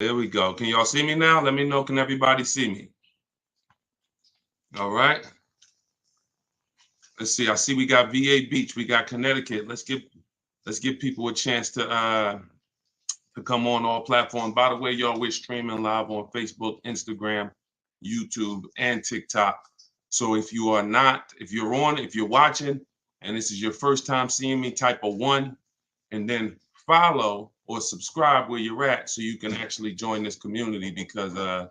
There we go. Can y'all see me now? Let me know. Can everybody see me? All right. Let's see. I see we got VA Beach. We got Connecticut. Let's give people a chance to come on all platforms. By the way, y'all, we're streaming live on Facebook, Instagram, YouTube, and TikTok. So if you are not, if you're watching, and this is your first time seeing me, type a one, and then follow or subscribe where you're at, so you can actually join this community, because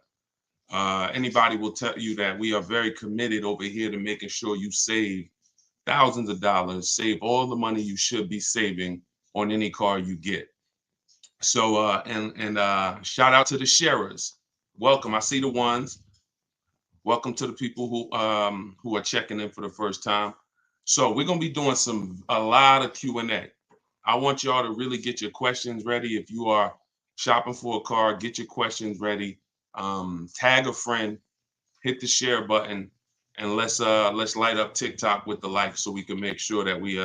anybody will tell you that we are very committed over here to making sure you save thousands of dollars, save all the money you should be saving on any car you get. So shout out to the sharers. Welcome. I see the ones. Welcome to the people who are checking in for the first time. So we're gonna be doing a lot of Q&A. I want y'all to really get your questions ready. If you are shopping for a car, get your questions ready. Tag a friend, hit the share button, and let's light up TikTok with the likes, so we can make sure that we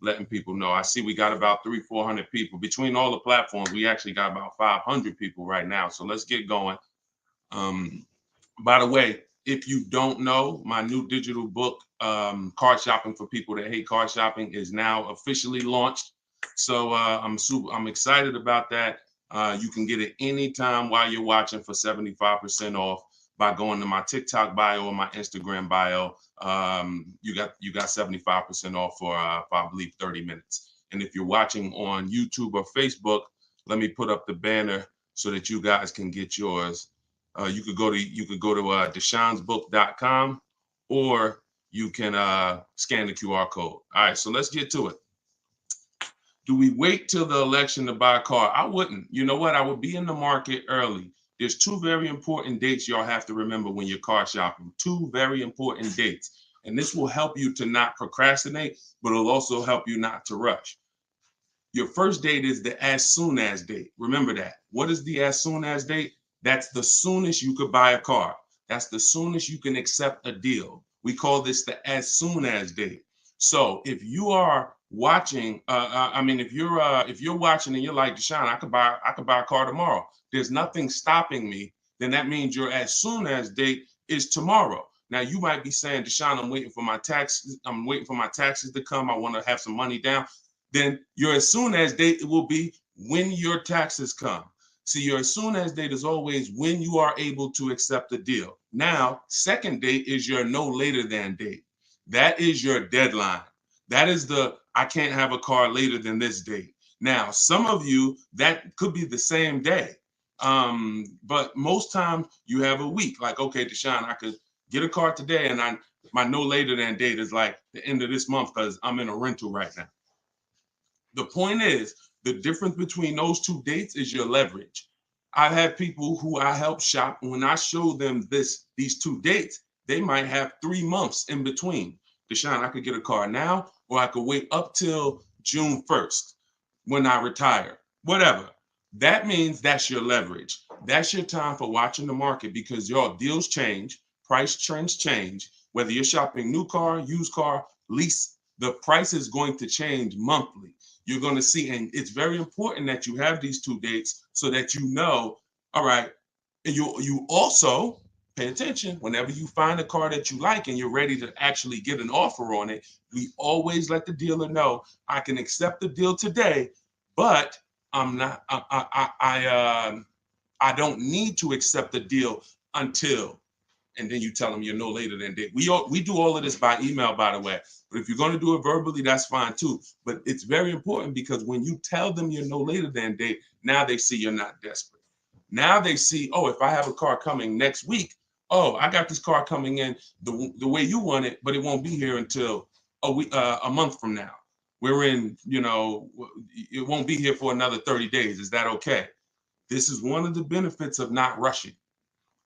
letting people know. I see we got about 300-400 people between all the platforms. We actually got about 500 people right now. So let's get going. By the way, if you don't know, my new digital book, Car Shopping for People That Hate Car Shopping, is now officially launched. So I'm excited about that. You can get it anytime while you're watching for 75% off by going to my TikTok bio or my Instagram bio. You got 75% off for I believe 30 minutes. And if you're watching on YouTube or Facebook, let me put up the banner so that you guys can get yours. You could go to deshonsbook.com, or you can scan the QR code. All right, so let's get to it. Do we wait till the election to buy a car? I wouldn't. You know what? I would be in the market early. There's two very important dates y'all have to remember when you're car shopping. Two very important dates. And this will help you to not procrastinate, but it'll also help you not to rush. Your first date is the as soon as date. Remember that. What is the as soon as date? That's the soonest you could buy a car. That's the soonest you can accept a deal. We call this the as soon as date. So if you are watching, if you're watching and you're like, Deshone, I could buy a car tomorrow. There's nothing stopping me. Then that means your as soon as date is tomorrow. Now you might be saying, Deshone, I'm waiting for my taxes. I'm waiting for my taxes to come. I want to have some money down. Then your as soon as date will be when your taxes come. See, your as soon as date is always when you are able to accept the deal. Now, second date is your no later than date. That is your deadline. That is I can't have a car later than this date. Now, some of you, that could be the same day. But most times you have a week. Like, okay, Deshone, I could get a car today, and my no later than date is like the end of this month because I'm in a rental right now. The point is, the difference between those two dates is your leverage. I've had people who I help shop, when I show them these two dates, they might have 3 months in between. Deshone, I could get a car now, or I could wait up till June 1st when I retire, whatever. That means that's your leverage. That's your time for watching the market, because your deals change, price trends change. Whether you're shopping new car, used car, lease, the price is going to change monthly. You're going to see, and it's very important that you have these two dates so that you know, all right, and you also pay attention whenever you find a car that you like and you're ready to actually get an offer on it. We always let the dealer know, I can accept the deal today, but I'm not, I don't need to accept the deal until, and then you tell them you're no later than date. We do all of this by email, by the way. But if you're going to do it verbally, that's fine too. But it's very important, because when you tell them you're no later than date, now they see you're not desperate. Now they see, oh, if I have a car coming next week, oh, I got this car coming in the way you want it, but it won't be here until a month from now. We're in, it won't be here for another 30 days. Is that okay? This is one of the benefits of not rushing.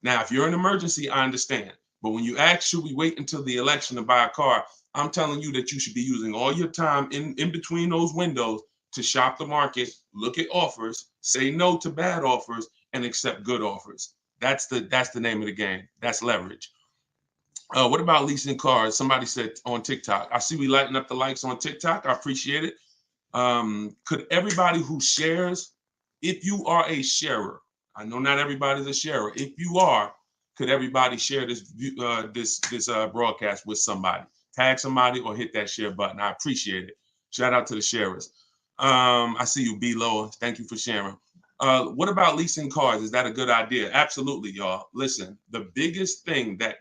Now, if you're an emergency, I understand. But when you ask, should we wait until the election to buy a car? I'm telling you that you should be using all your time in between those windows to shop the market, look at offers, say no to bad offers, and accept good offers. That's the name of the game. That's leverage. What about leasing cars? Somebody said on TikTok. I see we lighting up the likes on TikTok. I appreciate it. Could everybody who shares If you are a sharer, I know not everybody's a sharer. If you are, could everybody share this broadcast with somebody? Tag somebody or hit that share button. I appreciate it. Shout out to the sharers. I see you, B. Lower. Thank you for sharing. What about leasing cars? Is that a good idea? Absolutely, y'all. Listen, the biggest thing that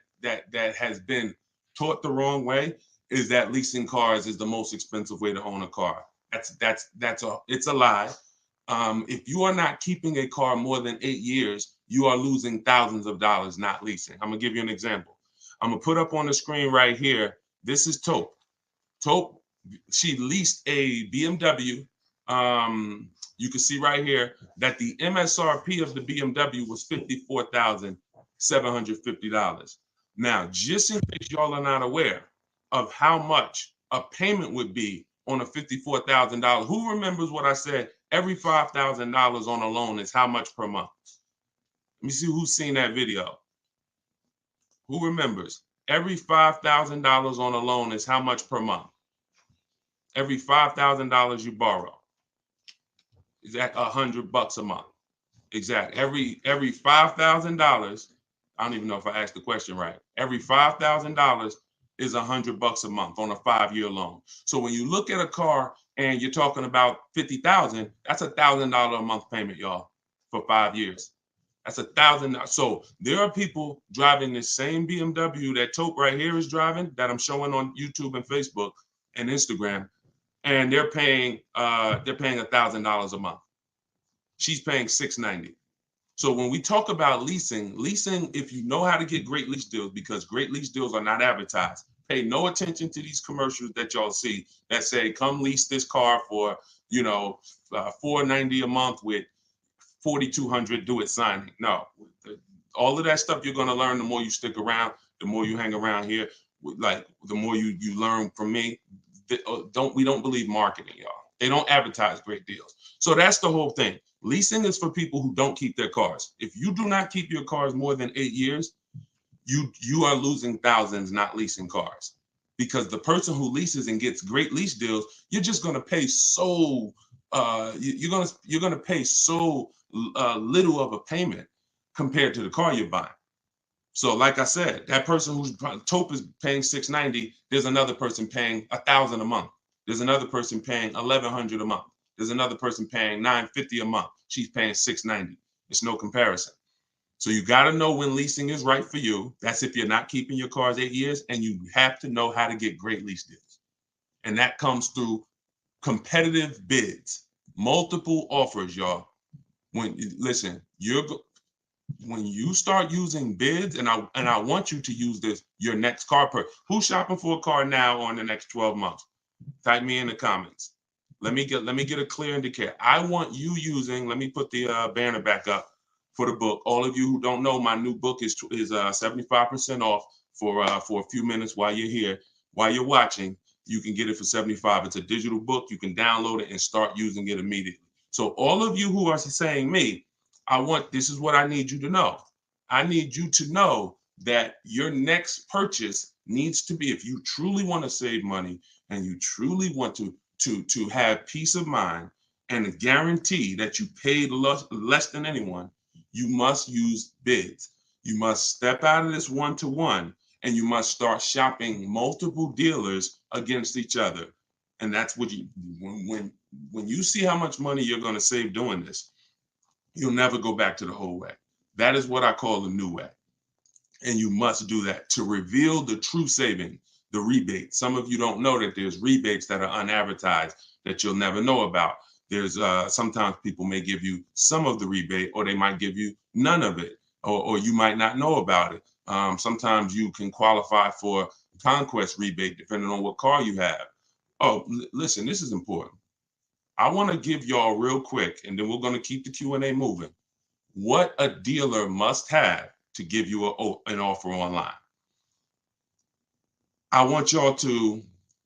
has been taught the wrong way is that leasing cars is the most expensive way to own a car. It's a lie. If you are not keeping a car more than 8 years, you are losing thousands of dollars not leasing. I'm gonna give you an example. I'm gonna put up on the screen right here. This is Taupe. Taupe, she leased a BMW. You can see right here that the MSRP of the BMW was $54,750. Now, just in case y'all are not aware of how much a payment would be on a $54,000, who remembers what I said? Every $5,000 on a loan is how much per month? Let me see who's seen that video. Who remembers? Every $5,000 on a loan is how much per month? Every $5,000 you borrow is at $100 a month. Exactly. Every $5,000. I don't even know if I asked the question right. Every $5,000 is $100 a month on a 5-year loan. So when you look at a car and you're talking about 50,000, that's $1,000 a month payment, y'all, for 5 years. That's $1,000. So there are people driving the same BMW that Taupe right here is driving, that I'm showing on YouTube and Facebook and Instagram, and they're paying $1,000 a month. She's paying $690. So when we talk about leasing, if you know how to get great lease deals, because great lease deals are not advertised, pay no attention to these commercials that y'all see that say, come lease this car for, $490 a month with $4,200 do it signing. No, all of that stuff you're going to learn the more you stick around, the more you hang around here, like the more you learn from me. We don't believe marketing, y'all. They don't advertise great deals. So that's the whole thing. Leasing is for people who don't keep their cars. If you do not keep your cars more than 8 years, you are losing thousands not leasing cars. Because the person who leases and gets great lease deals, you're just going to pay so you're going to pay so little of a payment compared to the car you're buying. So like I said, that person who's Taupe is paying $690, there's another person paying $1,000 a month. There's another person paying $1,100 a month. There's another person paying $950 a month. She's paying $690. It's no comparison. So you got to know when leasing is right for you. That's if you're not keeping your cars 8 years, and you have to know how to get great lease deals. And that comes through competitive bids, multiple offers, y'all. When you start using bids, and I want you to use this, your next car who's shopping for a car now or in the next 12 months? Type me in the comments. Let me get a clear indicator. I want you using, let me put the banner back up for the book. All of you who don't know, my new book is 75% off for a few minutes while you're here, while you're watching. You can get it for 75. It's a digital book. You can download it and start using it immediately. So all of you who are saying me, this is what I need you to know. I need you to know that your next purchase needs to be, if you truly want to save money and you truly want to have peace of mind and a guarantee that you paid less than anyone, you must use bids. You must step out of this one-to-one, and you must start shopping multiple dealers against each other. And that's what when you see how much money you're going to save doing this, you'll never go back to the whole way. That is what I call the new way. And you must do that to reveal the true saving, the rebate. Some of you don't know that there's rebates that are unadvertised that you'll never know about. There's sometimes people may give you some of the rebate, or they might give you none of it, or you might not know about it. Sometimes you can qualify for conquest rebate depending on what car you have. Oh, listen, this is important. I want to give y'all real quick, and then we're going to keep the Q&A moving, what a dealer must have to give you an offer online. I want y'all to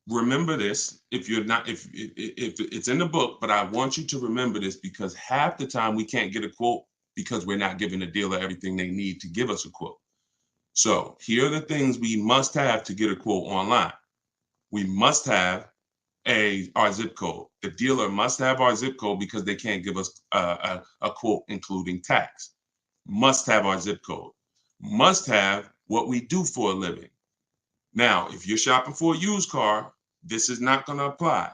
remember this. If it's in the book, but I want you to remember this, because half the time we can't get a quote because we're not giving the dealer everything they need to give us a quote. So here are the things we must have to get a quote online. We must have our zip code. The dealer must have our zip code because they can't give us a quote including tax. Must have our zip code. Must have what we do for a living. Now, if you're shopping for a used car, this is not going to apply.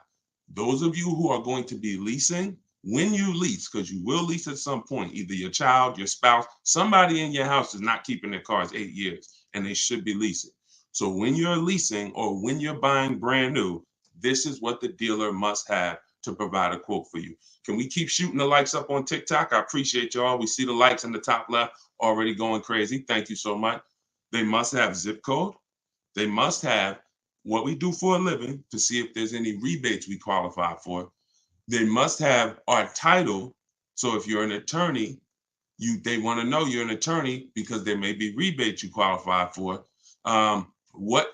Those of you who are going to be leasing, when you lease, because you will lease at some point, either your child, your spouse, somebody in your house is not keeping their cars 8 years, and they should be leasing. So when you're leasing or when you're buying brand new, this is what the dealer must have to provide a quote for you. Can we keep shooting the likes up on TikTok? I appreciate y'all. We see the likes in the top left already going crazy. Thank you so much. They must have zip code. They must have what we do for a living to see if there's any rebates we qualify for. They must have our title. So if you're an attorney, they want to know you're an attorney because there may be rebates you qualify for. What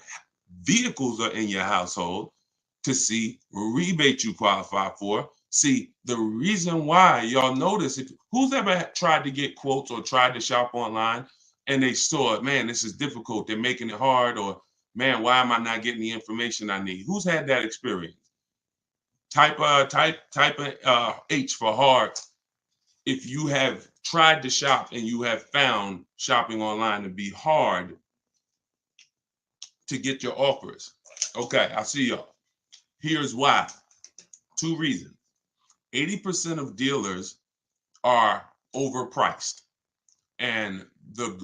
vehicles are in your household to see rebate you qualify for. See, the reason why y'all notice, who's ever tried to get quotes or tried to shop online and they saw, man, this is difficult, they're making it hard, or man, why am I not getting the information I need? Who's had that experience? Type H for hard if you have tried to shop and you have found shopping online to be hard to get your offers. Okay, I see y'all. Here's why. 2 reasons. 80% of dealers are overpriced. And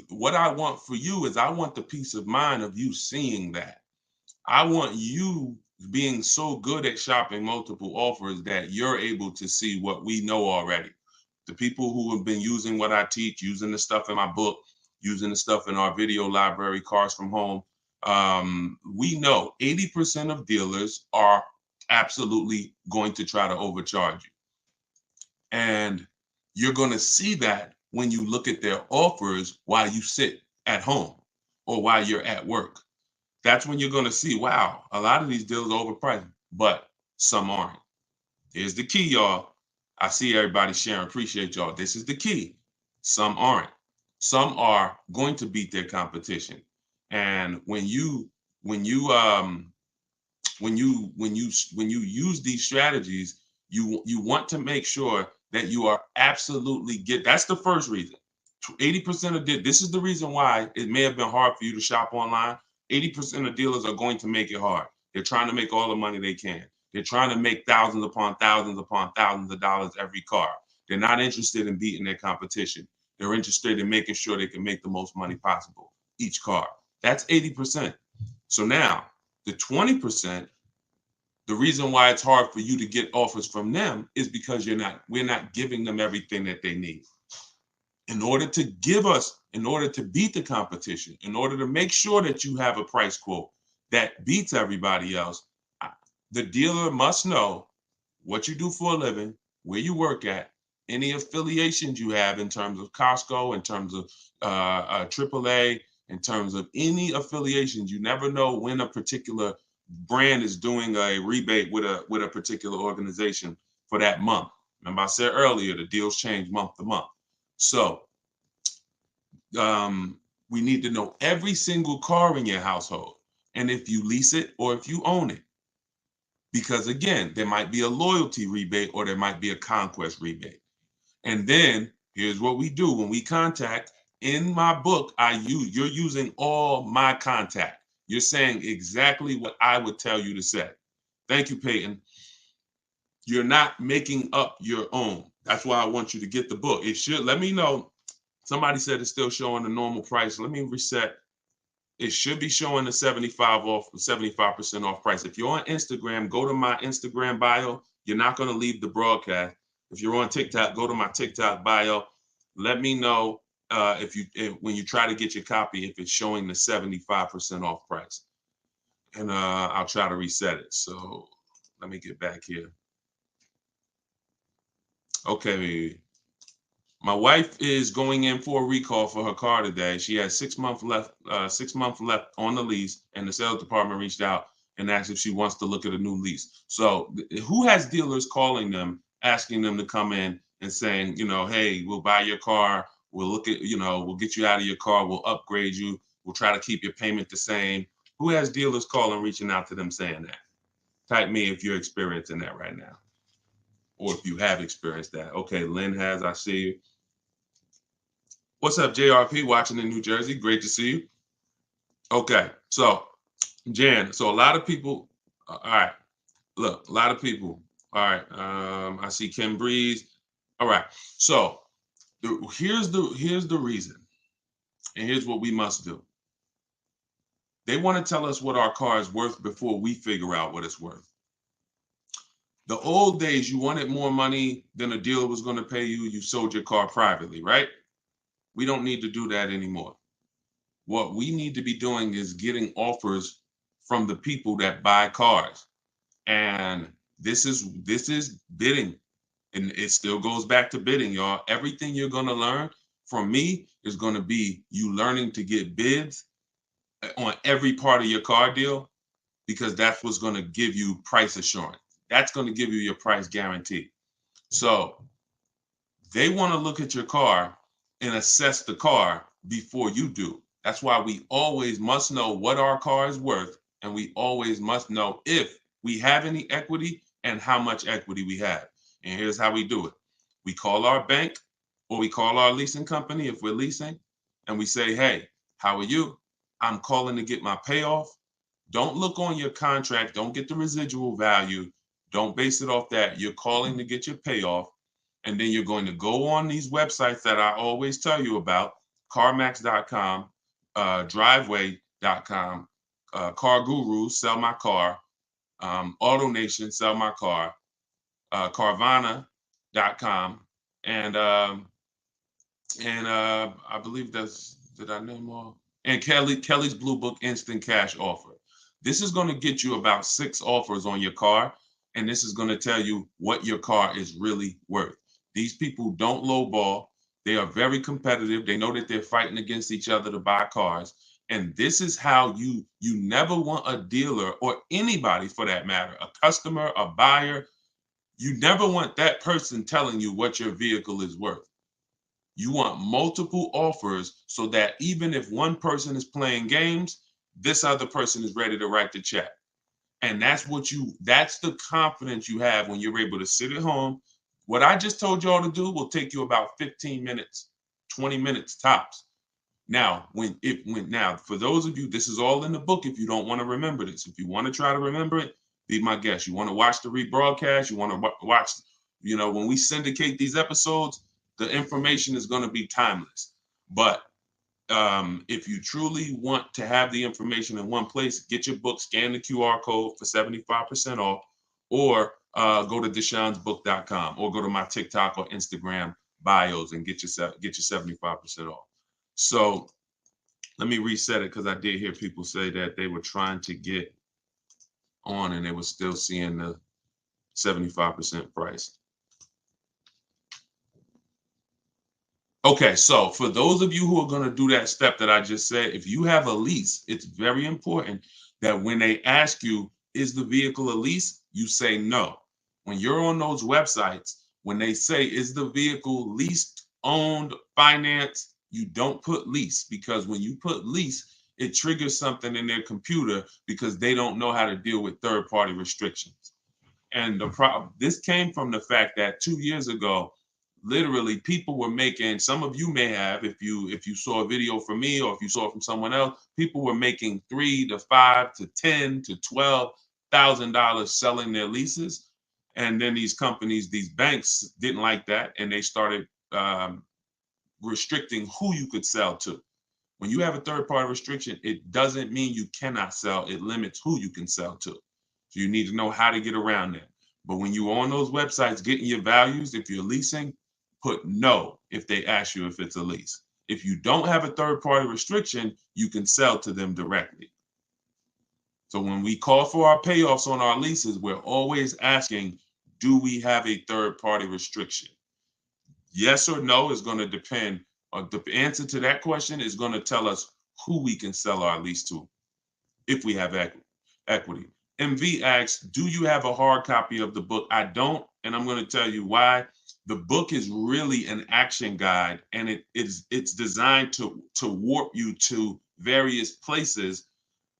what I want for you is I want the peace of mind of you seeing that. I want you being so good at shopping multiple offers that you're able to see what we know already. The people who have been using what I teach, using the stuff in my book, using the stuff in our video library, Cars from Home, we know 80% of dealers are absolutely going to try to overcharge you. And you're going to see that when you look at their offers while you sit at home or while you're at work. That's when you're going to see, wow, a lot of these deals are overpriced, but some aren't. Here's the key, y'all. I see everybody sharing. Appreciate y'all. This is the key. Some aren't. Some are going to beat their competition. And when you use these strategies, you want to make sure that you are absolutely that's the first reason. 80% of this is the reason why it may have been hard for you to shop online. 80% of dealers are going to make it hard. They're trying to make all the money they can. They're trying to make thousands upon thousands of dollars every car. They're not interested in beating their competition. They're interested in making sure they can make the most money possible each car. That's 80%. So now the 20%, the reason why it's hard for you to get offers from them is because we're not giving them everything that they need. In order to beat the competition, in order to make sure that you have a price quote that beats everybody else, the dealer must know what you do for a living, where you work at, any affiliations you have in terms of Costco, in terms of AAA, in terms of any affiliations. You never know when a particular brand is doing a rebate with a particular organization for that month. Remember I said earlier, the deals change month to month. So we need to know every single car in your household, and if you lease it or if you own it. Because again, there might be a loyalty rebate or there might be a conquest rebate. And then here's what we do when we contact. In my book, you're using all my contact. You're saying exactly what I would tell you to say. Thank you, Peyton. You're not making up your own. That's why I want you to get the book. It should, let me know. Somebody said it's still showing the normal price. Let me reset. It should be showing the 75% off price. If you're on Instagram, go to my Instagram bio. You're not going to leave the broadcast. If you're on TikTok, go to my TikTok bio. Let me know when you try to get your copy, if it's showing the 75% off price. And I'll try to reset it. So let me get back here. Okay. My wife is going in for a recall for her car today. She has 6 months left, 6 months left on the lease, and the sales department reached out and asked if she wants to look at a new lease. So who has dealers calling them, asking them to come in and saying, hey, we'll buy your car, we'll look at, we'll get you out of your car, we'll upgrade you, we'll try to keep your payment the same. Who has dealers calling, reaching out to them saying that? Type me if you're experiencing that right now, or if you have experienced that. Okay, Lynn has, I see you. What's up, JRP, watching in New Jersey? Great to see you. Okay, so Jan, so a lot of people, all right, look, a lot of people, all right, I see Kim Breeze. All right, so here's the reason, and here's what we must do. They want to tell us what our car is worth before we figure out what it's worth. The old days, you wanted more money than a dealer was going to pay you, you sold your car privately, right? We don't need to do that anymore. What we need to be doing is getting offers from the people that buy cars. And this is bidding. And it still goes back to bidding, y'all. Everything you're going to learn from me is going to be you learning to get bids on every part of your car deal, because that's what's going to give you price assurance. That's going to give you your price guarantee. So they want to look at your car and assess the car before you do. That's why we always must know what our car is worth, and we always must know if we have any equity and how much equity we have. And here's how we do it. We call our bank, or we call our leasing company if we're leasing, and we say, hey, how are you? I'm calling to get my payoff. Don't look on your contract. Don't get the residual value. Don't base it off that. You're calling to get your payoff. And then you're going to go on these websites that I always tell you about: CarMax.com, Driveway.com, Car Guru, Sell My Car, AutoNation, Sell My Car, Carvana.com, and I believe that's, did I name all? And Kelly's Blue Book Instant Cash Offer. This is going to get you about 6 offers on your car, and this is going to tell you what your car is really worth. These people don't lowball. They are very competitive. They know that they're fighting against each other to buy cars. And this is how you never want a dealer, or anybody for that matter, a customer, a buyer, you never want that person telling you what your vehicle is worth. You want multiple offers so that even if one person is playing games, this other person is ready to write the check. And that's the confidence you have when you're able to sit at home. What I just told y'all to do will take you about 15 minutes, 20 minutes tops. Now, now, for those of you, this is all in the book. If you don't want to remember this, if you want to try to remember it, be my guest. You want to watch the rebroadcast, you want to watch, when we syndicate these episodes, the information is going to be timeless. But if you truly want to have the information in one place, get your book, scan the QR code for 75% off, or go to deshonsbook.com, or go to my TikTok or Instagram bios and get your 75% off. So let me reset it, because I did hear people say that they were trying to get on and they were still seeing the 75% price. Okay, so for those of you who are going to do that step that I just said, if you have a lease, it's very important that when they ask you, is the vehicle a lease, you say no. When you're on those websites, when they say, is the vehicle leased, owned, financed, you don't put lease, because when you put lease, it triggers something in their computer, because they don't know how to deal with third-party restrictions. And the problem, this came from the fact that 2 years ago, literally people were making, some of you may have, if you saw a video from me, or if you saw it from someone else, people were making $3,000 to $5,000 to $10,000 to $12,000 selling their leases. And then these companies, these banks didn't like that, and they started restricting who you could sell to. When you have a third-party restriction, it doesn't mean you cannot sell. It limits who you can sell to. So you need to know how to get around that. But when you're on those websites getting your values, if you're leasing, put no if they ask you if it's a lease. If you don't have a third-party restriction, you can sell to them directly. So when we call for our payoffs on our leases, we're always asking, do we have a third-party restriction? Yes or no is going to depend. The answer to that question is going to tell us who we can sell our lease to, if we have equity. MV asks, do you have a hard copy of the book? I don't, and I'm going to tell you why. The book is really an action guide, and it's designed to warp you to various places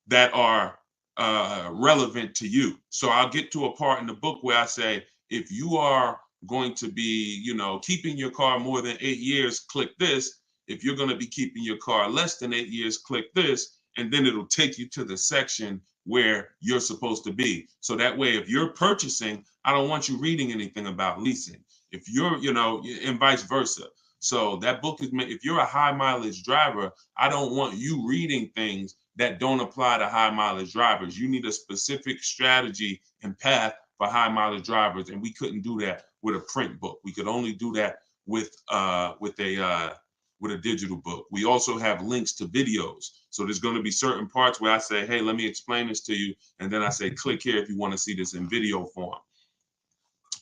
that are relevant to you. So I'll get to a part in the book where I say, if you are going to be, keeping your car more than 8 years, click this. If you're going to be keeping your car less than 8 years, click this. And then it'll take you to the section where you're supposed to be. So that way, if you're purchasing, I don't want you reading anything about leasing. If you're, and vice versa. So that book is meant, if you're a high mileage driver, I don't want you reading things that don't apply to high mileage drivers. You need a specific strategy and path for high mileage drivers. And we couldn't do that with a print book. We could only do that with a digital book. We also have links to videos. So there's going to be certain parts where I say, hey, let me explain this to you. And then I say, click here if you want to see this in video form.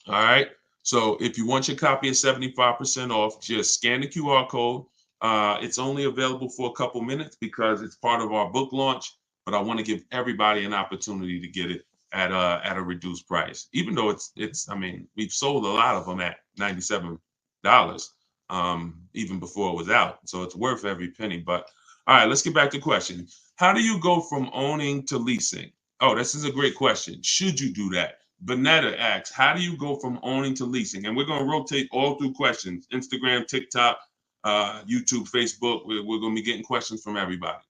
All right. So if you want your copy at 75% off, just scan the QR code. It's only available for a couple minutes because it's part of our book launch, but I want to give everybody an opportunity to get it at a reduced price. Even though it's we've sold a lot of them at $97, even before it was out. So it's worth every penny. But all right, let's get back to the question. How do you go from owning to leasing? Oh, this is a great question. Should you do that? Bonetta asks, how do you go from owning to leasing? And we're going to rotate all through questions. Instagram, TikTok, YouTube, Facebook. We're going to be getting questions from everybody.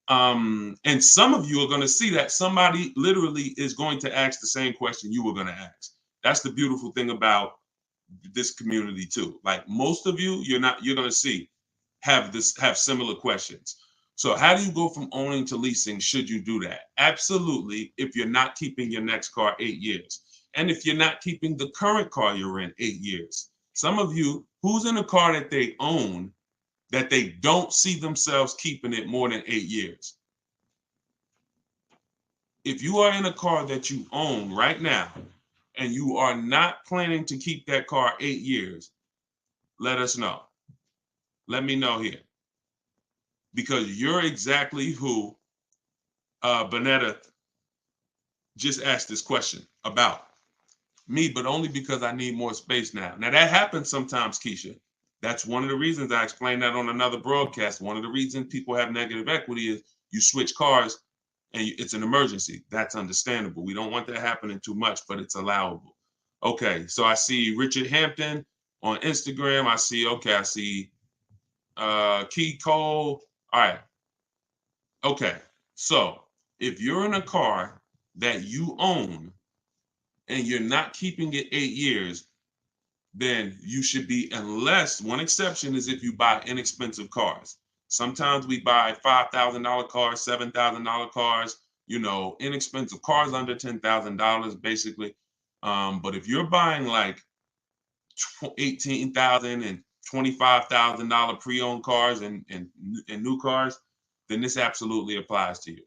And some of you are going to see that somebody literally is going to ask the same question you were going to ask. That's the beautiful thing about this community too. Like most of you, you're going to see have similar questions. So how do you go from owning to leasing? Should you do that? Absolutely. If you're not keeping your next car 8 years, and if you're not keeping the current car you're in 8 years. Some of you, who's in a car that they own, that they don't see themselves keeping it more than 8 years. If you are in a car that you own right now, and you are not planning to keep that car 8 years, let us know. Let me know here. Because you're exactly who Bonetta just asked this question about. Me, but only because I need more space now. Now that happens sometimes, Keisha. That's one of the reasons I explained that on another broadcast. One of the reasons people have negative equity is you switch cars and it's an emergency. That's understandable. We don't want that happening too much, but it's allowable. Okay, so I see Richard Hampton on Instagram. I see Key Cole. All right. Okay. So if you're in a car that you own and you're not keeping it 8 years, then you should be, unless one exception is if you buy inexpensive cars. Sometimes we buy $5,000 cars, $7,000 cars, inexpensive cars under $10,000 basically. But if you're buying like $18,000 and $25,000 pre-owned cars and new cars, then this absolutely applies to you.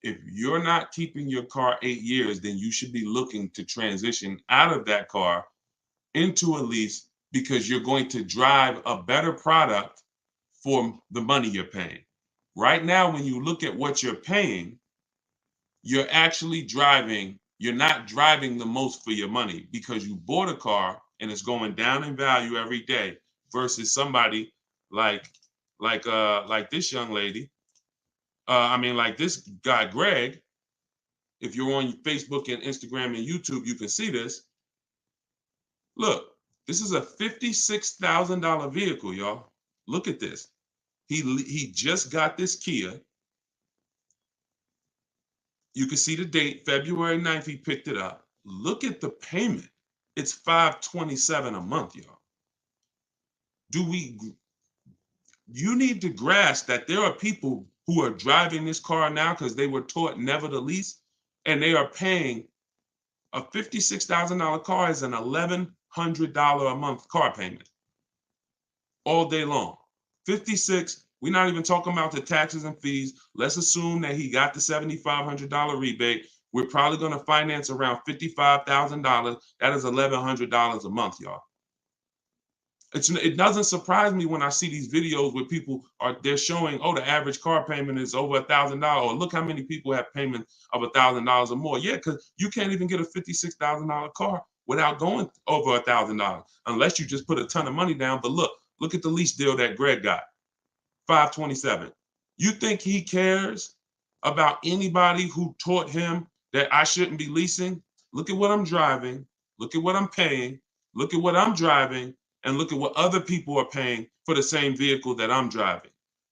If you're not keeping your car 8 years, then you should be looking to transition out of that car into a lease because you're going to drive a better product for the money you're paying. Right now, when you look at what you're paying, you're not driving the most for your money because you bought a car and it's going down in value every day versus somebody like this young lady. Like this guy, Greg. If you're on Facebook and Instagram and YouTube, you can see this. Look, this is a $56,000 vehicle, y'all. Look at this. He just got this Kia. You can see the date, February 9th, he picked it up. Look at the payment. It's $527 a month, y'all. You need to grasp that there are people who are driving this car now because they were taught never to lease, and they are paying a $56,000 car is an $1,100 a month car payment all day long. 56. We're not even talking about the taxes and fees. Let's assume that he got the $7,500 rebate. We're probably going to finance around $55,000. That is $1,100 a month, y'all. It doesn't surprise me when I see these videos where they're showing, the average car payment is over $1,000, or look how many people have payments of $1,000 or more. Yeah, because you can't even get a $56,000 car without going over $1,000 unless you just put a ton of money down. But look at the lease deal that Greg got, $527. You think he cares about anybody who taught him that I shouldn't be leasing? Look at what I'm driving. Look at what I'm paying. Look at what I'm driving. And look at what other people are paying for the same vehicle that I'm driving.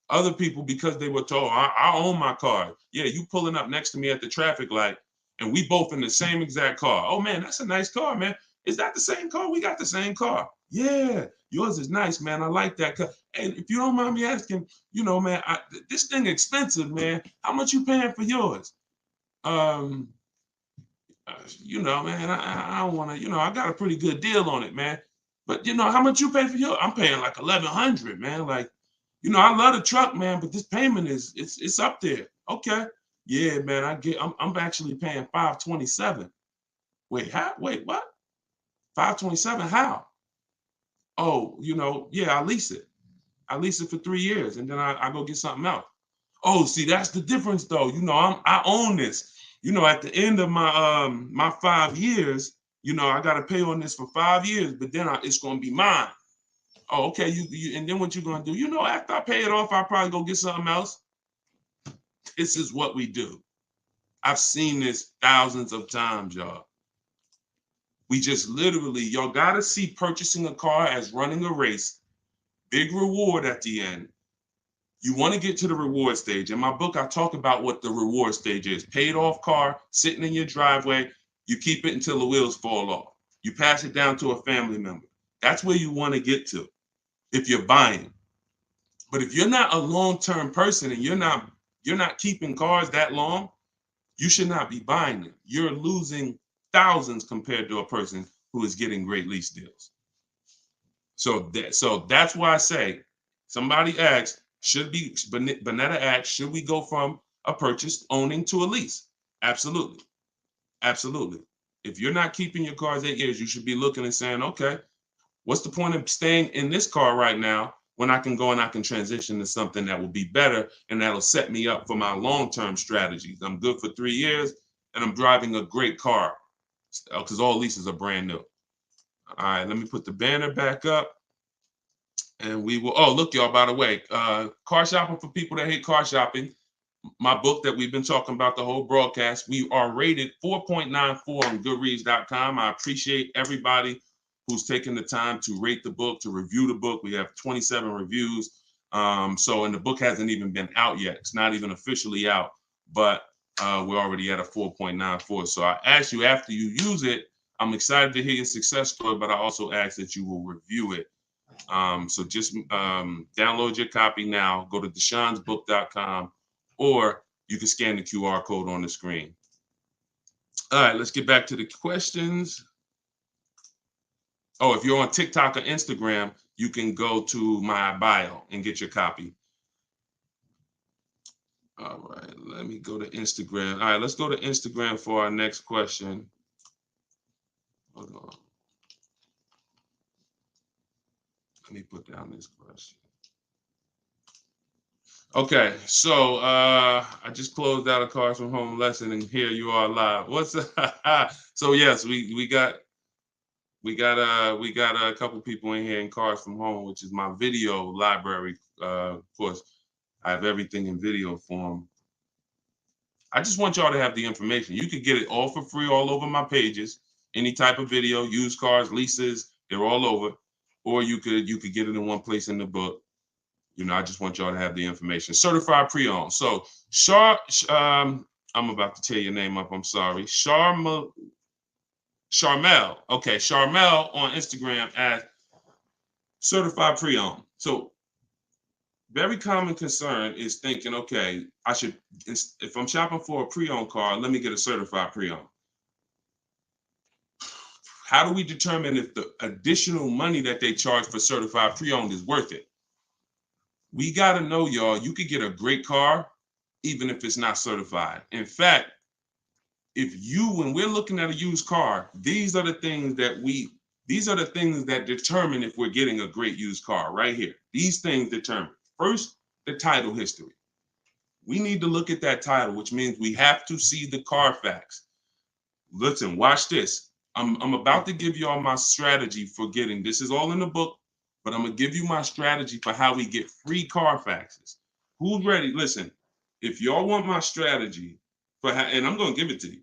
Other people, because they were told, I own my car. Yeah, you pulling up next to me at the traffic light, and we both in the same exact car. Oh, man, that's a nice car, man. Is that the same car? We got the same car. Yeah, yours is nice, man. I like that car. And if you don't mind me asking, man, this thing expensive, man. How much you paying for yours? Um, Man, I don't want to, I got a pretty good deal on it, man. But how much you pay for yours? I'm paying like 1,100, man. Like, I love the truck, man, but this payment it's up there. Okay. Yeah, man. I'm actually paying 527. Wait, how? Wait, what? 527? How? Oh, yeah, I lease it. I lease it for 3 years and then I go get something else. Oh, see, that's the difference though. I own this. At the end of my 5 years, I gotta pay on this for 5 years, but then it's gonna be mine. Oh, okay. And then what you gonna do? After I pay it off, I'll probably go get something else. This is what we do. I've seen this thousands of times, y'all. We just literally, y'all gotta see purchasing a car as running a race, big reward at the end. You want to get to the reward stage. In my book, I talk about what the reward stage is. Paid off car, sitting in your driveway. You keep it until the wheels fall off. You pass it down to a family member. That's where you want to get to if you're buying. But if you're not a long-term person and you're not keeping cars that long, you should not be buying them. You're losing thousands compared to a person who is getting great lease deals. So that's why I say, somebody asked, Bonetta asked, should we go from a purchase owning to a lease? Absolutely. Absolutely. If you're not keeping your cars 8 years, you should be looking and saying, okay, what's the point of staying in this car right now when I can go and I can transition to something that will be better and that'll set me up for my long-term strategies? I'm good for 3 years and I'm driving a great car because all leases are brand new. All right, let me put the banner back up. And we will, oh, look, y'all, by the way, car shopping for people that hate car shopping. My book that we've been talking about the whole broadcast, we are rated 4.94 on goodreads.com. I appreciate everybody who's taken the time to rate the book, to review the book. We have 27 reviews. And the book hasn't even been out yet. It's not even officially out, but we're already at a 4.94. So I ask you, after you use it, I'm excited to hear your success story, but I also ask that you will review it. So just download your copy now. Go to deshonsbook.com, or you can scan the QR code on the screen. All right, let's get back to the questions. Oh, if you're on TikTok or Instagram, you can go to my bio and get your copy. All right, let me go to Instagram. All right, let's go to Instagram for our next question. Hold on. Let me put down this question. Okay, so I just closed out a Cars from Home lesson, and here you are live. What's so? Yes, we got a couple people in here in Cars from Home, which is my video library. Of course, I have everything in video form. I just want y'all to have the information. You could get it all for free all over my pages. Any type of video, used cars, leases, they're all over. Or you could get it in one place in the book. I just want y'all to have the information. Certified pre-owned. So I'm about to tear your name up. I'm sorry. Charmel. Okay, Charmel on Instagram as certified pre-owned. So very common concern is thinking, okay, if I'm shopping for a pre-owned car, let me get a certified pre-owned. How do we determine if the additional money that they charge for certified pre-owned is worth it? We got to know, y'all, you could get a great car even if it's not certified. In fact, when we're looking at a used car, these are the things that determine if we're getting a great used car right here. These things determine. First, the title history. We need to look at that title, which means we have to see the Carfax. Listen, watch this. I'm about to give y'all my strategy for getting, this is all in the book, but I'm going to give you my strategy for how we get free Carfaxes. Who's ready? Listen, If y'all want my strategy for how, and I'm going to give it to you,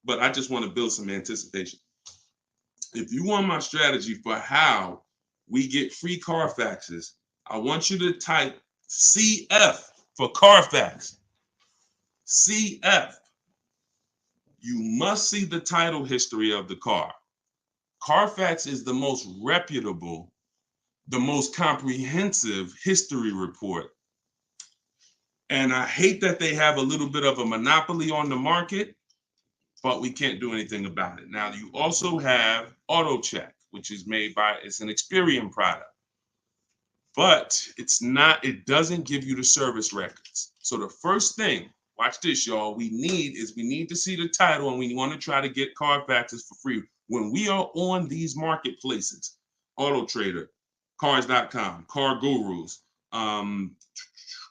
but I just want to build some anticipation. If you want my strategy for how we get free Carfaxes, I want you to type CF for Carfax. CF. You must see the title history of the car. Carfax is the most reputable, the most comprehensive history report. And I hate that they have a little bit of a monopoly on the market, but we can't do anything about it. Now, you also have AutoCheck, which is it's an Experian product, but it doesn't give you the service records. So the first thing, watch this, y'all, we need to see the title, and we want to try to get Carfaxes for free. When we are on these marketplaces, Auto Trader, Cars.com, Car Gurus,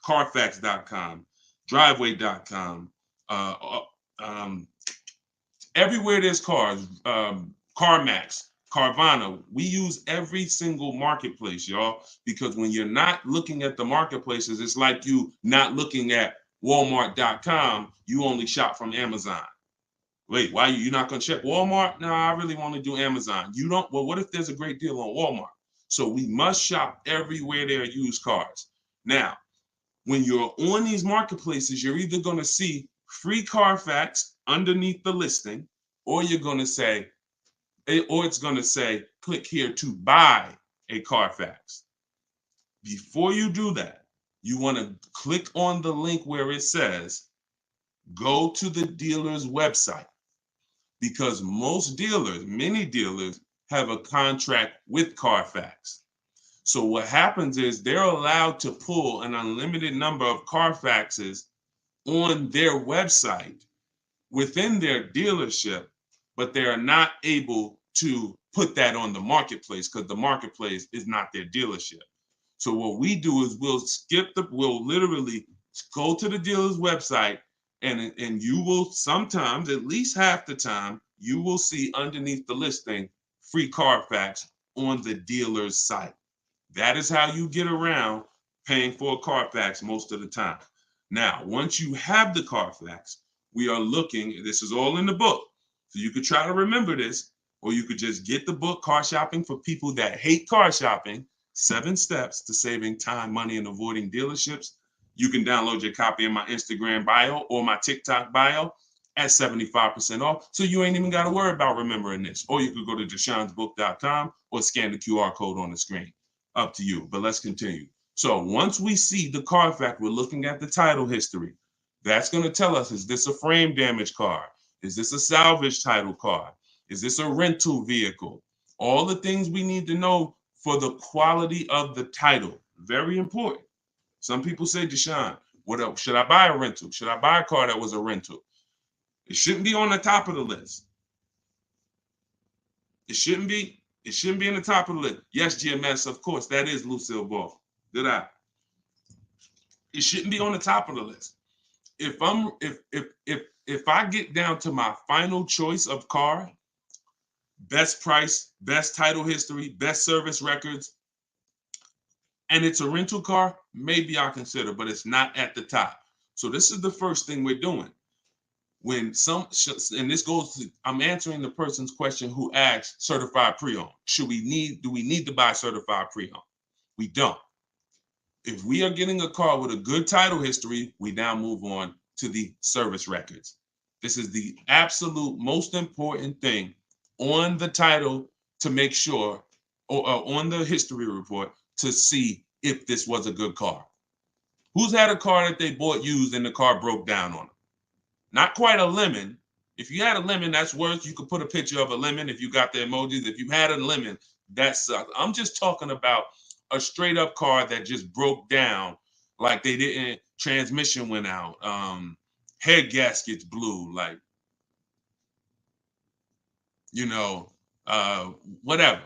Carfax.com, Driveway.com, everywhere there's cars, CarMax, Carvana, we use every single marketplace, y'all, because when you're not looking at the marketplaces, it's like you not looking at Walmart.com, you only shop from Amazon. Wait, why you're not going to check Walmart? No, I really want to do Amazon. You don't, well, what if there's a great deal on Walmart? So we must shop everywhere there are used cars. Now, when you're on these marketplaces, you're either going to see free Carfax underneath the listing, or you're going to say, or it's going to say, click here to buy a Carfax. Before you do that, you want to click on the link where it says, go to the dealer's website, because many dealers have a contract with Carfax. So what happens is they're allowed to pull an unlimited number of Carfaxes on their website within their dealership, but they are not able to put that on the marketplace because the marketplace is not their dealership. So what we do is we'll literally go to the dealer's website, and you will sometimes, at least half the time, you will see underneath the listing free Carfax on the dealer's site. That is how you get around paying for a Carfax most of the time. Now, once you have the Carfax, we are looking, this is all in the book. So you could try to remember this, or you could just get the book, Car Shopping for People That Hate Car Shopping, 7 Steps to Saving Time, Money, and Avoiding Dealerships. You can download your copy in my Instagram bio or my TikTok bio at 75% off. So you ain't even got to worry about remembering this. Or you could go to deshonesbook.com or scan the QR code on the screen. Up to you, but let's continue. So once we see the Carfax, we're looking at the title history. That's going to tell us, is this a frame damage car? Is this a salvage title car? Is this a rental vehicle? All the things we need to know for the quality of the title. Very important. Some people say, Deshone, what else? Should I buy a rental? Should I buy a car that was a rental? It shouldn't be on the top of the list. It shouldn't be in the top of the list. Yes, GMS, of course, that is Lucille Ball. Did I? It shouldn't be on the top of the list. If I get down to my final choice of car, best price, best title history, best service records, and it's a rental car, maybe I'll consider, but it's not at the top. So this is the first thing we're doing. And this goes to, I'm answering the person's question who asked certified pre-owned. Do we need to buy certified pre-owned? We don't. If we are getting a car with a good title history, we now move on to the service records. This is the absolute most important thing on the title to make sure, or on the history report to see if this was a good car. Who's had a car that they bought used and the car broke down on them? Not quite a lemon. If you had a lemon, that's worse. You could put a picture of a lemon if you got the emojis. If you had a lemon, that sucks. I'm just talking about a straight up car that just broke down, like they didn't, transmission went out, head gaskets blew, like, whatever.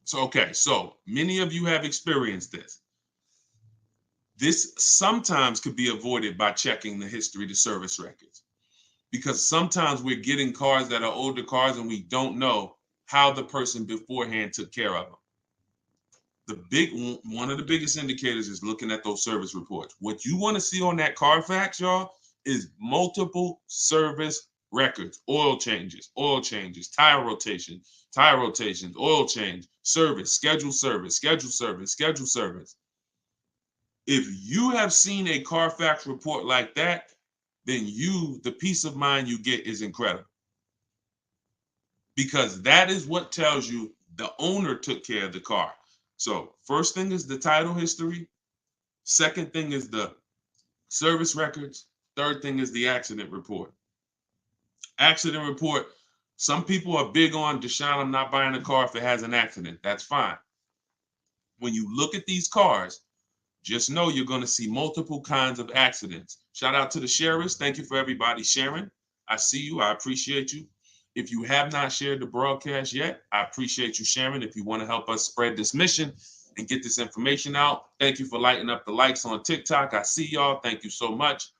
So, okay, so many of you have experienced this. This sometimes could be avoided by checking the history, the service records, because sometimes we're getting cars that are older cars and we don't know how the person beforehand took care of them. One of the biggest indicators is looking at those service reports. What you want to see on that Carfax, y'all, is multiple service records, oil changes, tire rotations, oil change, scheduled service, scheduled service. If you have seen a Carfax report like that, then the peace of mind you get is incredible. Because that is what tells you the owner took care of the car. So first thing is the title history. Second thing is the service records. Third thing is the accident report. Accident report. Some people are big on, Deshone, I'm not buying a car if it has an accident. That's fine. When you look at these cars, just know you're going to see multiple kinds of accidents. Shout out to the sharers. Thank you for everybody sharing. I see you. I appreciate you. If you have not shared the broadcast yet, I appreciate you sharing. If you want to help us spread this mission and get this information out, thank you for lighting up the likes on TikTok. I see y'all. Thank you so much.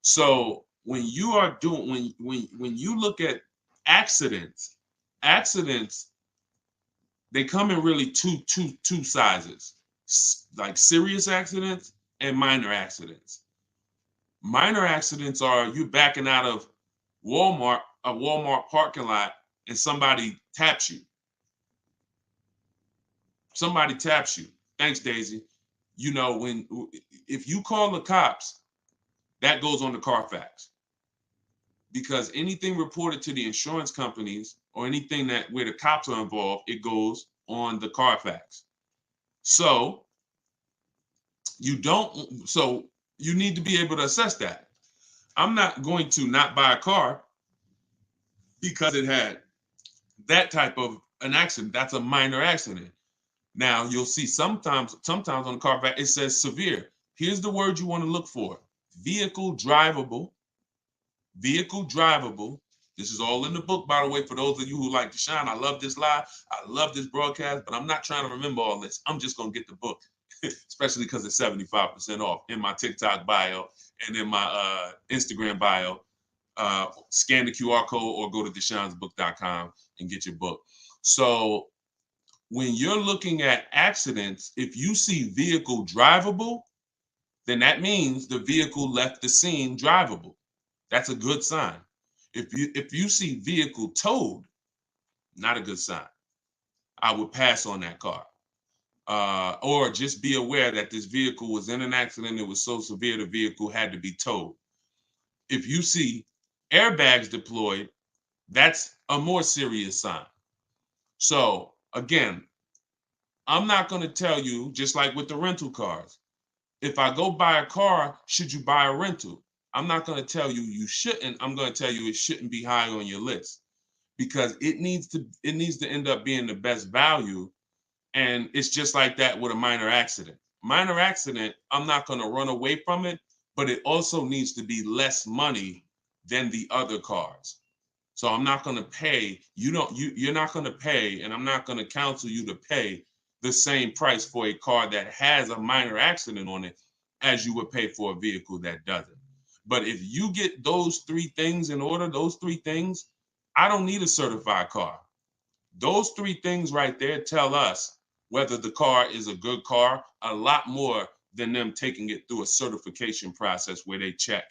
So when you are doing, when you look at accidents, they come in really two sizes, like serious accidents and minor accidents. Minor accidents are you backing out of a Walmart parking lot, and somebody taps you. Thanks, Daisy. You know, if you call the cops, that goes on the Carfax. Because anything reported to the insurance companies or anything where the cops are involved, it goes on the Carfax. So you need to be able to assess that. I'm not going to not buy a car because it had that type of an accident. That's a minor accident. Now you'll see sometimes on the Carfax it says severe. Here's the word you want to look for: vehicle drivable. This is all in the book, by the way, for those of you who like Deshone. I love this live. I love this broadcast, but I'm not trying to remember all this. I'm just going to get the book, especially because it's 75% off in my TikTok bio and in my Instagram bio. Scan the QR code or go to deshonesbook.com and get your book. So when you're looking at accidents, if you see vehicle drivable, then that means the vehicle left the scene drivable. That's a good sign. If you see vehicle towed, not a good sign. I would pass on that car. Or just be aware that this vehicle was in an accident. It was so severe the vehicle had to be towed. If you see airbags deployed, that's a more serious sign. So again, I'm not going to tell you, just like with the rental cars, if I go buy a car, should you buy a rental? I'm not going to tell you you shouldn't. I'm going to tell you it shouldn't be high on your list, because it needs to end up being the best value. And it's just like that with a minor accident. Minor accident, I'm not going to run away from it, but it also needs to be less money than the other cars. So I'm not going to pay, you're not going to pay, and I'm not going to counsel you to pay the same price for a car that has a minor accident on it as you would pay for a vehicle that doesn't. But if you get those three things in order, I don't need a certified car. Those three things right there tell us whether the car is a good car, a lot more than them taking it through a certification process where they check,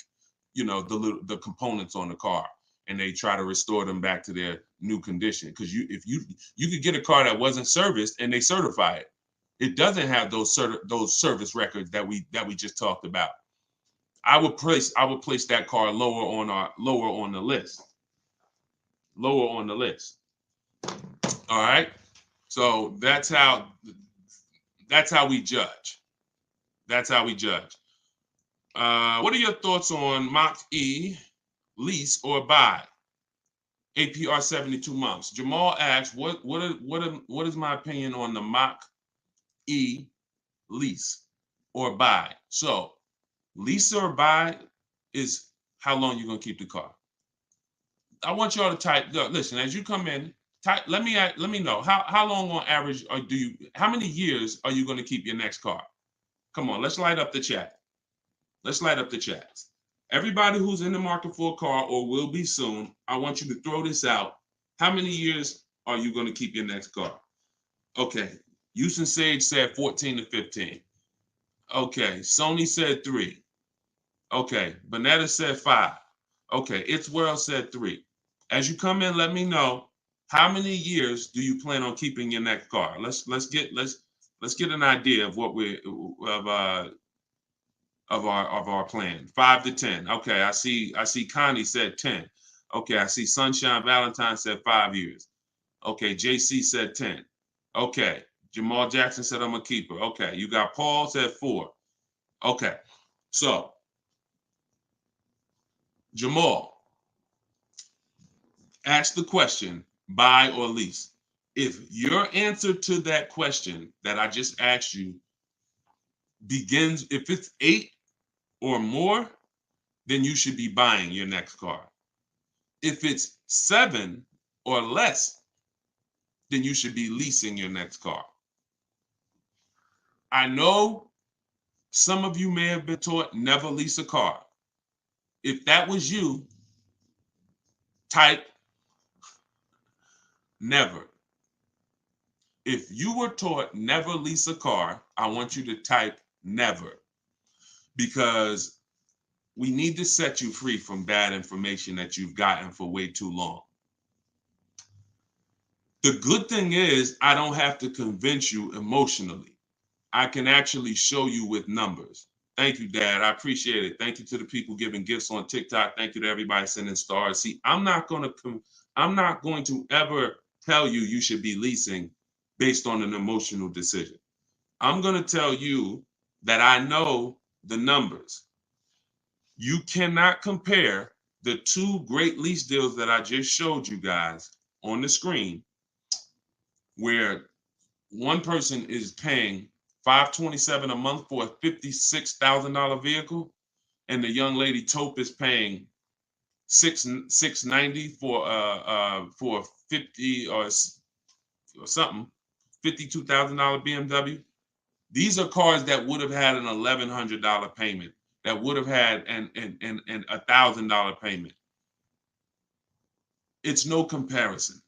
the components on the car and they try to restore them back to their new condition. Because if you could get a car that wasn't serviced and they certify it, it doesn't have those service records that we just talked about. I would place that car lower on the list. Lower on the list. All right. So that's how we judge. What are your thoughts on Mach-E, lease or buy? APR 72 months. Jamal asks, what is my opinion on the Mach-E, lease or buy? So lease or buy is how long you're gonna keep the car. I want y'all to type. Listen, as you come in, let me know how long on average how many years are you going to keep your next car? Come on, let's light up the chat. Everybody who's in the market for a car or will be soon, I want you to throw this out. How many years are you going to keep your next car? Okay, Houston Sage said 14 to 15. Okay, Sony said 3. Okay, Bonetta said 5. Okay, It's World said 3. As you come in, let me know how many years do you plan on keeping your next car. Let's get an idea of what we of our plan. 5 to 10. Okay, I see Connie said 10. Okay, I see Sunshine Valentine said 5 years. Okay, JC said 10. Okay, Jamal Jackson said I'm a keeper. Okay, you got Paul said 4. Okay, so Jamal, ask the question, buy or lease. If your answer to that question that I just asked you begins, if it's 8 or more, then you should be buying your next car. If it's 7 or less, then you should be leasing your next car. I know some of you may have been taught never lease a car. If that was you, type never. If you were taught never lease a car, I want you to type never, because we need to set you free from bad information that you've gotten for way too long. The good thing is I don't have to convince you emotionally. I can actually show you with numbers. Thank you, Dad. I appreciate it. Thank you to the people giving gifts on TikTok. Thank you to everybody sending stars. See, I'm not going to ever tell you you should be leasing based on an emotional decision. I'm going to tell you that I know the numbers. You cannot compare the 2 great lease deals that I just showed you guys on the screen, where one person is paying $527 a month for a $56,000 vehicle, and the young lady Taupe is paying $690 for 50 or something, $52,000 BMW. These are cars that would have had an $1,100 payment, that would have had an $1,000 payment. It's no comparison,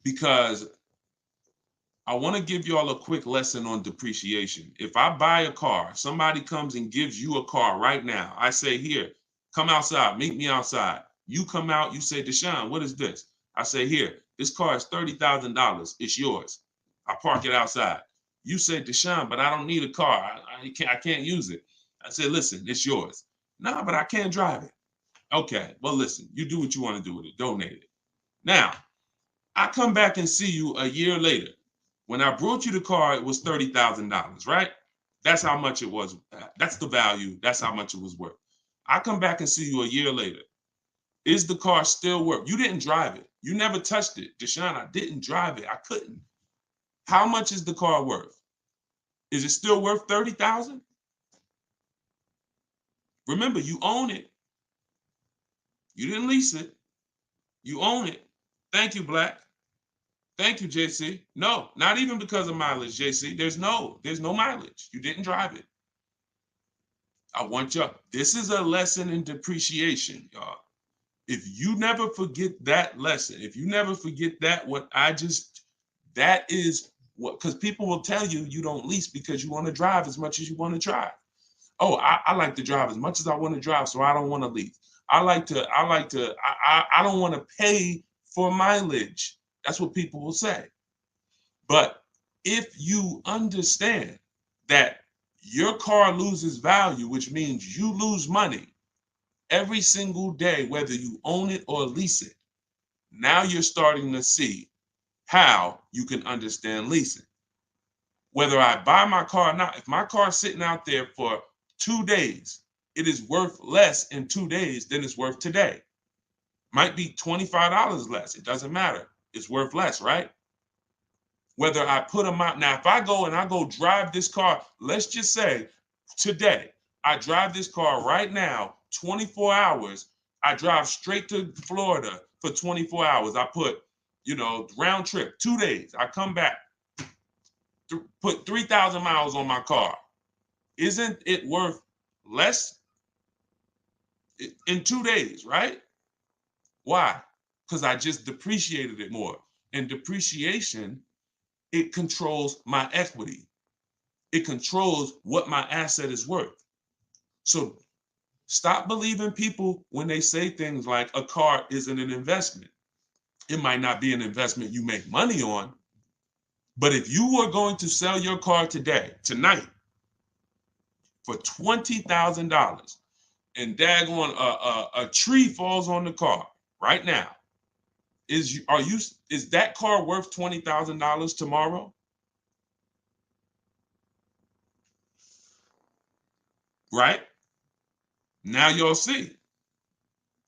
because I want to give you all a quick lesson on depreciation. If I buy a car, somebody comes and gives you a car right now. I say, here, come outside, meet me outside. You come out, you say, Deshone, what is this? I say, here, this car is $30,000. It's yours. I park it outside. You say, Deshone, but I don't need a car. I can't use it. I say, listen, it's yours. Nah, but I can't drive it. Okay, well, listen, you do what you want to do with it. Donate it. Now, I come back and see you a year later. When I brought you the car, it was $30,000, right? That's how much it was. That's the value. That's how much it was worth. I come back and see you a year later. Is the car still worth? You didn't drive it. You never touched it. Deshone, I didn't drive it. I couldn't. How much is the car worth? Is it still worth $30,000? Remember, you own it. You didn't lease it. You own it. Thank you, Black. Thank you, JC. No, not even because of mileage, JC. There's no mileage. You didn't drive it. I want y'all. This is a lesson in depreciation, y'all. If you never forget that lesson, if you never forget that, that is what, because people will tell you you don't lease because you want to drive as much as you want to drive. Oh, I like to drive as much as I want to drive, so I don't want to lease. I don't want to pay for mileage. That's what people will say. But if you understand that your car loses value, which means you lose money every single day, whether you own it or lease it, now you're starting to see how you can understand leasing. Whether I buy my car or not, if my car is sitting out there for 2 days, it is worth less in 2 days than it's worth today. Might be $25 less. It doesn't matter. It's worth less, right? Whether I put them out. Now, if I go drive this car, let's just say today, I drive this car right now, 24 hours. I drive straight to Florida for 24 hours. I put, round trip, 2 days. I come back, put 3,000 miles on my car. Isn't it worth less in 2 days, right? Why? Because I just depreciated it more. And depreciation it controls my equity. It controls what my asset is worth. So stop believing people when they say things like a car isn't an investment. It might not be an investment you make money on, but if you were going to sell your car tonight, for $20,000, and daggone a tree falls on the car right now, is that car worth $20,000 tomorrow? Right? Now you'll see.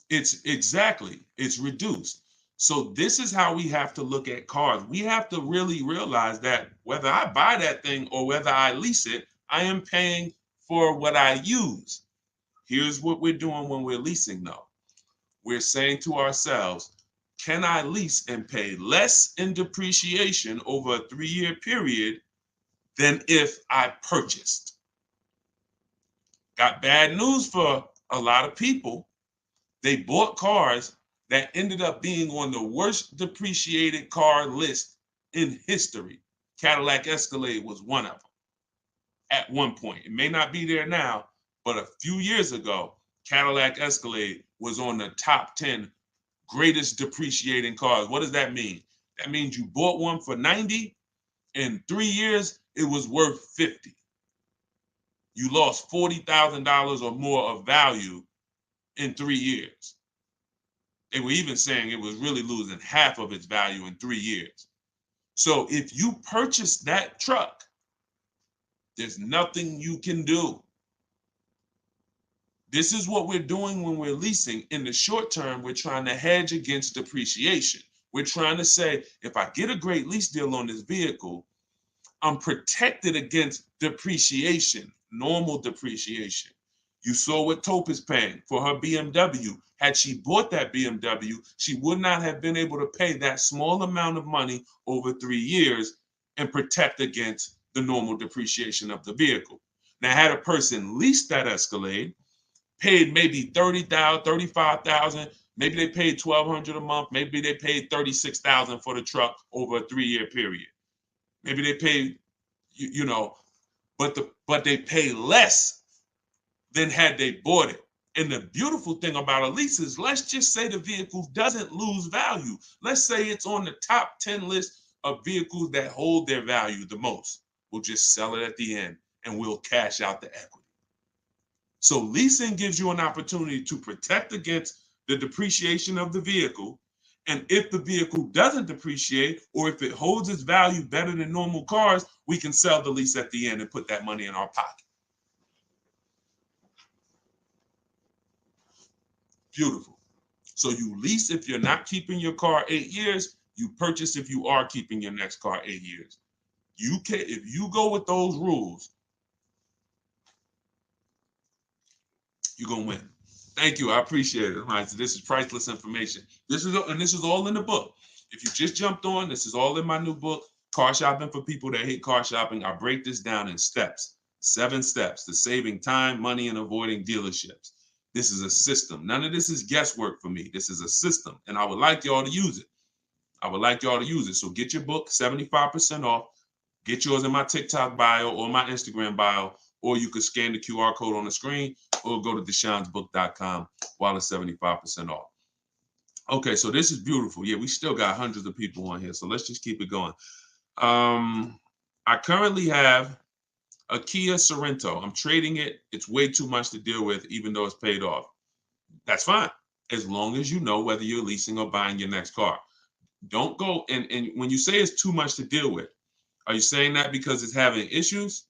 It's reduced. So this is how we have to look at cars. We have to really realize that whether I buy that thing or whether I lease it, I am paying for what I use. Here's what we're doing when we're leasing, though. We're saying to ourselves, can I lease and pay less in depreciation over a 3-year period than if I purchased? Got bad news for a lot of people. They bought cars that ended up being on the worst depreciated car list in history. Cadillac Escalade was one of them at one point. It may not be there now, but a few years ago, Cadillac Escalade was on the top 10 greatest depreciating cars. What does that mean? That means you bought one for 90, in 3 years, it was worth 50. You lost $40,000 or more of value in 3 years. They were even saying it was really losing half of its value in 3 years. So if you purchase that truck, there's nothing you can do. This is what we're doing when we're leasing. In the short term, we're trying to hedge against depreciation. We're trying to say, if I get a great lease deal on this vehicle, I'm protected against depreciation, normal depreciation. You saw what Taupe is paying for her BMW. Had she bought that BMW, she would not have been able to pay that small amount of money over 3 years and protect against the normal depreciation of the vehicle. Now, had a person leased that Escalade, paid maybe $30,000, $35,000, maybe they paid $1,200 a month, maybe they paid $36,000 for the truck over a 3-year period. Maybe they paid, but they pay less than had they bought it. And the beautiful thing about a lease is, let's just say the vehicle doesn't lose value. Let's say it's on the top 10 list of vehicles that hold their value the most. We'll just sell it at the end and we'll cash out the equity. So leasing gives you an opportunity to protect against the depreciation of the vehicle. And if the vehicle doesn't depreciate, or if it holds its value better than normal cars, we can sell the lease at the end and put that money in our pocket. Beautiful. So you lease if you're not keeping your car 8 years, you purchase if you are keeping your next car 8 years. If you go with those rules, you're gonna win. Thank you. I appreciate it. All right, so this is priceless information. This is all in the book. If you just jumped on, this is all in my new book, Car Shopping for People That Hate Car Shopping. I break this down in steps, 7 steps to saving time, money, and avoiding dealerships. This is a system. None of this is guesswork for me. This is a system, and I would like y'all to use it. So get your book, 75% off. Get yours in my TikTok bio or my Instagram bio, or you could scan the QR code on the screen or go to deshonesbook.com while it's 75% off. Okay, so this is beautiful. Yeah, we still got hundreds of people on here, so let's just keep it going. I currently have a Kia Sorento. I'm trading it. It's way too much to deal with, even though it's paid off. That's fine, as long as you know whether you're leasing or buying your next car. Don't go, and when you say it's too much to deal with, are you saying that because it's having issues?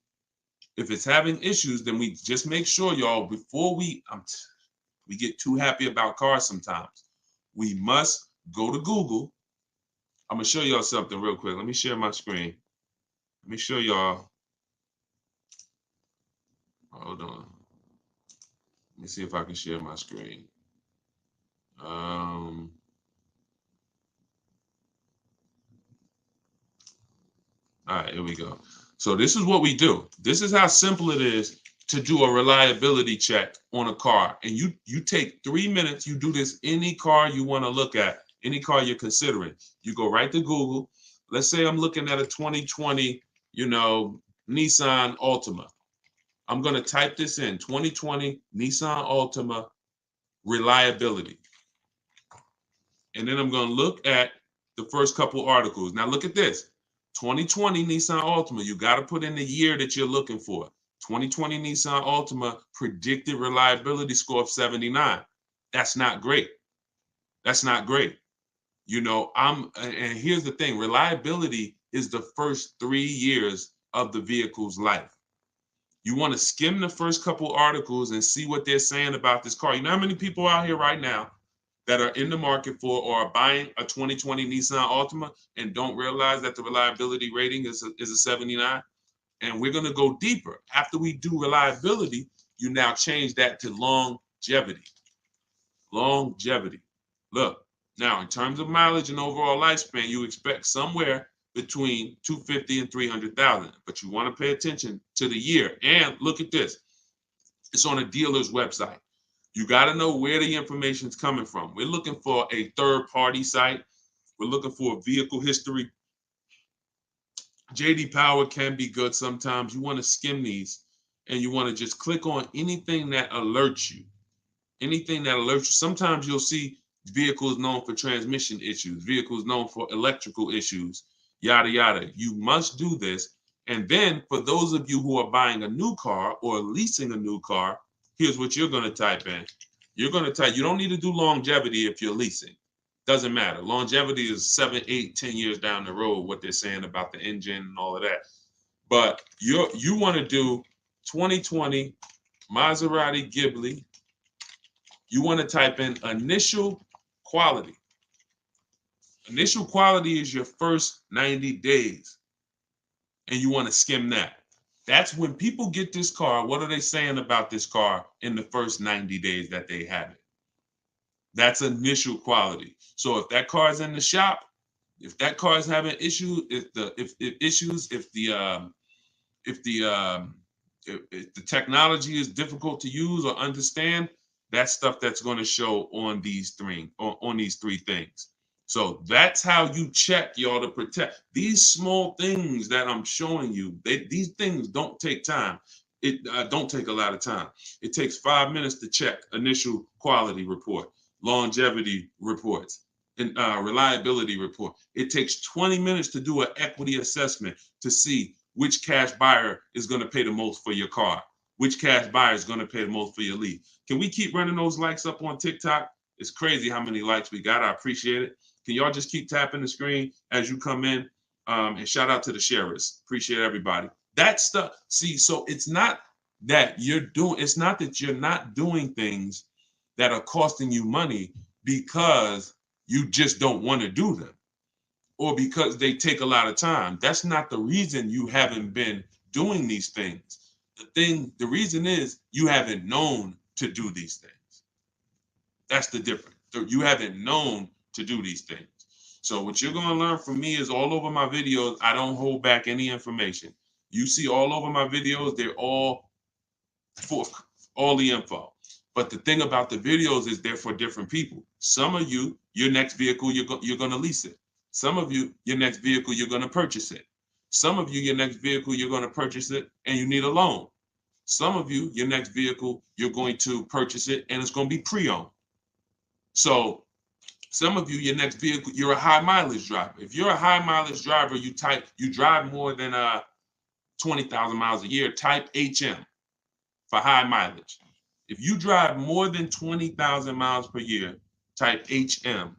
If it's having issues, then we just make sure, y'all, before we get too happy about cars sometimes, we must go to Google. I'm going to show y'all something real quick. Let me share my screen. Let me show y'all. Hold on. Let me see if I can share my screen. All right, here we go. So this is what we do. This is how simple it is to do a reliability check on a car. And you take 3 minutes. You do this any car you want to look at, any car you're considering. You go right to Google. let's say I'm looking at a 2020, Nissan Altima. I'm going to type this in, 2020 Nissan Altima reliability. And then I'm going to look at the first couple articles. Now look at this. 2020 Nissan Altima, you got to put in the year that you're looking for. 2020 Nissan Altima predicted reliability score of 79. That's not great. That's not great. And here's the thing, reliability is the first 3 years of the vehicle's life. You want to skim the first couple articles and see what they're saying about this car. You know how many people out here right now that are in the market for or are buying a 2020 Nissan Altima and don't realize that the reliability rating is a 79? And we're going to go deeper. After we do reliability, you now change that to longevity. Longevity. Look, now in terms of mileage and overall lifespan, you expect somewhere between 250 and 300,000, but you want to pay attention to the year. And look at this. It's on a dealer's website. You got to know where the information is coming from. We're looking for a third-party site. We're looking for a vehicle history. JD Power can be good sometimes. You want to skim these, and you want to just click on anything that alerts you. Anything that alerts you. Sometimes you'll see vehicles known for transmission issues, vehicles known for electrical issues, yada, yada. You must do this. And then for those of you who are buying a new car or leasing a new car, here's what you're going to type in. You're going to type, you don't need to do longevity if you're leasing. Doesn't matter. Longevity is 7, 8, 10 years down the road, what they're saying about the engine and all of that. But you want to do 2020 Maserati Ghibli. You want to type in initial quality. Initial quality is your first 90 days. And you want to skim that. That's when people get this car. What are they saying about this car in the first 90 days that they have it? That's initial quality. So if that car is in the shop, if that car is having issues, if the technology is difficult to use or understand, that's stuff that's going to show on these three things. So that's how you check, y'all, to protect these small things that I'm showing you. These things don't take time. It don't take a lot of time. It takes 5 minutes to check initial quality report, longevity reports, and reliability report. It takes 20 minutes to do an equity assessment to see which cash buyer is going to pay the most for your car, which cash buyer is going to pay the most for your lease. Can we keep running those likes up on TikTok? It's crazy how many likes we got. I appreciate it. Can y'all just keep tapping the screen as you come in? And shout out to the sharers. Appreciate everybody. That stuff. See, so it's not that you're not doing things that are costing you money because you just don't want to do them or because they take a lot of time. That's not the reason you haven't been doing these things. The reason is you haven't known to do these things. That's the difference. You haven't known to do these things. So what you're going to learn from me is all over my videos, I don't hold back any information. You see all over my videos, they're all for all the info. But the thing about the videos is they're for different people. Some of you, your next vehicle, you're going to lease it. Some of you, your next vehicle, you're going to purchase it. Some of you, your next vehicle, you're going to purchase it and you need a loan. Some of you, your next vehicle, you're going to purchase it and it's going to be pre-owned. So some of you, your next vehicle, you're a high mileage driver. If you're a high mileage driver, you drive more than 20,000 miles a year, type HM for high mileage. If you drive more than 20,000 miles per year, type HM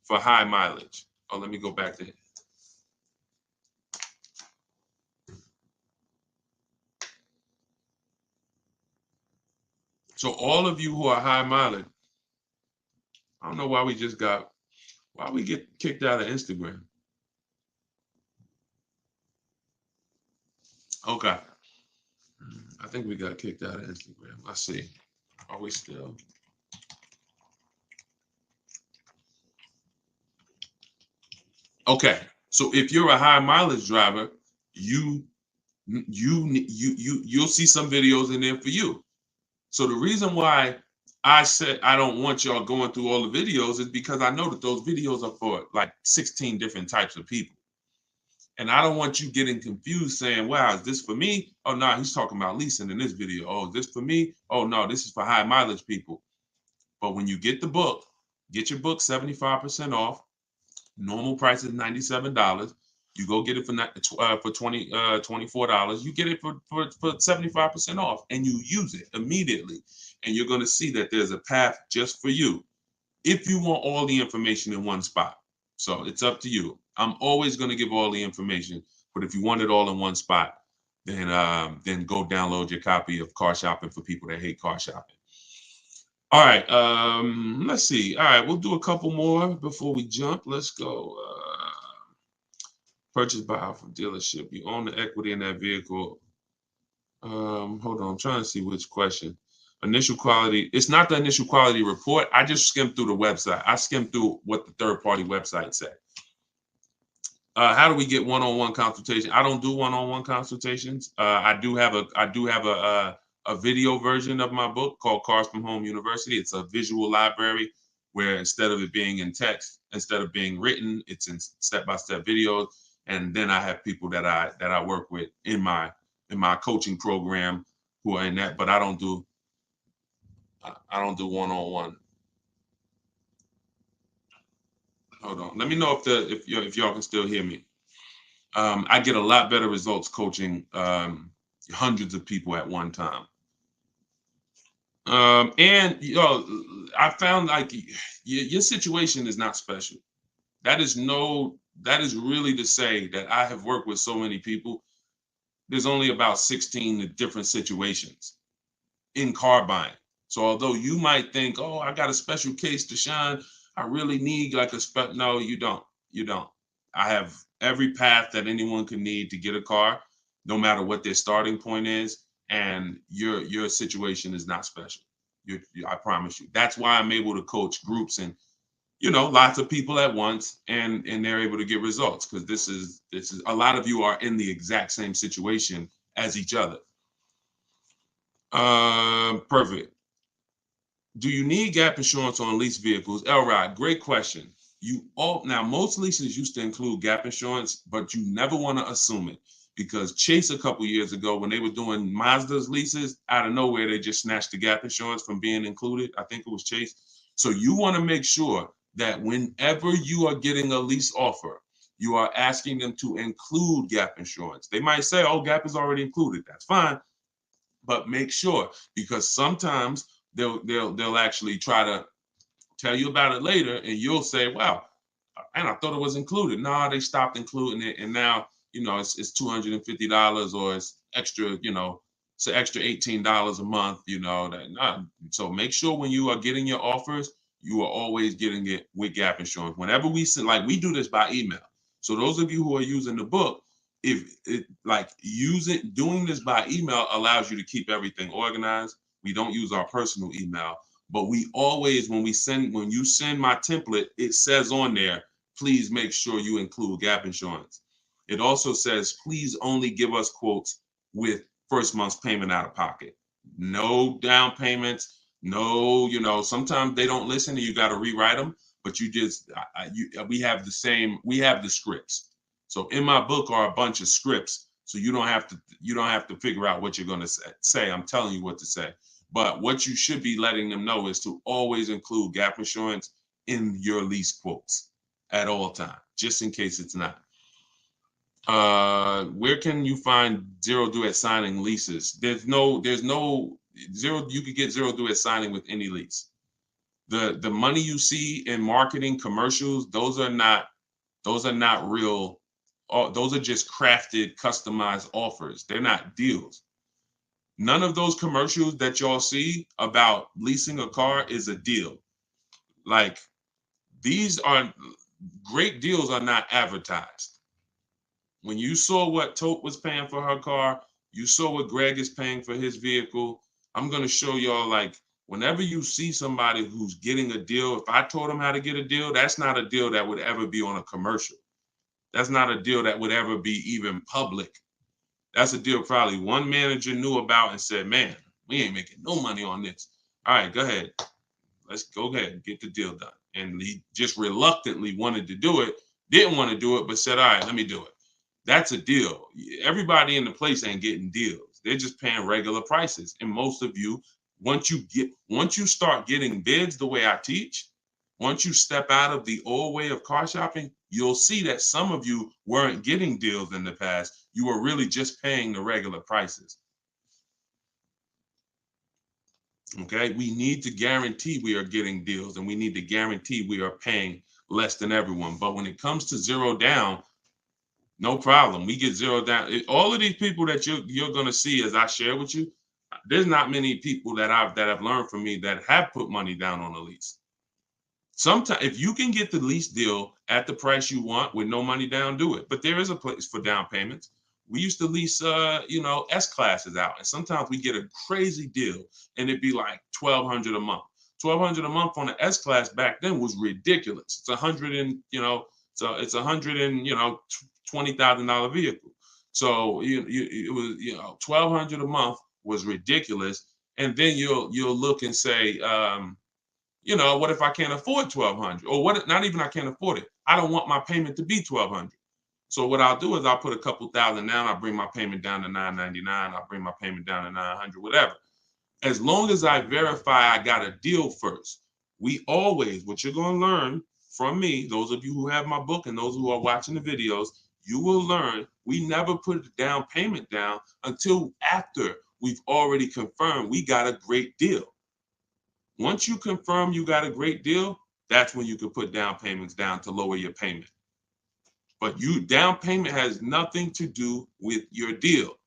for high mileage. Oh, let me go back to it. So all of you who are high mileage, I don't know why we get kicked out of Instagram. Okay. I think we got kicked out of Instagram. Let's see. Are we still? Okay. So if you're a high mileage driver, you'll see some videos in there for you. So the reason why I said I don't want y'all going through all the videos is because I know that those videos are for like 16 different types of people. And I don't want you getting confused saying, wow, is this for me? Oh, no, he's talking about leasing in this video. Oh, is this for me? Oh, no, this is for high mileage people. But when you get the book, get your book 75% off. Normal price is $97. You go get it for $24. You get it for 75% off, and you use it immediately. And you're going to see that there's a path just for you if you want all the information in one spot. So it's up to you. I'm always going to give all the information, but if you want it all in one spot, then go download your copy of Car Shopping for people that hate car shopping. All right, let's see. All right, we'll do a couple more before we jump. Let's go. Purchase by from dealership. You own the equity in that vehicle. Hold on, I'm trying to see which question. Initial quality. It's not the initial quality report. I just skimmed through the website. I skimmed through what the third-party website said. How do we get one-on-one consultation? I don't do one-on-one consultations. I do have a video version of my book called Cars from Home University. It's a visual library where instead of it being in text, instead of being written, it's in step-by-step videos. And then I have people that I work with in my coaching program who are in that, but I don't do one-on-one. Hold on. Let me know if y'all can still hear me. I get a lot better results coaching hundreds of people at one time. And I found like your situation is not special. That is really to say that I have worked with so many people. There's only about 16 different situations in car buying. So although you might think, oh, I got a special case, Deshone, I really need like no, you don't. You don't. I have every path that anyone could need to get a car, no matter what their starting point is. And your situation is not special. I promise you. That's why I'm able to coach groups and lots of people at once, and they're able to get results, because this is a lot of you are in the exact same situation as each other. Perfect. Do you need gap insurance on lease vehicles? Elrod, great question. Now most leases used to include gap insurance, but you never want to assume it, because Chase a couple years ago, when they were doing Mazda's leases, out of nowhere they just snatched the gap insurance from being included. I think it was Chase. So you want to make sure that whenever you are getting a lease offer, you are asking them to include gap insurance. They might say, oh, gap is already included. That's fine. But make sure, because sometimes they'll actually try to tell you about it later, and you'll say, wow, and I thought it was included. No, they stopped including it, and now it's $250, or it's extra, it's an extra $18 a month, So make sure when you are getting your offers, you are always getting it with gap insurance. Whenever we send, like, we do this by email. So those of you who are using the book, doing this by email allows you to keep everything organized. We don't use our personal email, but we always, when you send my template, it says on there, please make sure you include gap insurance. It also says, please only give us quotes with first month's payment out of pocket. No down payments. No, sometimes they don't listen and you got to rewrite them, but we have the scripts. So in my book are a bunch of scripts. So you don't have to figure out what you're going to say. I'm telling you what to say. But what you should be letting them know is to always include gap insurance in your lease quotes at all times, just in case it's not. Where can you find zero due at signing leases? There's no zero. You could get zero due at signing with any lease. The money you see in marketing commercials, those are not real. Those are just crafted, customized offers. They're not deals. None of those commercials that y'all see about leasing a car is a deal. Like, these are great deals are not advertised. When you saw what Tope was paying for her car, you saw what Greg is paying for his vehicle. I'm going to show y'all, like, whenever you see somebody who's getting a deal, if I told them how to get a deal, that's not a deal that would ever be on a commercial. That's not a deal that would ever be even public. That's a deal probably one manager knew about and said, man, we ain't making no money on this. All right, go ahead. Let's go ahead and get the deal done. And he just reluctantly wanted to do it, didn't want to do it, but said, all right, let me do it. That's a deal. Everybody in the place ain't getting deals. They're just paying regular prices. And most of you, once you start getting bids the way I teach, once you step out of the old way of car shopping, you'll see that some of you weren't getting deals in the past. You were really just paying the regular prices. Okay, we need to guarantee we are getting deals, and we need to guarantee we are paying less than everyone. But when it comes to zero down, no problem. We get zero down. All of these people that you're going to see as I share with you, there's not many people that have learned from me that have put money down on a lease. Sometimes if you can get the lease deal at the price you want with no money down, do it. But there is a place for down payments. We used to lease S classes out, and sometimes we get a crazy deal, and it'd be like $1,200 a month. $1,200 a month on an S class back then was ridiculous. It's $20,000 vehicle. So it was $1,200 a month was ridiculous. And then you'll look and say, what if I can't afford $1,200? Or what? Not even I can't afford it. I don't want my payment to be $1,200. So what I'll do is I'll put a couple thousand down. I'll bring my payment down to $999. I'll bring my payment down to $900, whatever. As long as I verify I got a deal first. What you're going to learn from me, those of you who have my book and those who are watching the videos, you will learn we never put a down payment down until after we've already confirmed we got a great deal. Once you confirm you got a great deal, that's when you can put down payments down to lower your payment. But down payment has nothing to do with your deal.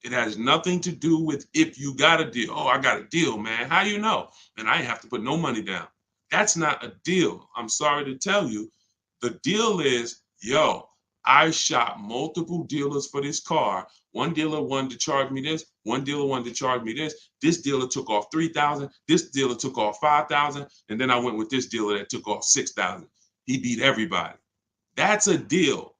It has nothing to do with if you got a deal. Oh, I got a deal, man. How you know? And I ain't have to put no money down. That's not a deal. I'm sorry to tell you. The deal is, I shop multiple dealers for this car. One dealer wanted to charge me this. One dealer wanted to charge me this. This dealer took off $3,000. This dealer took off $5,000. And then I went with this dealer that took off $6,000. He beat everybody. That's a deal.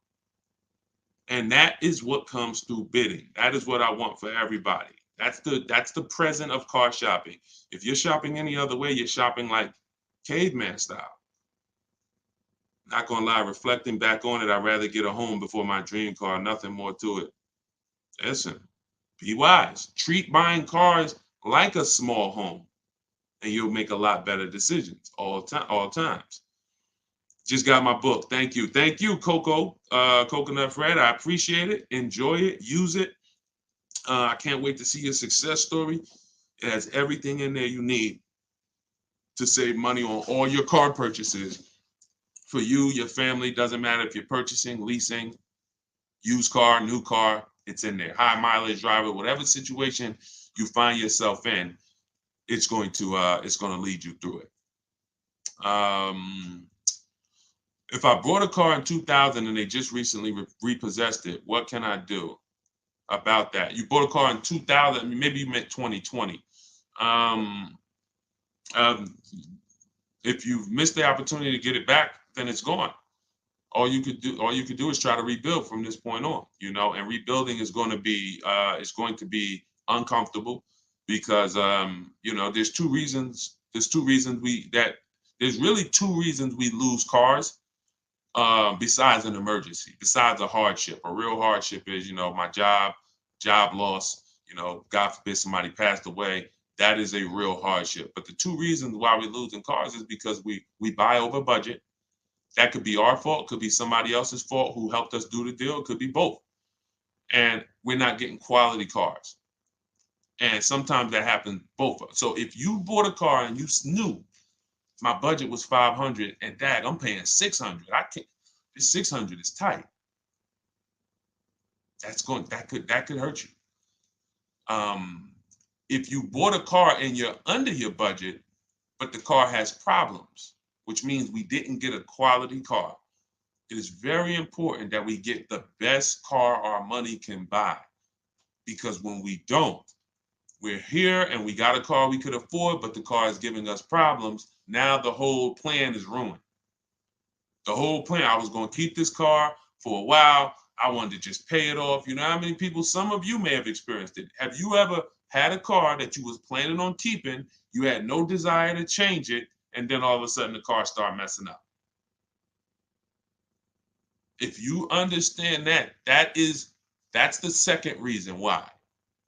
And that is what comes through bidding. That is what I want for everybody. That's the present of car shopping. If you're shopping any other way, you're shopping like caveman style. Not gonna lie, reflecting back on it, I'd rather get a home before my dream car. Nothing more to it. Listen, be wise. Treat buying cars like a small home, and you'll make a lot better decisions all times. Just got my book. Thank you, Coconut Fred. I appreciate it. Enjoy it. Use it. I can't wait to see your success story. It has everything in there you need to save money on all your car purchases. For you, your family, doesn't matter if you're purchasing, leasing, used car, new car, it's in there. High mileage driver, whatever situation you find yourself in, it's going to lead you through it. If I bought a car in 2000 and they just recently repossessed it, what can I do about that? You bought a car in 2000, maybe you meant 2020. If you've missed the opportunity to get it back, then it's gone. All you could do is try to rebuild from this point on, and rebuilding is going to be uncomfortable because there's really two reasons we lose cars besides an emergency, besides a hardship. A real hardship is my job loss, God forbid somebody passed away. That is a real hardship. But the two reasons why we're losing cars is because we buy over budget. That could be our fault, could be somebody else's fault who helped us do the deal, it could be both. And we're not getting quality cars. And sometimes that happens both. So if you bought a car and you knew my budget was 500 and dag, I'm paying 600. I can't, this 600 is tight. That could hurt you. If you bought a car and you're under your budget, but the car has problems, which means we didn't get a quality car. It is very important that we get the best car our money can buy. Because when we don't, we're here and we got a car we could afford, but the car is giving us problems. Now the whole plan is ruined. The whole plan, I was going to keep this car for a while. I wanted to just pay it off. You know how many people, some of you may have experienced it. Have you ever had a car that you was planning on keeping, you had no desire to change it, and then all of a sudden the car started messing up? If you understand that, that's the second reason why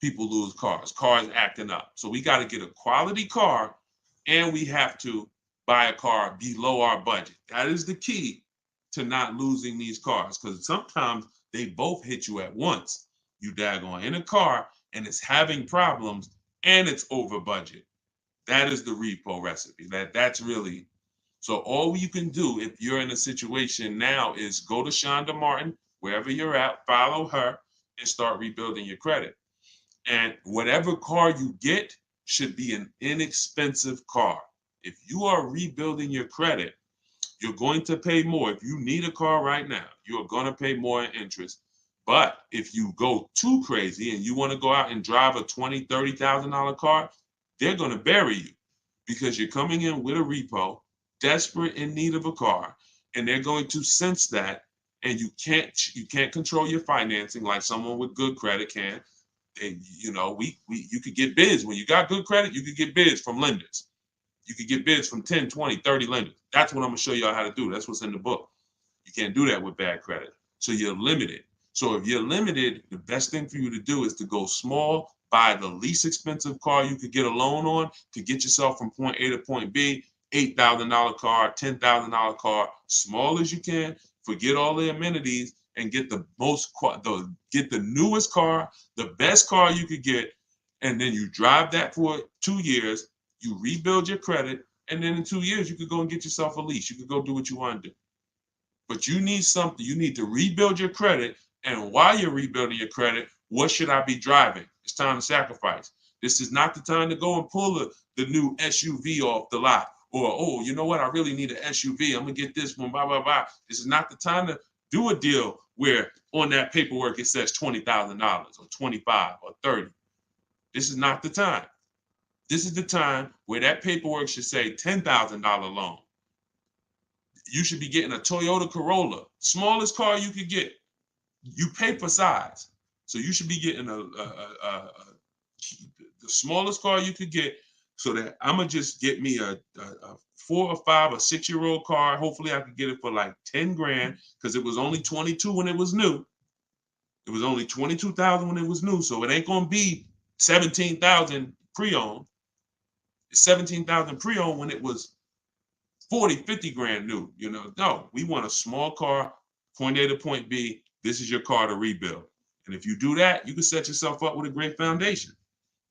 people lose cars. Cars acting up. So we got to get a quality car, and we have to buy a car below our budget. That is the key to not losing these cars, because sometimes they both hit you at once. You daggone in a car and it's having problems and it's over budget. That is the repo recipe. That's really, so all you can do if you're in a situation now is go to Shonda Martin, wherever you're at, follow her, and start rebuilding your credit. And whatever car you get should be an inexpensive car. If you are rebuilding your credit, you're going to pay more. If you need a car right now, you're going to pay more in interest. But if you go too crazy and you want to go out and drive a $20,000, $30,000 car, they're going to bury you, because you're coming in with a repo, desperate in need of a car, and they're going to sense that, and you can't control your financing like someone with good credit can. And you could get bids. When you got good credit, you could get bids from lenders. You could get bids from 10, 20, 30 lenders. That's what I'm going to show y'all how to do. That's what's in the book. You can't do that with bad credit. So you're limited. So if you're limited, the best thing for you to do is to go small, buy the least expensive car you could get a loan on to get yourself from point A to point B, $8,000 car, $10,000 car, small as you can, forget all the amenities, and get the newest car, the best car you could get, and then you drive that for 2 years, you rebuild your credit, and then in 2 years you could go and get yourself a lease. You could go do what you want to do. But you need something. You need to rebuild your credit. And while you're rebuilding your credit, what should I be driving? It's time to sacrifice. This is not the time to go and pull the new SUV off the lot. Or, oh, you know what? I really need an SUV. I'm going to get this one, blah, blah, blah. This is not the time to do a deal where on that paperwork it says $20,000 or 25 or 30. This is not the time. This is the time where that paperwork should say $10,000 loan. You should be getting a Toyota Corolla, smallest car you could get. You pay for size, so you should be getting the smallest car you could get. So that I'm gonna just get me a 4 or 5 or 6-year-old car. Hopefully, I could get it for like 10 grand, because it was only 22 when it was new. It was only 22,000 when it was new, so it ain't gonna be 17,000 pre-owned. It's 17,000 pre-owned when it was 40, 50 grand new. No, we want a small car, point A to point B. This is your car to rebuild. And if you do that, you can set yourself up with a great foundation.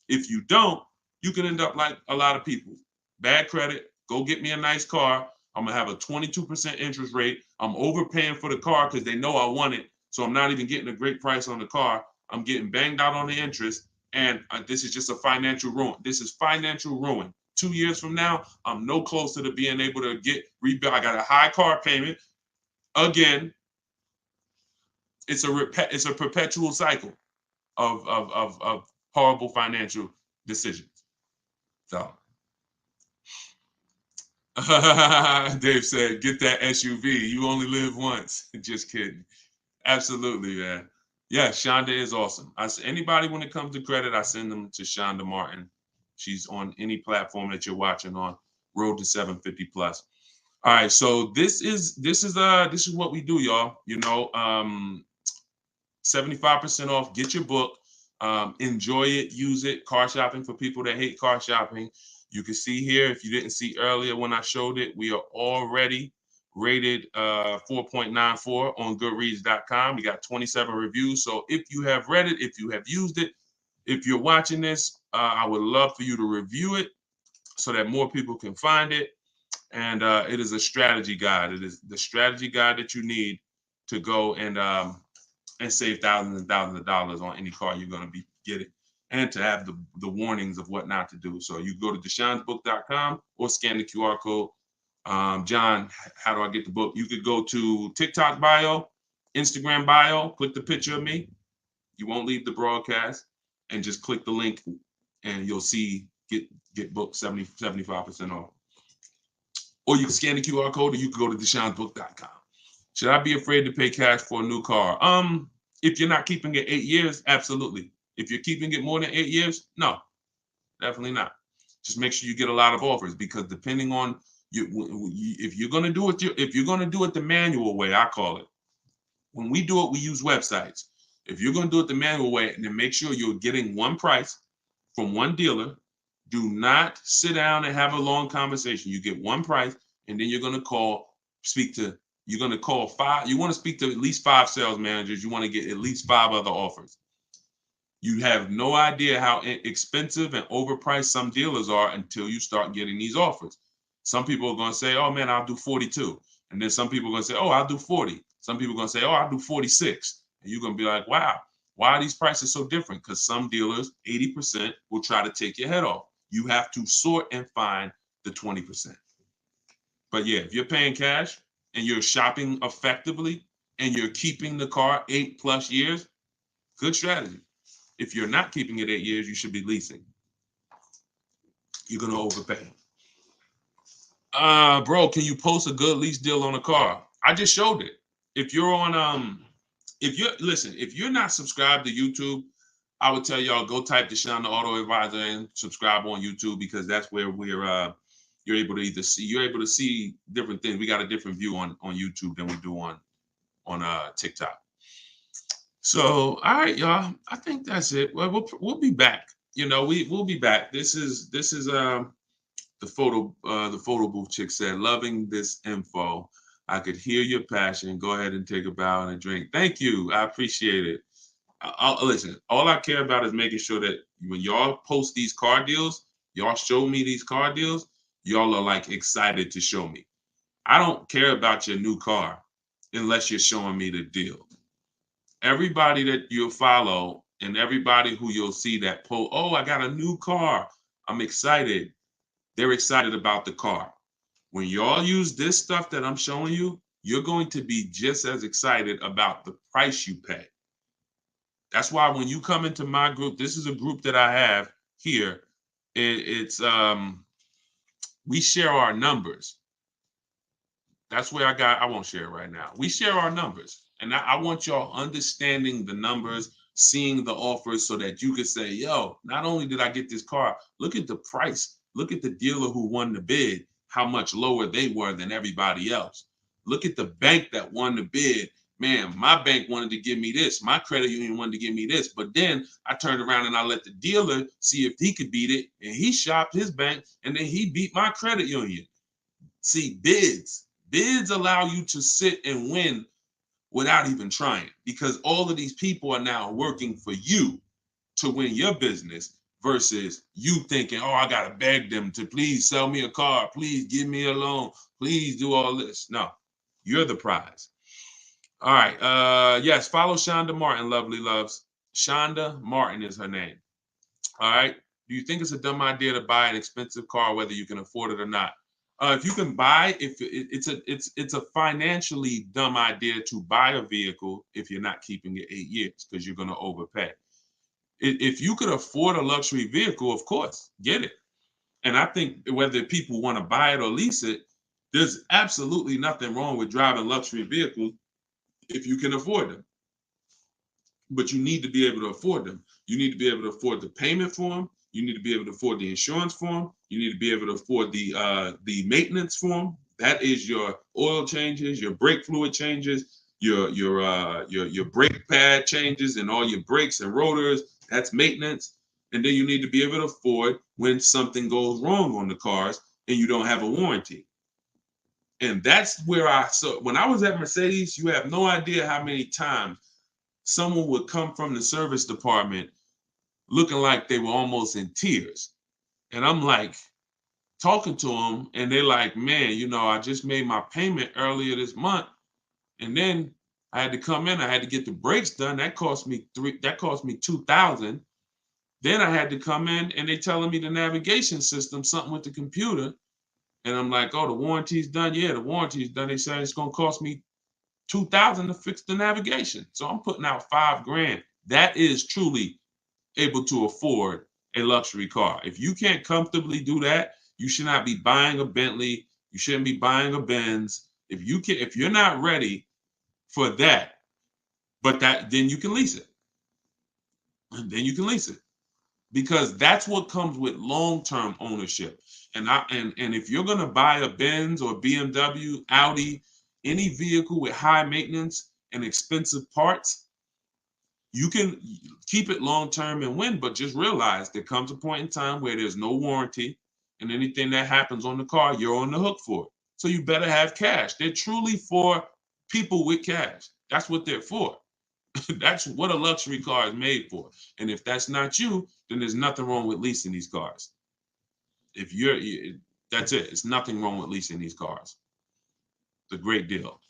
If you don't, you can end up like a lot of people. Bad credit, go get me a nice car. I'm going to have a 22% interest rate. I'm overpaying for the car because they know I want it. So I'm not even getting a great price on the car. I'm getting banged out on the interest. And this is just a financial ruin. This is financial ruin. 2 years from now, I'm no closer to being able to rebuild. I got a high car payment. Again, it's a perpetual cycle of horrible financial decisions. So Dave said, get that SUV. You only live once. Just kidding. Absolutely, man. Yeah, Shonda is awesome. Anybody when it comes to credit, I send them to Shonda Martin. She's on any platform that you're watching on. Road to 750 plus. All right, so this is what we do, y'all. 75% off. Get your book. Enjoy it. Use it. Car shopping for people that hate car shopping. You can see here, if you didn't see earlier when I showed it, we are already rated 4.94 on goodreads.com. We got 27 reviews. So if you have read it, if you have used it, if you're watching this, I would love for you to review it so that more people can find it. And it is a strategy guide. It is the strategy guide that you need to go and save thousands and thousands of dollars on any car you're going to be getting, and to have the warnings of what not to do. So you go to deshonsbook.com or scan the QR code. John, how do I get the book? You could go to TikTok bio, Instagram bio, click the picture of me. You won't leave the broadcast, and just click the link and you'll see get book 75% off. Or you can scan the QR code, or you can go to deshonsbook.com. Should I be afraid to pay cash for a new car? If you're not keeping it 8 years, absolutely. If you're keeping it more than 8 years, no, definitely not. Just make sure you get a lot of offers, because depending on if you're going to do it the manual way, I call it. When we do it, we use websites. If you're going to do it the manual way, then make sure you're getting one price from one dealer. Do not sit down and have a long conversation. You get one price, and then you're going to you're going to call five. You want to speak to at least 5 sales managers. You want to get at least 5 other offers. You have no idea how expensive and overpriced some dealers are until you start getting these offers. Some people are going to say, oh man, I'll do 42. And then some people are going to say, oh, I'll do 40. Some people are going to say, oh, I'll do 46. And you're going to be like, wow, why are these prices so different? Because some dealers, 80%, will try to take your head off. You have to sort and find the 20%. But yeah, if you're paying cash and you're shopping effectively and you're keeping the car 8+ years, good strategy. If you're not keeping it 8 years, you should be leasing. You're going to overpay. Bro, can you post a good lease deal on a car? I just showed it. If you're on, if you're not subscribed to YouTube, I would tell y'all go type Deshone the Auto Advisor and subscribe on YouTube, because that's where you're able to see different things. We got a different view on YouTube than we do on TikTok. So, all right, y'all. I think that's it. Well, we'll be back. We'll be back. This is the photo booth chick said, loving this info. I could hear your passion. Go ahead and take a bow and a drink. Thank you. I appreciate it. Listen, all I care about is making sure that when y'all post these car deals, y'all show me these car deals, y'all are like excited to show me. I don't care about your new car unless you're showing me the deal. Everybody that you'll follow and everybody who you'll see that post, oh, I got a new car, I'm excited. They're excited about the car. When y'all use this stuff that I'm showing you, you're going to be just as excited about the price you pay. That's why when you come into my group, this is a group that I have here. We share our numbers. That's where I won't share it right now. We share our numbers. And I want y'all understanding the numbers, seeing the offers, so that you could say, yo, not only did I get this car, look at the price. Look at the dealer who won the bid, how much lower they were than everybody else. Look at the bank that won the bid. Man, my bank wanted to give me this. My credit union wanted to give me this. But then I turned around and I let the dealer see if he could beat it. And he shopped his bank, and then he beat my credit union. See, bids allow you to sit and win without even trying, because all of these people are now working for you to win your business, versus you thinking, oh, I got to beg them to please sell me a car. Please give me a loan. Please do all this. No, you're the prize. All right. Yes, follow Shonda Martin, lovely loves. Shonda Martin is her name. All right. Do you think it's a dumb idea to buy an expensive car, whether you can afford it or not? If you can buy, it's a financially dumb idea to buy a vehicle if you're not keeping it 8 years, because you're going to overpay. If you could afford a luxury vehicle, of course, get it. And I think whether people want to buy it or lease it, there's absolutely nothing wrong with driving luxury vehicles if you can afford them. But you need to be able to afford them. You need to be able to afford the payment for them. You need to be able to afford the insurance for them. You need to be able to afford the maintenance for them. That is your oil changes, your brake fluid changes, your brake pad changes, and all your brakes and rotors. That's maintenance. And then you need to be able to afford when something goes wrong on the cars and you don't have a warranty. And that's where when I was at Mercedes, you have no idea how many times someone would come from the service department looking like they were almost in tears. And I'm like talking to them, and they're like, man, I just made my payment earlier this month. And then I had to come in, I had to get the brakes done. That cost me $2,000. Then I had to come in, and they telling me the navigation system, something with the computer. And I'm like, oh, the warranty's done? Yeah, the warranty's done. They say it's going to cost me $2,000 to fix the navigation. So I'm putting out $5,000. That is truly able to afford a luxury car. If you can't comfortably do that, you should not be buying a Bentley. You shouldn't be buying a Benz. If you're not ready for that, then you can lease it. And then you can lease it. Because that's what comes with long-term ownership. And if you're going to buy a Benz or BMW, Audi, any vehicle with high maintenance, and expensive parts, you can keep it long term and win, but just realize there comes a point in time where there's no warranty, and anything that happens on the car, you're on the hook for it. So you better have cash. They're truly for people with cash. That's what they're for. That's what a luxury car is made for. And if that's not you, then there's nothing wrong with leasing these cars. If that's it. It's nothing wrong with leasing these cars. It's a great deal.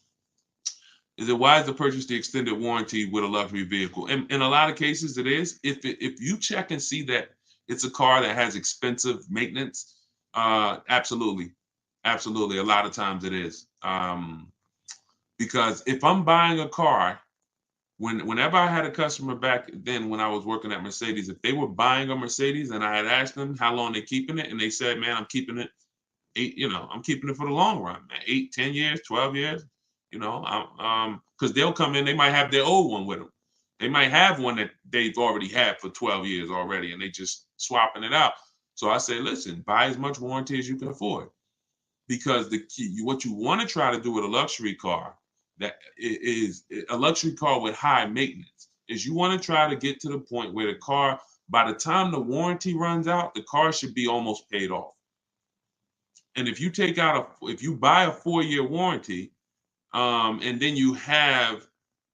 Is it wise to purchase the extended warranty with a luxury vehicle? And in a lot of cases, it is. If you check and see that it's a car that has expensive maintenance, absolutely, absolutely. A lot of times it is. Because if I'm buying a car, whenever I had a customer back then when I was working at Mercedes, if they were buying a Mercedes and I had asked them how long they're keeping it, and they said, "Man, I'm keeping it I'm keeping it for the long run, man. 8, 10 years, 12 years." Because they'll come in, they might have their old one with them. They might have one that they've already had for 12 years already, and they just swapping it out. So I say, listen, buy as much warranty as you can afford, because the key, what you want to try to do with a luxury car, that is a luxury car with high maintenance, is you want to try to get to the point where the car, by the time the warranty runs out, the car should be almost paid off. And if you if you buy a 4-year warranty, and then you have,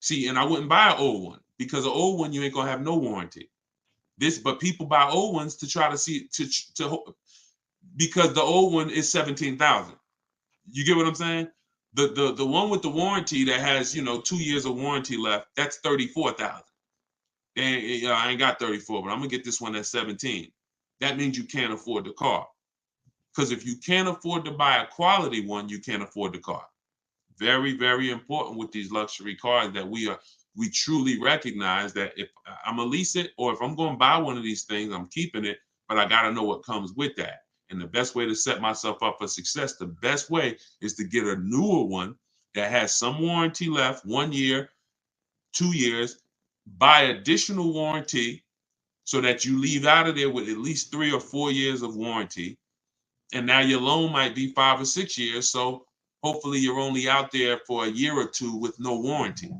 and I wouldn't buy an old one, because an old one you ain't gonna have no warranty. But people buy old ones to try to see because the old one is 17,000. You get what I'm saying? The one with the warranty that has 2 years of warranty left, that's 34,000. And I ain't got 34, but I'm gonna get this one at 17. That means you can't afford the car. Because if you can't afford to buy a quality one, you can't afford the car. Very, very important with these luxury cars that we truly recognize that if I'm gonna lease it, or if I'm gonna buy one of these things, I'm keeping it, but I gotta know what comes with that. And the best way to set myself up for success, the best way is to get a newer one that has some warranty left, 1 year, 2 years, buy additional warranty so that you leave out of there with at least 3 or 4 years of warranty. And now your loan might be 5 or 6 years. So hopefully you're only out there for a year or two with no warranty.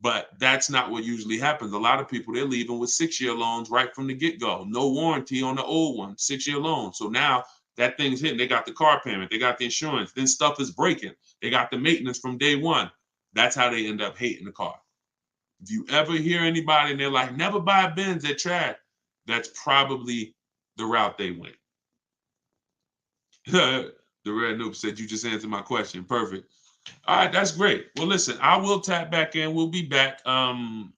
But that's not what usually happens. A lot of people, they're leaving with 6-year loans right from the get-go. No warranty on the old one, 6-year loan. So now that thing's hitting. They got the car payment, they got the insurance, then stuff is breaking. They got the maintenance from day one. That's how they end up hating the car. If you ever hear anybody and they're like, never buy a Benz, they're trash, that's probably the route they went. The Red Noob said, you just answered my question. Perfect. All right, that's great. Well, listen, I will tap back in. We'll be back. And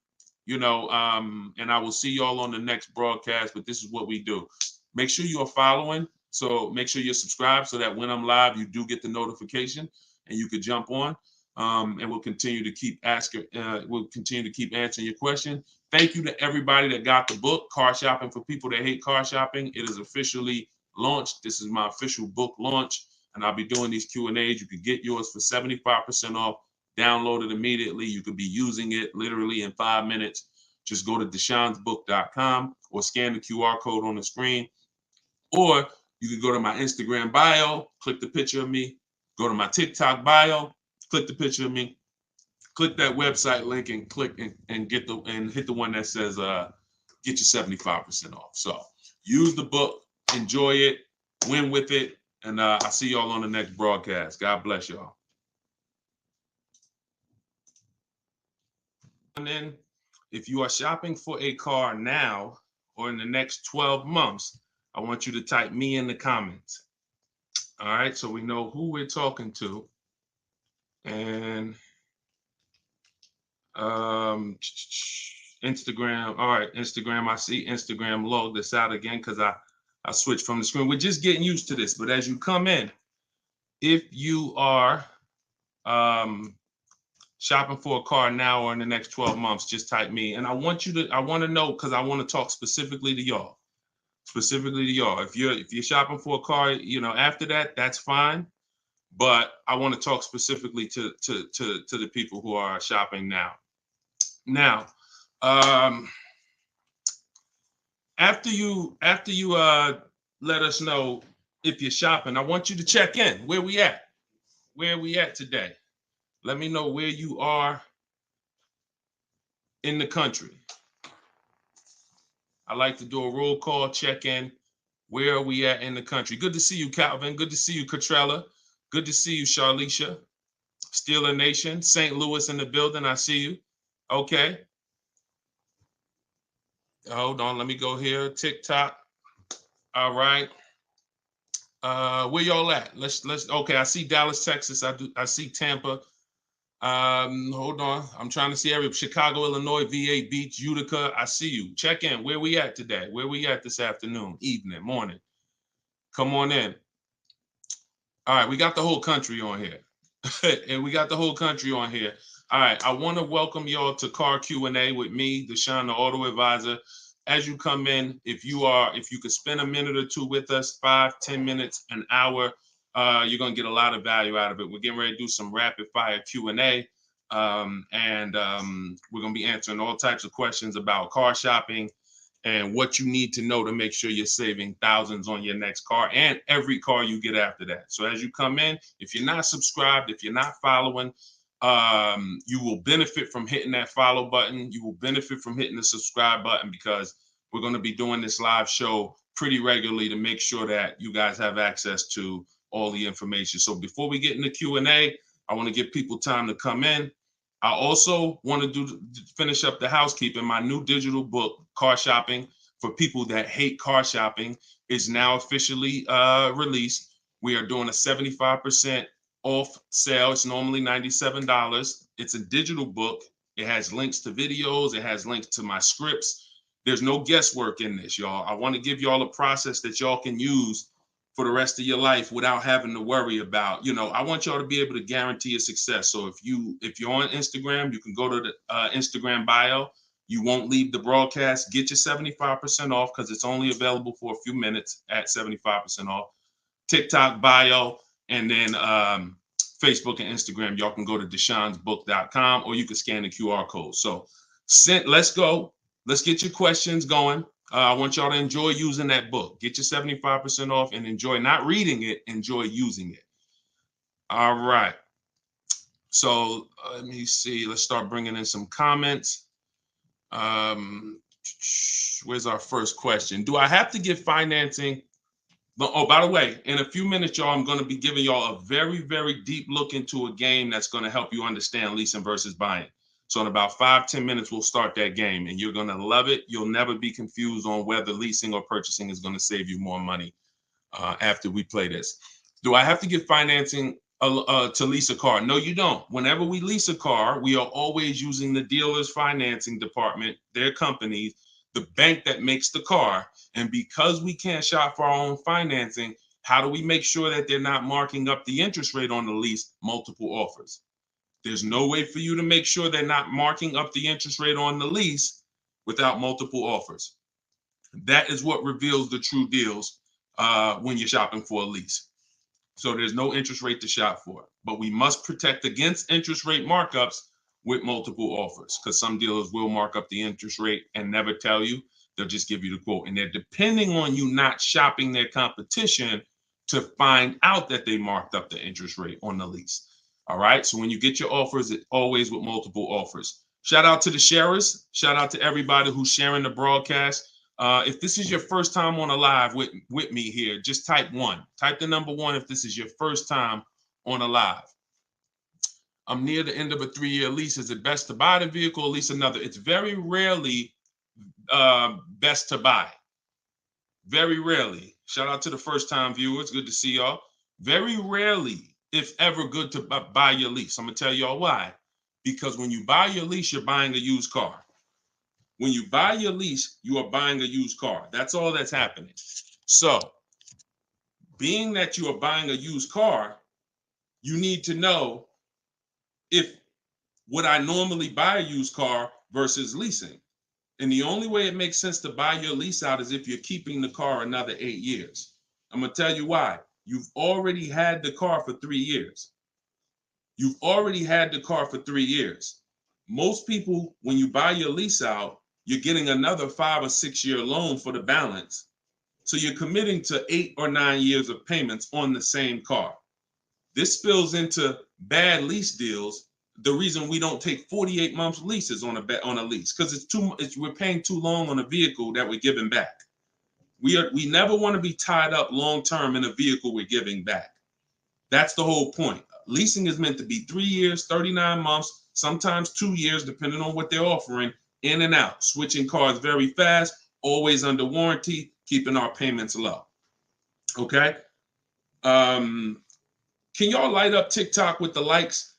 I will see y'all on the next broadcast. But this is what we do. Make sure you are following. So make sure you're subscribed so that when I'm live, you do get the notification and you could jump on. And we'll continue to keep asking. We'll continue to keep answering your question. Thank you to everybody that got the book, Car Shopping for People That Hate Car Shopping. It is officially launched. This is my official book launch, and I'll be doing these Q&As. You can get yours for 75% off. Download it immediately. You could be using it literally in 5 minutes. Just go to deshonesbook.com or scan the QR code on the screen, or you can go to my Instagram bio, click the picture of me, go to my TikTok bio, click the picture of me, click that website link, and click and hit the one that says get your 75% off. So use the book, enjoy it, win with it, and I'll see y'all on the next broadcast. God bless y'all. And then if you are shopping for a car now or in the next 12 months, I want you to type me in the comments. All right, so we know who we're talking to. And Instagram. All right, Instagram. I see Instagram log this out again because I switched from the screen. We're just getting used to this. But as you come in, if you are shopping for a car now or in the next 12 months, just type me. And I want to know, because I want to talk specifically to y'all. If you're shopping for a car, after that, that's fine. But I want to talk specifically to the people who are shopping now. Now, after you let us know if you're shopping, I want you to check in. Where we at? Where are we at today? Let me know where you are in the country. I like to do a roll call, check in. Where are we at in the country? Good to see you, Calvin. Good to see you, Catrella. Good to see you, Charlicia. Steeler Nation, St. Louis in the building. I see you. Okay. Hold on. Let me go here. TikTok. All right. Where y'all at? Let's okay. I see Dallas, Texas. I see Tampa. Hold on. I'm trying to see every Chicago, Illinois, VA Beach, Utica. I see you. Check in. Where we at today? Where we at this afternoon, evening, morning? Come on in. All right, we got the whole country on here. And we got the whole country on here. All right, I want to welcome y'all to Car Q&A with me, Deshone the Auto Advisor. As you come in, if you could spend a minute or two with us, 5-10 minutes, an hour, you're gonna get a lot of value out of it. We're getting ready to do some rapid fire Q&A, and we're gonna be answering all types of questions about car shopping and what you need to know to make sure you're saving thousands on your next car and every car you get after that. So as you come in, if you're not subscribed, if you're not following, you will benefit from hitting that follow button. You will benefit from hitting the subscribe button, because we're going to be doing this live show pretty regularly to make sure that you guys have access to all the information. So before we get into Q&A, I want to give people time to come in. I also want to finish up the housekeeping. My new digital book, Car Shopping for People That Hate Car Shopping, is now officially released. We are doing a 75% off sale. It's normally $97. It's a digital book. It has links to videos. It has links to my scripts. There's no guesswork in this, y'all. I want to give y'all a process that y'all can use for the rest of your life without having to worry about, I want y'all to be able to guarantee a success. So if you're on Instagram, you can go to the Instagram bio. You won't leave the broadcast. Get your 75% off, because it's only available for a few minutes at 75% off. TikTok bio, and then Facebook and Instagram. Y'all can go to deshonsbook.com, or you can scan the QR code. So let's go. Let's get your questions going. I want y'all to enjoy using that book. Get your 75% off and enjoy not reading it, enjoy using it. All right. So let me see. Let's start bringing in some comments. Where's our first question? Do I have to get financing? Oh, by the way, in a few minutes, y'all, I'm going to be giving y'all a very, very deep look into a game that's going to help you understand leasing versus buying. So in about 5-10 minutes, we'll start that game, and you're going to love it. You'll never be confused on whether leasing or purchasing is going to save you more money after we play this. Do I have to get financing to lease a car? No, you don't. Whenever we lease a car, we are always using the dealer's financing department, their companies, the bank that makes the car. And because we can't shop for our own financing, how do we make sure that they're not marking up the interest rate on the lease? Multiple offers. There's no way for you to make sure they're not marking up the interest rate on the lease without multiple offers. That is what reveals the true deals when you're shopping for a lease. So there's no interest rate to shop for, but we must protect against interest rate markups with multiple offers, because some dealers will mark up the interest rate and never tell you. They'll just give you the quote, and they're depending on you not shopping their competition to find out that they marked up the interest rate on the lease. All right. So when you get your offers, it's always with multiple offers. Shout out to the sharers. Shout out to everybody who's sharing the broadcast. If this is your first time on a live with me here, just type 1. Type the number 1 if this is your first time on a live. I'm near the end of a 3-year lease. Is it best to buy the vehicle or lease another? It's very rarely best to buy. Very rarely. Shout out to the first time viewers. Good to see y'all. Very rarely, if ever, good to buy your lease. I'm going to tell y'all why. Because when you buy your lease, you're buying a used car. When you buy your lease, you are buying a used car. That's all that's happening. So, being that you are buying a used car, you need to know if would I normally buy a used car versus leasing. And the only way it makes sense to buy your lease out is if you're keeping the car another 8 years. I'm going to tell you why. You've already had the car for 3 years. You've already had the car for 3 years. Most people, when you buy your lease out, you're getting another 5 or 6 year loan for the balance. So you're committing to 8 or 9 years of payments on the same car. This spills into bad lease deals the reason we don't take 48 months leases on a lease, because we're paying too long on a vehicle that we're giving back. We never want to be tied up long term in a vehicle we're giving back. That's the whole point. Leasing is meant to be 3 years, 39 months, sometimes 2 years, depending on what they're offering, in and out, switching cars very fast, always under warranty, keeping our payments low. Okay. Can y'all light up TikTok with the likes?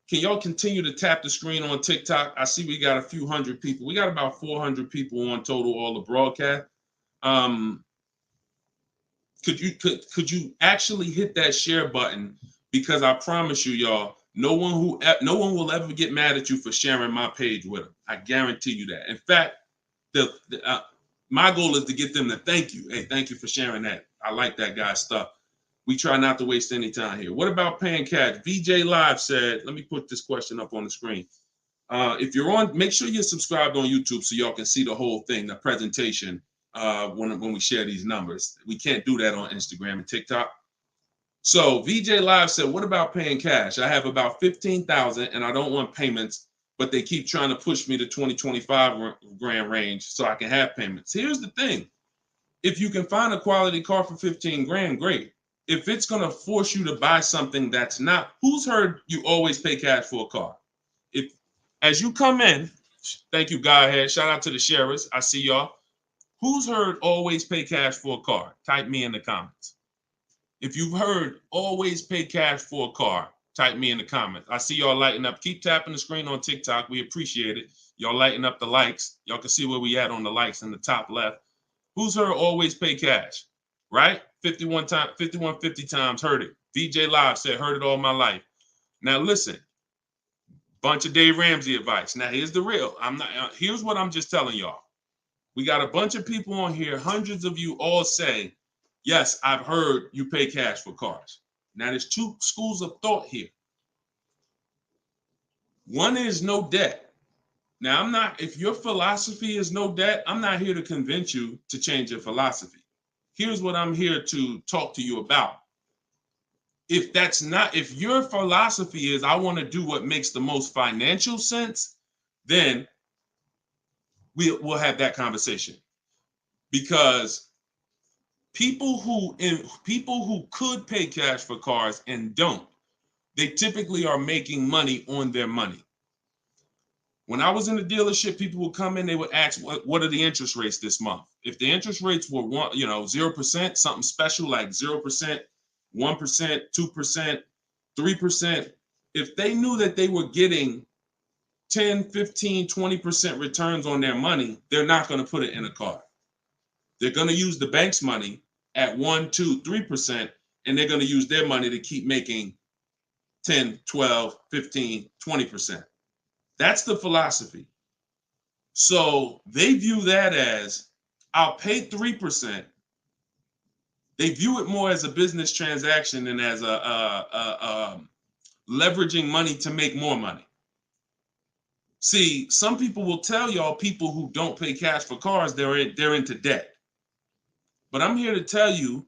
Can y'all continue to tap the screen on TikTok? I see we got a few hundred people. We got about 400 people on total, all the broadcast. Could you actually hit that share button? Because I promise you, y'all, no one will ever get mad at you for sharing my page with them. I guarantee you that. In fact, my goal is to get them to thank you. Hey, thank you for sharing that. I like that guy's stuff. We try not to waste any time here. What about paying cash? VJ Live said, let me put this question up on the screen. If you're on, make sure you're subscribed on YouTube so y'all can see the whole thing, the presentation, when we share these numbers. We can't do that on Instagram and TikTok. So VJ Live said, what about paying cash? I have about 15,000 and I don't want payments, but they keep trying to push me to 20-25 grand range so I can have payments. Here's the thing. If you can find a quality car for 15 grand, great. If it's going to force you to buy something that's not, who's heard you always pay cash for a car? If, as you come in, thank you, Godhead. Shout out to the sharers. I see y'all. Who's heard always pay cash for a car? Type me in the comments. If you've heard always pay cash for a car, type me in the comments. I see y'all lighting up. Keep tapping the screen on TikTok. We appreciate it. Y'all lighting up the likes. Y'all can see where we at on the likes in the top left. Who's heard always pay cash? Right? 5150 times heard it. VJ Live said, heard it all my life. Now listen, bunch of Dave Ramsey advice. Now here's the real. Here's what I'm just telling y'all. We got a bunch of people on here, hundreds of you all say, yes, I've heard you pay cash for cars. Now there's two schools of thought here. One is no debt. Now if your philosophy is no debt, I'm not here to convince you to change your philosophy. Here's what I'm here to talk to you about. If your philosophy is I want to do what makes the most financial sense, then we'll have that conversation. Because people who could pay cash for cars and don't, they typically are making money on their money. When I was in the dealership, people would come in, they would ask, what are the interest rates this month? If the interest rates were 0%, something special like 0%, 1%, 2%, 3%, if they knew that they were getting 10, 15, 20% returns on their money, they're not going to put it in a car. They're going to use the bank's money at 1, 2, 3%, and they're going to use their money to keep making 10, 12, 15, 20%. That's the philosophy. So they view that as, I'll pay 3%. They view it more as a business transaction than as a leveraging money to make more money. See, some people will tell y'all people who don't pay cash for cars, they're into debt. But I'm here to tell you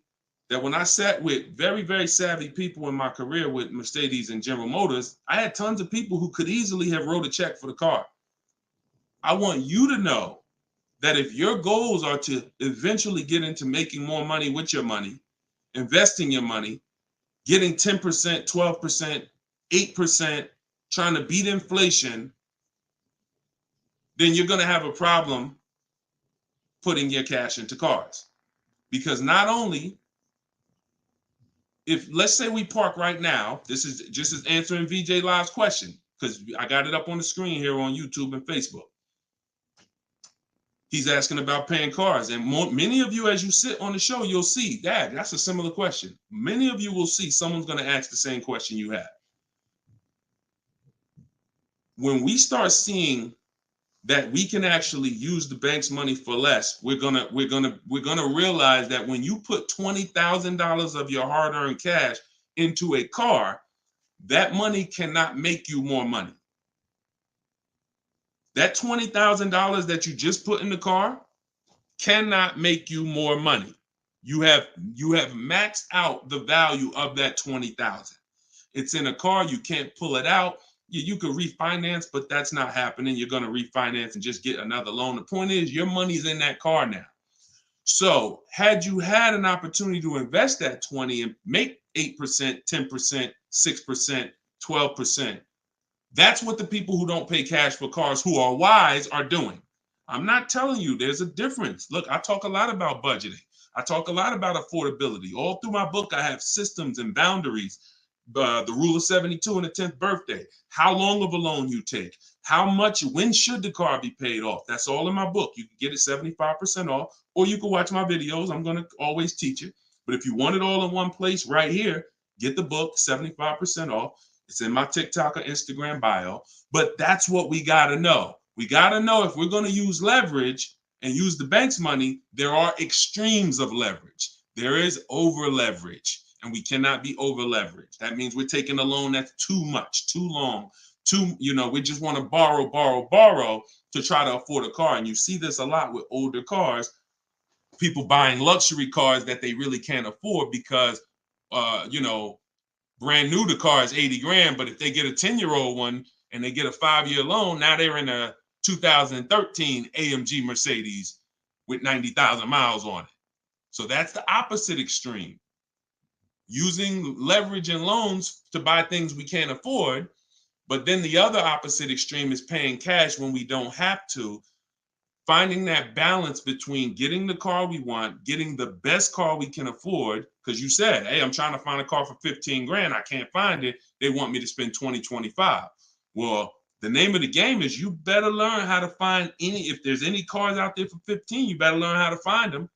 that when I sat with very, very savvy people in my career with Mercedes and General Motors, I had tons of people who could easily have wrote a check for the car. I want you to know that if your goals are to eventually get into making more money with your money, investing your money, getting 10%, 12%, 8%, trying to beat inflation, then you're going to have a problem putting your cash into cars. Because not only, if let's say we park right now, this is just as answering VJ Live's question, because I got it up on the screen here on YouTube and Facebook. He's asking about paying cars. And many of you, as you sit on the show, you'll see, Dad, that's a similar question. Many of you will see someone's going to ask the same question you have. When we start seeing that we can actually use the bank's money for less, we're gonna realize that when you put $20,000 of your hard-earned cash into a car, that money cannot make you more money. That $20,000 that you just put in the car cannot make you more money. You have maxed out the value of that $20,000. It's in a car, you can't pull it out. You could refinance, but that's not happening. You're going to refinance and just get another loan. The point is your money's in that car now. So had you had an opportunity to invest that 20 and make 8%, 10%, 6%, 12%, that's what the people who don't pay cash for cars who are wise are doing. I'm not telling you there's a difference. Look, I talk a lot about budgeting. I talk a lot about affordability. All through my book, I have systems and boundaries. The rule of 72 and the 10th birthday, how long of a loan you take, how much, when should the car be paid off? That's all in my book. You can get it 75% off, or you can watch my videos. I'm going to always teach it. But if you want it all in one place right here, get the book, 75% off. It's in my TikTok or Instagram bio. But that's what we got to know. We got to know if we're going to use leverage and use the bank's money, there are extremes of leverage. There is over leverage, and we cannot be over leveraged. That means we're taking a loan that's too much, too long, we just want to borrow to try to afford a car. And you see this a lot with older cars, people buying luxury cars that they really can't afford because, brand new, the car is 80 grand. But if they get a 10-year-old one and they get a 5-year loan, now they're in a 2013 AMG Mercedes with 90,000 miles on it. So that's the opposite extreme. Using leverage and loans to buy things we can't afford. But then the other opposite extreme is paying cash when we don't have to. Finding that balance between getting the car we want, getting the best car we can afford, because you said, hey, I'm trying to find a car for 15 grand. I can't find it. They want me to spend 20, 25. Well, the name of the game is you better learn how to find if there's any cars out there for 15, you better learn how to find them.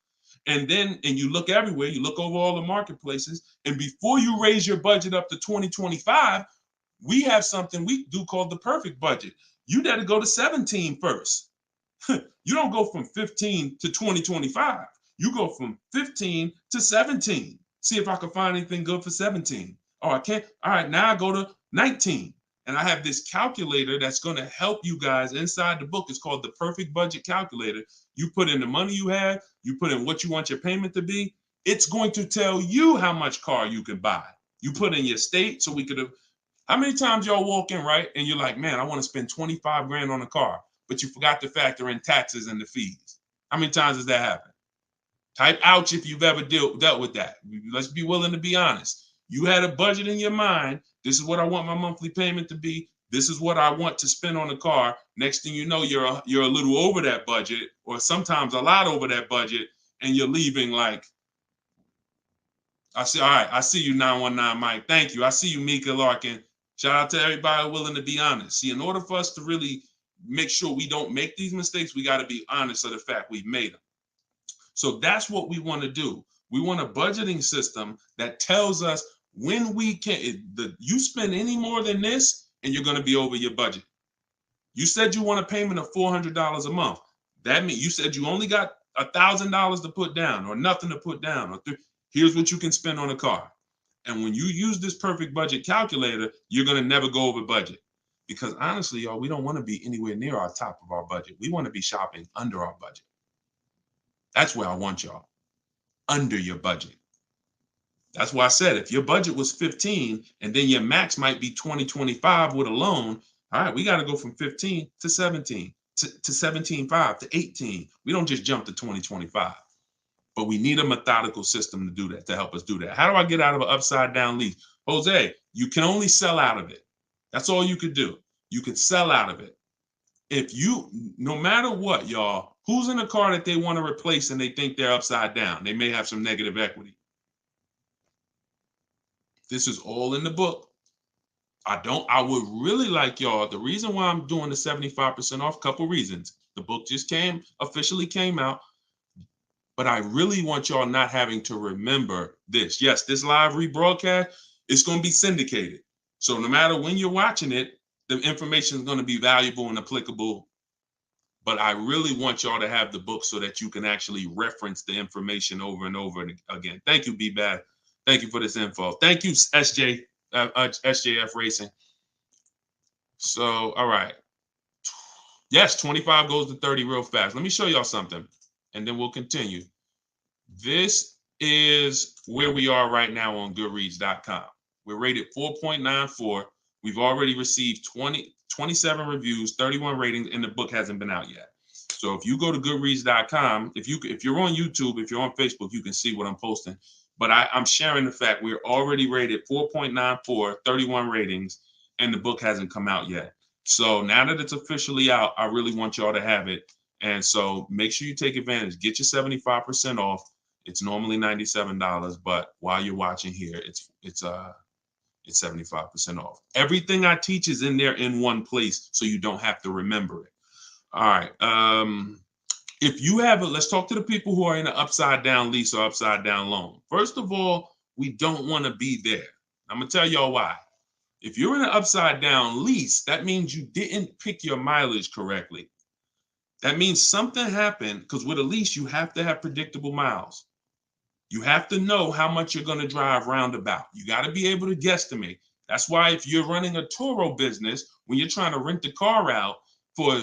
And you look everywhere, you look over all the marketplaces. And before you raise your budget up to 2025, we have something we do called the perfect budget. You got to go to 17 first. You don't go from 15 to 2025. You go from 15 to 17. See if I can find anything good for 17. Oh, I can't. All right, now I go to 19. And I have this calculator that's going to help you guys inside the book. It's called the Perfect Budget Calculator. You put in the money you have, you put in what you want your payment to be. It's going to tell you how much car you can buy. You put in your state, so we could have. How many times y'all walk in, right? And you're like, man, I want to spend 25 grand on a car, but you forgot to factor in taxes and the fees. How many times does that happen? Type ouch if you've ever dealt with that. Let's be willing to be honest. You had a budget in your mind. This is what I want my monthly payment to be. This is what I want to spend on the car. Next thing you know, you're a little over that budget, or sometimes a lot over that budget, and you're leaving like, all right, I see you, 919 Mike. Thank you. I see you, Mika Larkin. Shout out to everybody willing to be honest. See, in order for us to really make sure we don't make these mistakes, we got to be honest of the fact we've made them. So that's what we want to do. We want a budgeting system that tells us when we can. You spend any more than this, and you're going to be over your budget. You said you want a payment of $400 a month. That means you said you only got $1,000 to put down, or nothing to put down. Here's what you can spend on a car. And when you use this perfect budget calculator, you're going to never go over budget. Because honestly, y'all, we don't want to be anywhere near our top of our budget. We want to be shopping under our budget. That's where I want y'all. Under your budget. That's why I said if your budget was 15 and then your max might be 2025 with a loan, all right, we got to go from 15 to 17 to 17.5 to 18. We don't just jump to 2025. But we need a methodical system to do that, to help us do that. How do I get out of an upside down lease? Jose, you can only sell out of it. That's all you could do. You could sell out of it. No matter what, y'all, who's in a car that they want to replace and they think they're upside down? They may have some negative equity. This is all in the book. I would really like y'all, the reason why I'm doing the 75% off, couple reasons. The book just officially came out. But I really want y'all not having to remember this. Yes, this live rebroadcast is going to be syndicated. So no matter when you're watching it, the information is going to be valuable and applicable. But I really want y'all to have the book so that you can actually reference the information over and over again. Thank you, B-Bad. Thank you for this info. Thank you, SJF Racing. So, all right. Yes, 25 goes to 30 real fast. Let me show y'all something, and then we'll continue. This is where we are right now on Goodreads.com. We're rated 4.94. We've already received 27 reviews, 31 ratings, and the book hasn't been out yet. So if you go to goodreads.com, if you're on YouTube, if you're on Facebook, you can see what I'm posting. But I'm sharing the fact we're already rated 4.94, 31 ratings, and the book hasn't come out yet. So now that it's officially out, I really want y'all to have it. And so make sure you take advantage. Get your 75% off. It's normally $97, but while you're watching here, it's 75% off. Everything I teach is in there in one place, so you don't have to remember it. All right. If you have it, let's talk to the people who are in an upside down lease or upside down loan. First of all, we don't want to be there. I'm gonna tell y'all why. If you're in an upside down lease, that means you didn't pick your mileage correctly. That means something happened, because with a lease, you have to have predictable miles. You have to know how much you're going to drive roundabout. You got to be able to guesstimate. That's why if you're running a Turo business, when you're trying to rent the car out for,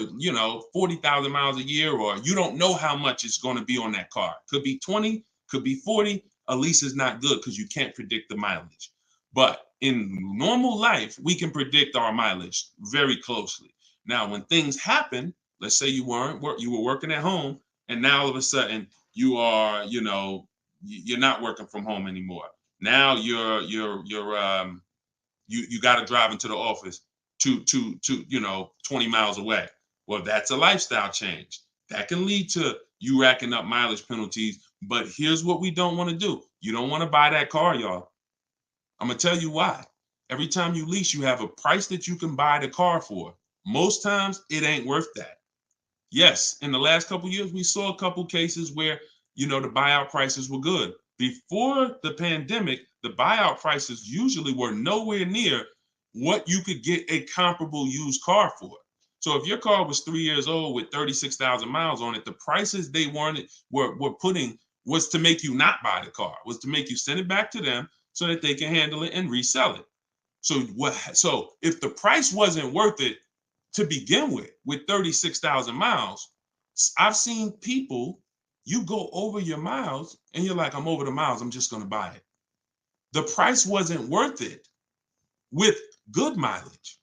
40,000 miles a year, or you don't know how much it's going to be on that car. Could be 20, could be 40. A lease is not good because you can't predict the mileage. But in normal life, we can predict our mileage very closely. Now, when things happen, let's say you were working at home, and now all of a sudden you are, you're not working from home anymore. Now you got to drive into the office to 20 miles away. Well, that's a lifestyle change. That can lead to you racking up mileage penalties. But here's what we don't want to do. You don't want to buy that car, y'all. I'm gonna tell you why. Every time you lease, you have a price that you can buy the car for. Most times it ain't worth that. Yes, in the last couple of years, we saw a couple cases where, the buyout prices were good. Before the pandemic, the buyout prices usually were nowhere near what you could get a comparable used car for. So if your car was 3 years old with 36,000 miles on it, the prices they were putting was to make you not buy the car, was to make you send it back to them so that they can handle it and resell it. So if the price wasn't worth it to begin with 36,000 miles, I've seen people, you go over your miles and you're like, I'm over the miles, I'm just going to buy it. The price wasn't worth it with good mileage.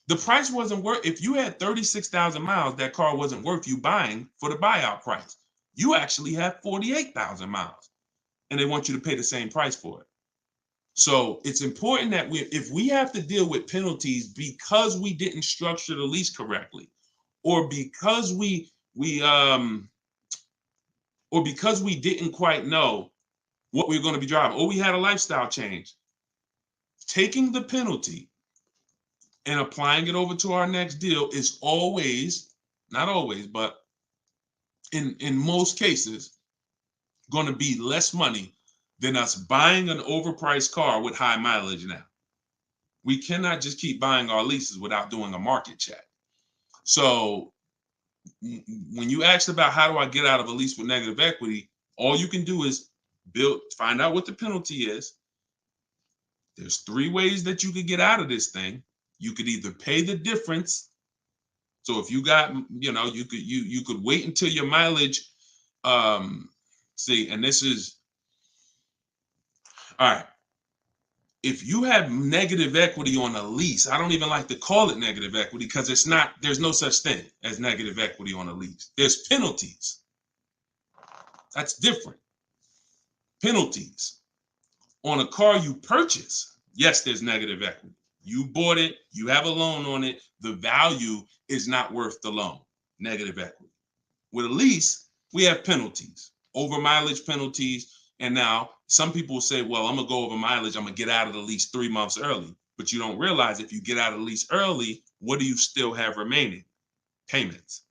The price wasn't worth, if you had 36,000 miles, that car wasn't worth you buying for the buyout price. You actually have 48,000 miles and they want you to pay the same price for it. So it's important that if we have to deal with penalties because we didn't structure the lease correctly, or because we didn't quite know what we were going to be driving, or we had a lifestyle change, taking the penalty and applying it over to our next deal is always, not always, but in most cases, going to be less money than us buying an overpriced car with high mileage now. We cannot just keep buying our leases without doing a market check. So when you asked about how do I get out of a lease with negative equity, all you can do is find out what the penalty is. There's 3 ways that you could get out of this thing. You could either pay the difference. So if you got, you could wait until your mileage, and this is, all right. If you have negative equity on a lease, I don't even like to call it negative equity because there's no such thing as negative equity on a lease. There's penalties. That's different. Penalties. On a car you purchase, yes, there's negative equity. You bought it, you have a loan on it, the value is not worth the loan. Negative equity. With a lease, we have penalties, over mileage penalties. And now some people will say, well, I'm going to go over mileage. I'm going to get out of the lease 3 months early. But you don't realize if you get out of the lease early, what do you still have remaining? Payments.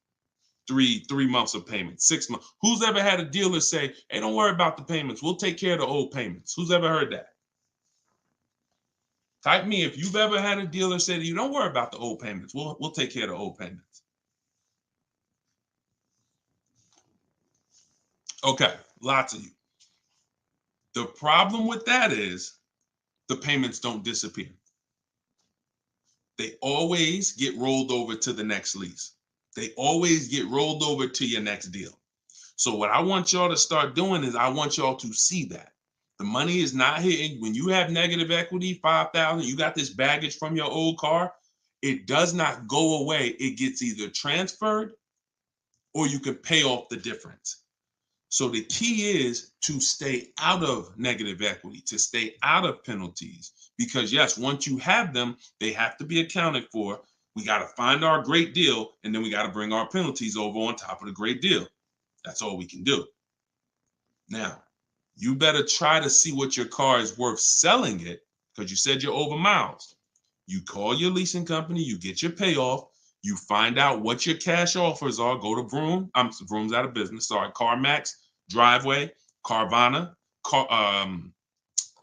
Three months of payments, 6 months. Who's ever had a dealer say, hey, don't worry about the payments. We'll take care of the old payments. Who's ever heard that? Type me if you've ever had a dealer say to you, don't worry about the old payments. We'll take care of the old payments. Okay, lots of you. The problem with that is the payments don't disappear. They always get rolled over to the next lease. They always get rolled over to your next deal. So what I want y'all to start doing is I want y'all to see that. The money is not hitting. When you have negative equity, 5,000, you got this baggage from your old car, it does not go away. It gets either transferred or you can pay off the difference. So the key is to stay out of negative equity, to stay out of penalties, because yes, once you have them, they have to be accounted for. We got to find our great deal, and then we got to bring our penalties over on top of the great deal. That's all we can do. Now, you better try to see what your car is worth selling it, because you said you're over miles. You call your leasing company, you get your payoff, you find out what your cash offers are. Go to Vroom. Vroom's out of business. Sorry, CarMax, Driveway, Carvana,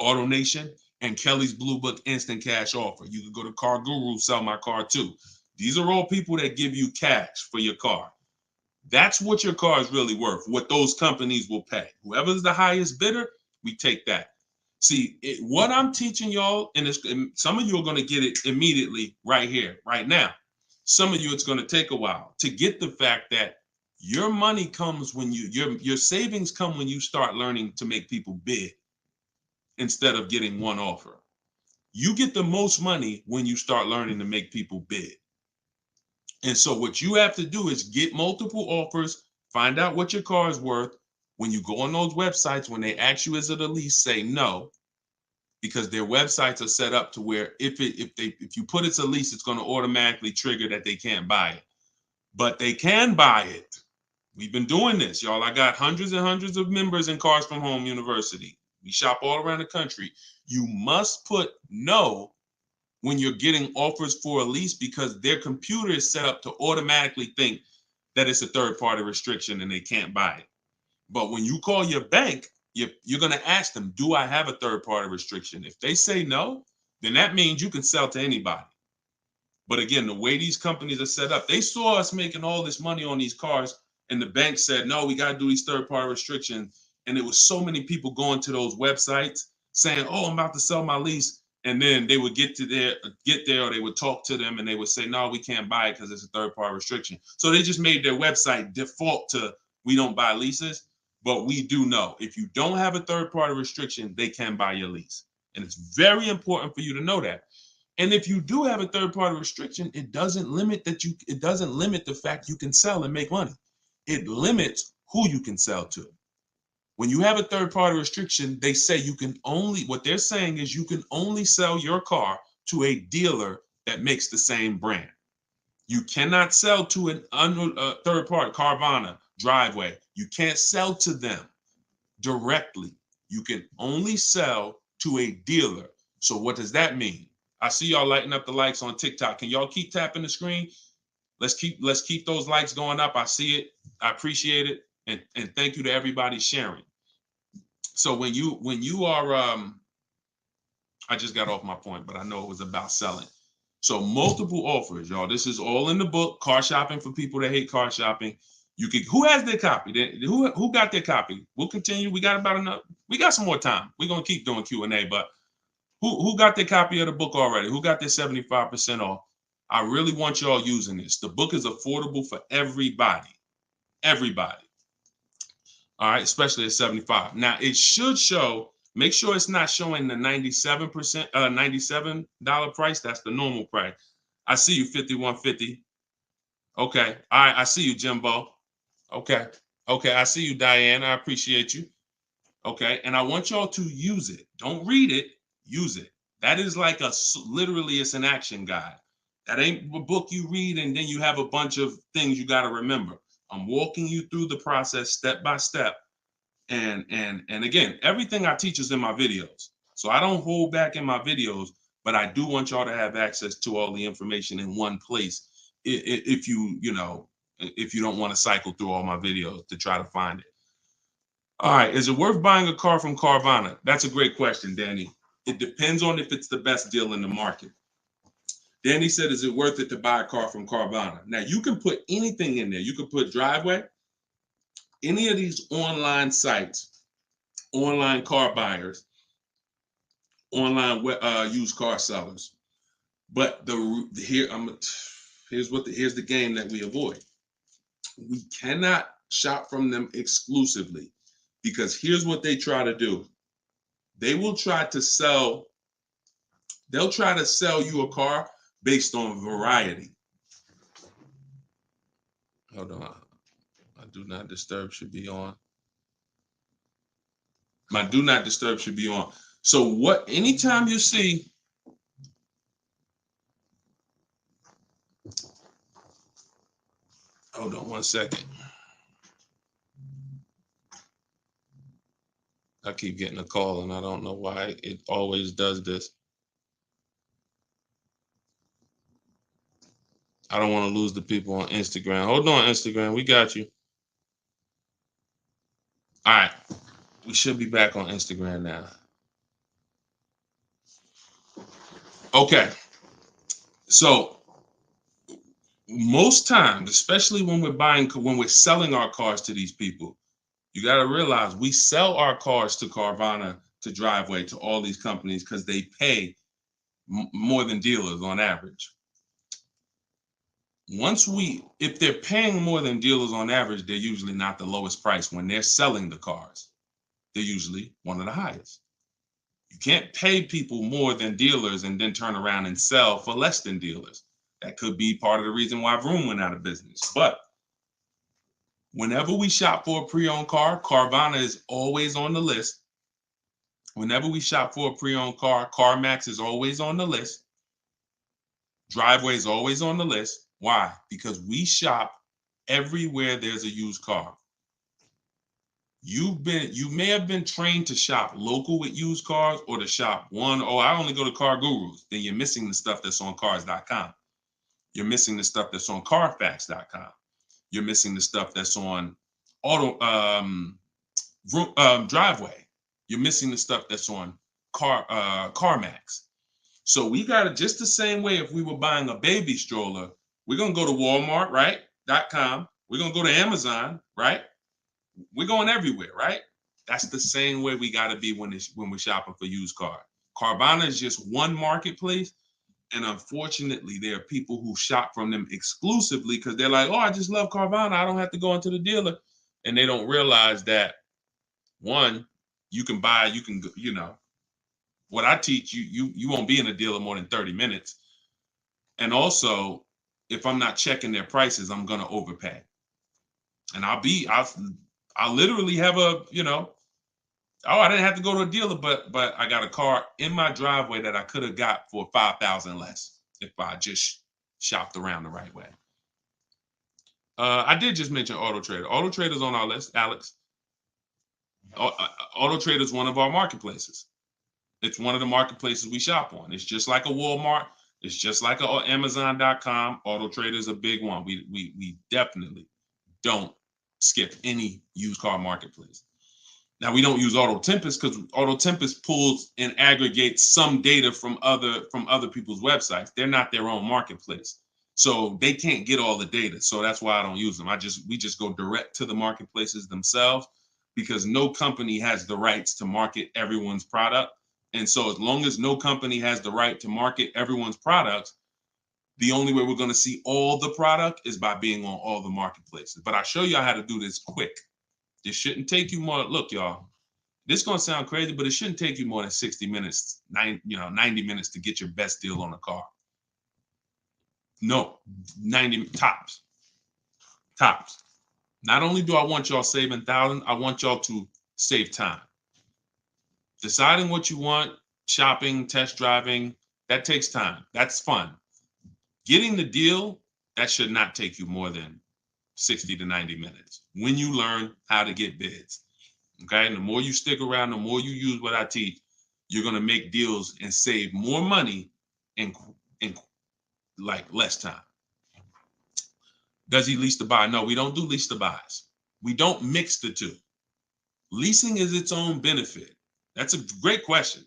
AutoNation, and Kelly's Blue Book Instant Cash Offer. You can go to Car Guru, Sell My Car Too. These are all people that give you cash for your car. That's what your car is really worth, what those companies will pay. Whoever's the highest bidder, we take that. See, what I'm teaching y'all, and some of you are going to get it immediately right here, right now. Some of you, it's going to take a while to get the fact that your money comes when your savings come when you start learning to make people bid instead of getting one offer. You get the most money when you start learning to make people bid. And so what you have to do is get multiple offers, find out what your car is worth. When you go on those websites, when they ask you, is it a lease, say no, because their websites are set up to where if you put it's a lease, it's going to automatically trigger that they can't buy it. But they can buy it. We've been doing this, y'all. I got hundreds and hundreds of members in Cars from Home University. We shop all around the country. You must put no when you're getting offers for a lease, because their computer is set up to automatically think that it's a third-party restriction and they can't buy it. But when you call your bank, you're going to ask them, do I have a third-party restriction? If they say no, then that means you can sell to anybody. But again, the way these companies are set up, they saw us making all this money on these cars, and the bank said, no, we got to do these third-party restrictions. And there was so many people going to those websites saying, oh, I'm about to sell my lease. And then they would get there, or they would talk to them and they would say, no, we can't buy it because it's a third-party restriction. So they just made their website default to, we don't buy leases, but we do know if you don't have a third-party restriction, they can buy your lease. And it's very important for you to know that. And if you do have a third-party restriction, it doesn't limit the fact you can sell and make money. It limits who you can sell to. When you have a third-party restriction, they say what they're saying is you can only sell your car to a dealer that makes the same brand. You cannot sell to a third-party, Carvana, Driveway. You can't sell to them directly. You can only sell to a dealer. So what does that mean? I see y'all lighting up the likes on TikTok. Can y'all keep tapping the screen? Let's keep those likes going up. I see it. I appreciate it. And thank you to everybody sharing. So when you are, I just got off my point, but I know it was about selling. So multiple offers, y'all. This is all in the book, Car Shopping for People That Hate Car Shopping. Who has their copy? Who got their copy? We'll continue. We got some more time. We're gonna keep doing Q&A, but who got their copy of the book already? Who got their 75% off? I really want y'all using this. The book is affordable for everybody. Everybody. All right, especially at 75. Now it should show, make sure it's not showing the $97 price. That's the normal price. I see you, 5150. Okay. All right, I see you, Jimbo. Okay. Okay, I see you, Diane. I appreciate you. Okay, and I want y'all to use it. Don't read it, use it. That is like literally it's an action guide. That ain't a book you read and then you have a bunch of things you got to remember. I'm walking you through the process step by step. And again, everything I teach is in my videos. So I don't hold back in my videos, but I do want y'all to have access to all the information in one place. If you don't want to cycle through all my videos to try to find it. All right, is it worth buying a car from Carvana? That's a great question, Danny. It depends on if it's the best deal in the market. Danny said, is it worth it to buy a car from Carvana? Now, you can put anything in there. You can put Driveway, any of these online sites, online car buyers, online used car sellers. But here's the game that we avoid. We cannot shop from them exclusively, because here's what they try to do. they will try to sell, they'll try to sell you a car based on variety. Hold on. My do not disturb should be on. My do not disturb should be on. So what, anytime you see, hold on one second. I keep getting a call and I don't know why it always does this. I don't want to lose the people on Instagram. Hold on, Instagram. We got you. All right. We should be back on Instagram now. Okay. So most times, especially when we're selling our cars to these people, you got to realize we sell our cars to Carvana, to Driveway, to all these companies because they pay more than dealers on average. If they're paying more than dealers on average, they're usually not the lowest price. When they're selling the cars, they're usually one of the highest. You can't pay people more than dealers and then turn around and sell for less than dealers. That could be part of the reason why Vroom went out of business. But whenever we shop for a pre-owned car, Carvana is always on the list. Whenever we shop for a pre-owned car, CarMax is always on the list. Driveway is always on the list. Why? Because we shop everywhere there's a used car. You may have been trained to shop local with used cars or to shop I only go to Car Gurus. Then you're missing the stuff that's on cars.com. You're missing the stuff that's on carfax.com. You're missing the stuff that's on Driveway. You're missing the stuff that's on CarMax. So we got it just the same way. If we were buying a baby stroller, we're going to go to Walmart, right? .com. We're going to go to Amazon, right? We're going everywhere, right? That's the same way we got to be when we're shopping for used car. Carvana is just one marketplace. And unfortunately, there are people who shop from them exclusively because they're like, oh, I just love Carvana. I don't have to go into the dealer. And they don't realize that, one, what I teach you won't be in a dealer more than 30 minutes. And also, if I'm not checking their prices, I'm going to overpay. And I'll literally have I didn't have to go to a dealer, but I got a car in my driveway that I could have got for $5,000 less if I just shopped around the right way. I did just mention Auto Trader. Auto Trader's on our list, Alex. Auto Trader is one of our marketplaces. It's one of the marketplaces we shop on. It's just like a Walmart. It's just like a Amazon.com. Auto Trader is a big one. We definitely don't skip any used car marketplace. Now, we don't use Auto Tempest because Auto Tempest pulls and aggregates some data from other people's websites. They're not their own marketplace, so they can't get all the data. So that's why I don't use them. We just go direct to the marketplaces themselves because no company has the rights to market everyone's product. And so as long as no company has the right to market everyone's products, the only way we're going to see all the product is by being on all the marketplaces. But I'll show you how to do this quick. This shouldn't take you more. Look, y'all, this is going to sound crazy, but it shouldn't take you more than 60 minutes, 90 minutes to get your best deal on a car. No, 90 tops. Tops. Not only do I want y'all saving thousands, I want y'all to save time. Deciding what you want, shopping, test driving, that takes time. That's fun. Getting the deal, that should not take you more than 60 to 90 minutes when you learn how to get bids. Okay. And the more you stick around, the more you use what I teach, you're going to make deals and save more money in like less time. Does he lease to buy? No, we don't do lease to buys. We don't mix the two. Leasing is its own benefit. That's a great question.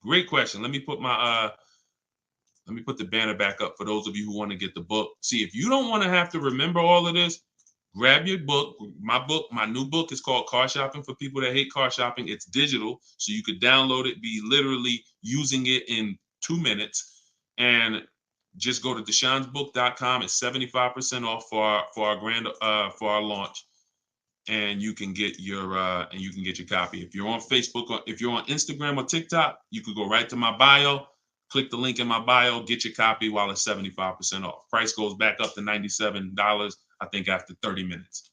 Great question. Let me put the banner back up for those of you who want to get the book. See, if you don't want to have to remember all of this, grab your book. My new book is called Car Shopping for People That Hate Car Shopping. It's digital, so you could download it, be literally using it in 2 minutes. And just go to deshonsbook.com. It's 75% off for our launch. and you can get your copy. If you're on Facebook or if you're on Instagram or TikTok, you could go right to my bio, click the link in my bio, get your copy while it's 75% off. Price goes back up to $97, I think, after 30 minutes.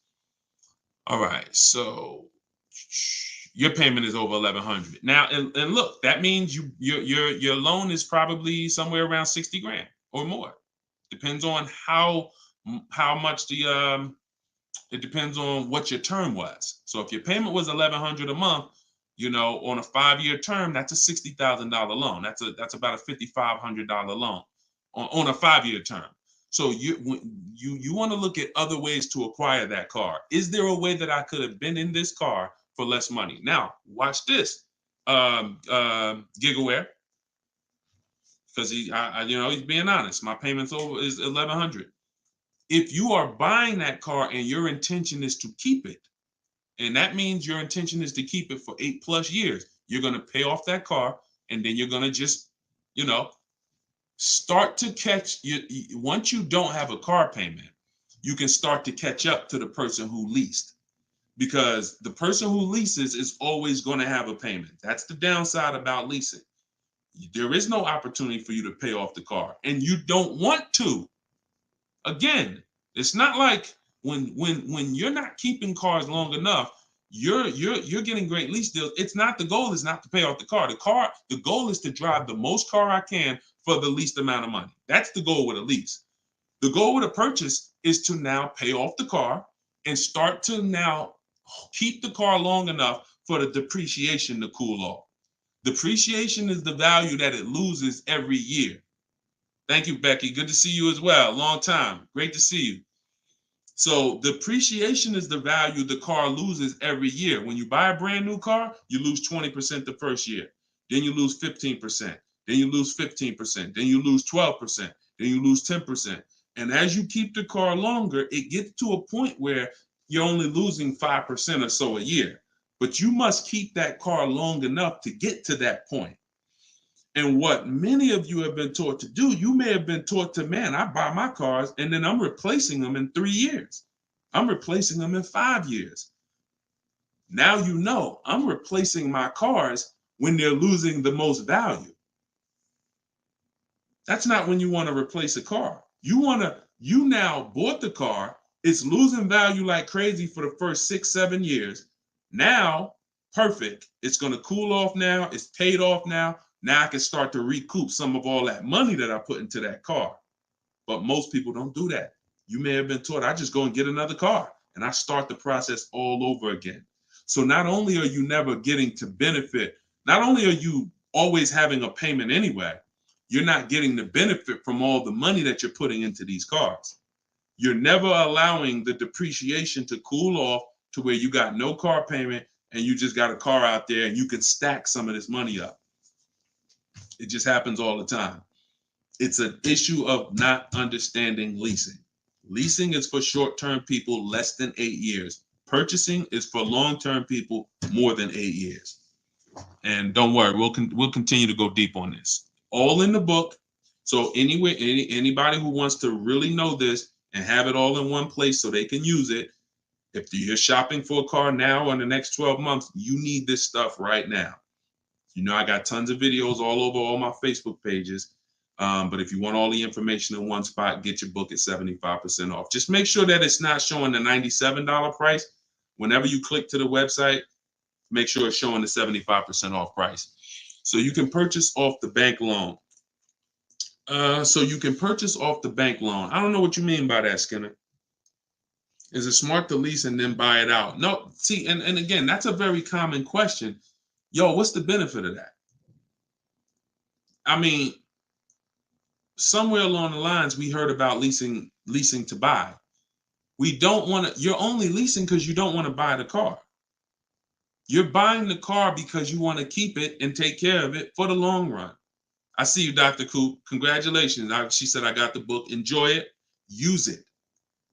All right, so your payment is over $1,100 now, and look, that means your loan is probably somewhere around 60 grand or more. Depends on how much it depends on what your term was. So if your payment was $1,100 a month, on a 5-year term, that's a $60,000 loan. That's about a $5,500 loan on a 5-year term. So you want to look at other ways to acquire that car. Is there a way that I could have been in this car for less money? Now, watch this, Gigaware, because he's being honest. My payment's over is $1,100. If you are buying that car and your intention is to keep it, and that means your intention is to keep it for 8+ years, you're going to pay off that car, and then you're going to just, start to catch you. Once you don't have a car payment, you can start to catch up to the person who leased, because the person who leases is always going to have a payment. That's the downside about leasing. There is no opportunity for you to pay off the car, and you don't want to. Again, it's not like when you're not keeping cars long enough, you're getting great lease deals. The goal is not to pay off the car. The goal is to drive the most car I can for the least amount of money. That's the goal with a lease. The goal with a purchase is to now pay off the car and start to now keep the car long enough for the depreciation to cool off. Depreciation is the value that it loses every year. Thank you, Becky. Good to see you as well. Long time. Great to see you. So depreciation is the value the car loses every year. When you buy a brand new car, you lose 20% the first year. Then you lose 15%. Then you lose 15%. Then you lose 12%. Then you lose 10%. And as you keep the car longer, it gets to a point where you're only losing 5% or so a year. But you must keep that car long enough to get to that point. And what many of you have been taught to do, you may have been taught to, man, I buy my cars and then I'm replacing them in 3 years. I'm replacing them in 5 years. Now I'm replacing my cars when they're losing the most value. That's not when you want to replace a car. You now bought the car, it's losing value like crazy for the first 6-7 years. Now, perfect. It's going to cool off now. It's paid off now. Now I can start to recoup some of all that money that I put into that car. But most people don't do that. You may have been taught, I just go and get another car and I start the process all over again. So not only are you never getting to benefit, not only are you always having a payment anyway, you're not getting the benefit from all the money that you're putting into these cars. You're never allowing the depreciation to cool off to where you got no car payment and you just got a car out there and you can stack some of this money up. It just happens all the time. It's an issue of not understanding leasing. Leasing is for short-term people less than 8 years. Purchasing is for long-term people more than 8 years. And don't worry, we'll continue to go deep on this. All in the book. So anybody who wants to really know this and have it all in one place so they can use it, if you're shopping for a car now or in the next 12 months, you need this stuff right now. I got tons of videos all over all my Facebook pages. But if you want all the information in one spot, get your book at 75% off. Just make sure that it's not showing the $97 price. Whenever you click to the website, make sure it's showing the 75% off price. So you can purchase off the bank loan. I don't know what you mean by that, Skinner. Is it smart to lease and then buy it out? No, see, and again, that's a very common question. Yo, what's the benefit of that? I mean, somewhere along the lines, we heard about leasing to buy. You're only leasing because you don't want to buy the car. You're buying the car because you want to keep it and take care of it for the long run. I see you, Dr. Coop. Congratulations. She said, I got the book. Enjoy it. Use it.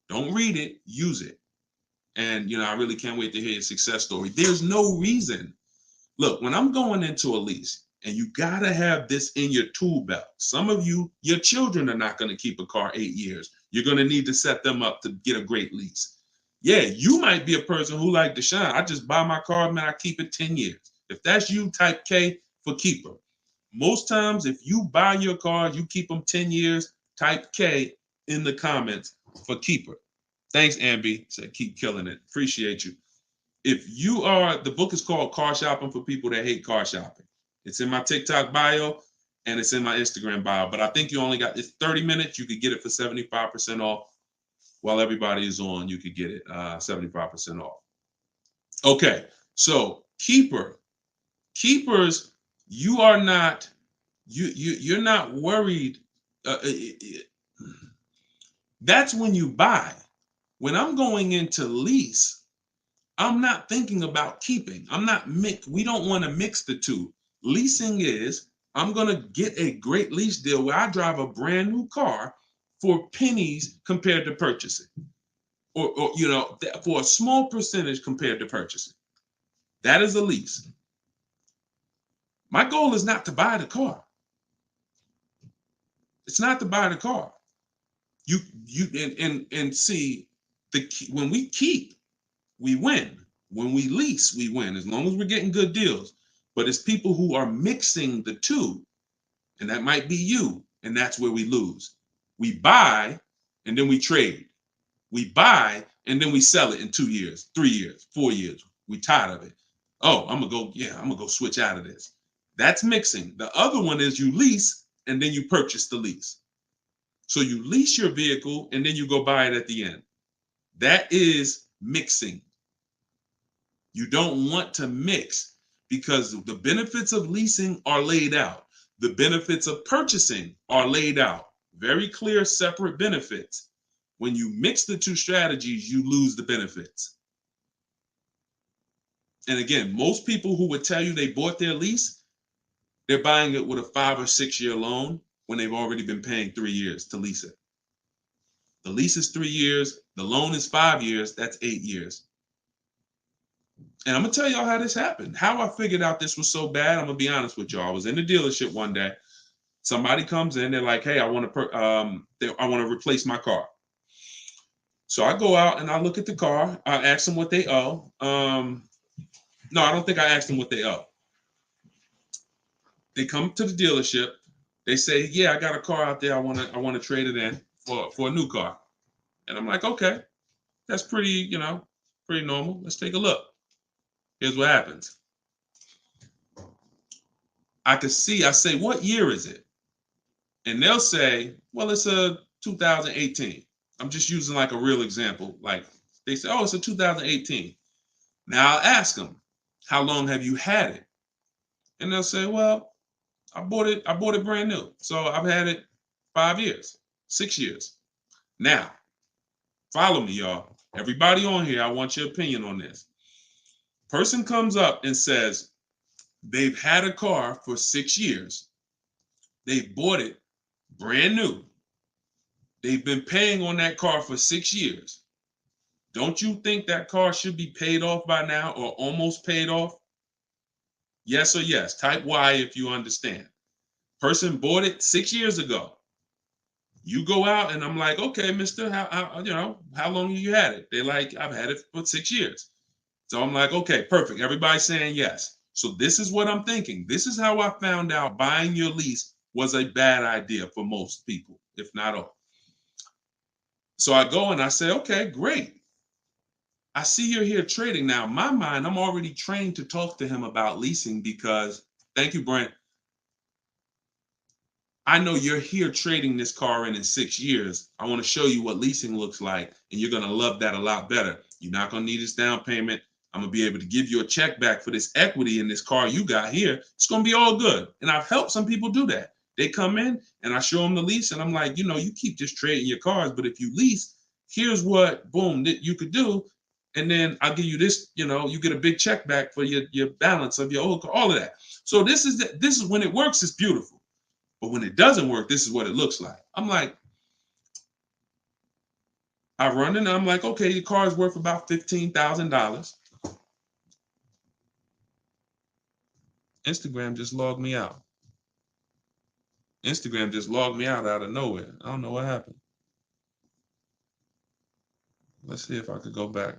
Don't read it. Use it. And, I really can't wait to hear your success story. There's no reason. Look, when I'm going into a lease, and you got to have this in your tool belt. Some of you, your children are not going to keep a car 8 years. You're going to need to set them up to get a great lease. Yeah, you might be a person who like Deshone. I just buy my car, man, I keep it 10 years. If that's you, type K for keeper. Most times, if you buy your cars, you keep them 10 years, type K in the comments for keeper. Thanks, Ambi. Said keep killing it. Appreciate you. If you are, the book is called Car Shopping for People That Hate Car Shopping. It's in my TikTok bio and it's in my Instagram bio. But I think you only got, it's 30 minutes. You could get it for 75% off. While everybody is on, you could get it 75% off. Okay, so keepers, you are not, you're not worried. That's when you buy. When I'm going into lease, I'm not thinking about keeping. I'm not we don't want to mix the two. Leasing is, I'm going to get a great lease deal where I drive a brand new car for pennies compared to purchasing. Or you know, for a small percentage compared to purchasing. That is a lease. My goal is not to buy the car. It's not to buy the car. You and see, when we keep, we win. When we lease, we win, as long as we're getting good deals. But it's people who are mixing the two, and that might be you, and that's where we lose. We buy and then we trade. We buy and then we sell it in 2 years, 3 years, 4 years. We tired of it. Oh, I'm gonna go switch out of this. That's mixing. The other one is you lease and then you purchase the lease. So you lease your vehicle and then you go buy it at the end. That is mixing. You don't want to mix because the benefits of leasing are laid out. The benefits of purchasing are laid out. Very clear, separate benefits. When you mix the two strategies, you lose the benefits. And again, most people who would tell you they bought their lease, they're buying it with a 5 or 6 year loan when they've already been paying 3 years to lease it. The lease is 3 years, the loan is 5 years, that's 8 years. And I'm gonna tell y'all how this happened. How I figured out this was so bad, I'm gonna be honest with y'all. I was in the dealership one day. Somebody comes in, they're like, "Hey, I want to replace my car." So I go out and I look at the car. I ask them what they owe. No, I don't think I asked them what they owe. They come to the dealership. They say, "Yeah, I got a car out there. I want to trade it in for a new car." And I'm like, "Okay, that's pretty normal. Let's take a look." Here's what happens. I say, "What year is it?" And they'll say, "Well, it's a 2018." I'm just using like a real example. Like they say, "Oh, it's a 2018." Now I'll ask them, "How long have you had it?" And they'll say, "Well, I bought it brand new. So I've had it 5 years, 6 years." Now, follow me, y'all. Everybody on here, I want your opinion on this. Person comes up and says they've had a car for 6 years. They bought it brand new. They've been paying on that car for 6 years. Don't you think that car should be paid off by now or almost paid off? Yes or yes. Type Y if you understand. Person bought it 6 years ago. You go out and I'm like, "Okay, mister, how long have you had it?" They're like, "I've had it for 6 years." So I'm like, "Okay, perfect." Everybody's saying yes. So this is what I'm thinking. This is how I found out buying your lease was a bad idea for most people, if not all. So I go and I say, "Okay, great. I see you're here trading." Now, in my mind, I'm already trained to talk to him about leasing because, thank you, Brent. I know you're here trading this car in 6 years. I want to show you what leasing looks like, and you're going to love that a lot better. You're not going to need this down payment. I'm going to be able to give you a check back for this equity in this car you got here. It's going to be all good. And I've helped some people do that. They come in and I show them the lease, and I'm like, you keep just trading your cars, but if you lease, here's what, boom, that you could do. And then I'll give you this, you get a big check back for your balance of your old car, all of that. So this is when it works, it's beautiful. But when it doesn't work, this is what it looks like. I'm like, I run and I'm like, "Okay, your car is worth about $15,000. Instagram just logged me out. Instagram just logged me out of nowhere. I don't know what happened. Let's see if I could go back.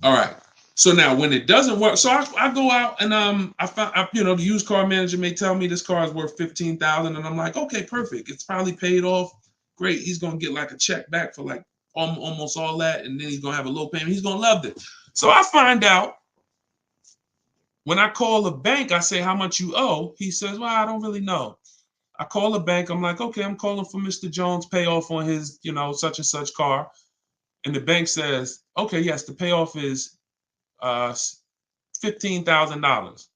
All right. So now when it doesn't work, so I go out and I find the used car manager may tell me this car is worth 15,000, and I'm like, okay, perfect. It's probably paid off. Great. He's gonna get like a check back for like almost all that, and then he's gonna have a low payment. He's gonna love it. So I find out when I call the bank, I say how much you owe. He says, well, I don't really know. I call the bank. I'm like, okay, I'm calling for Mr. Jones payoff on his, such and such car. And the bank says, okay, yes, the payoff is $15,000.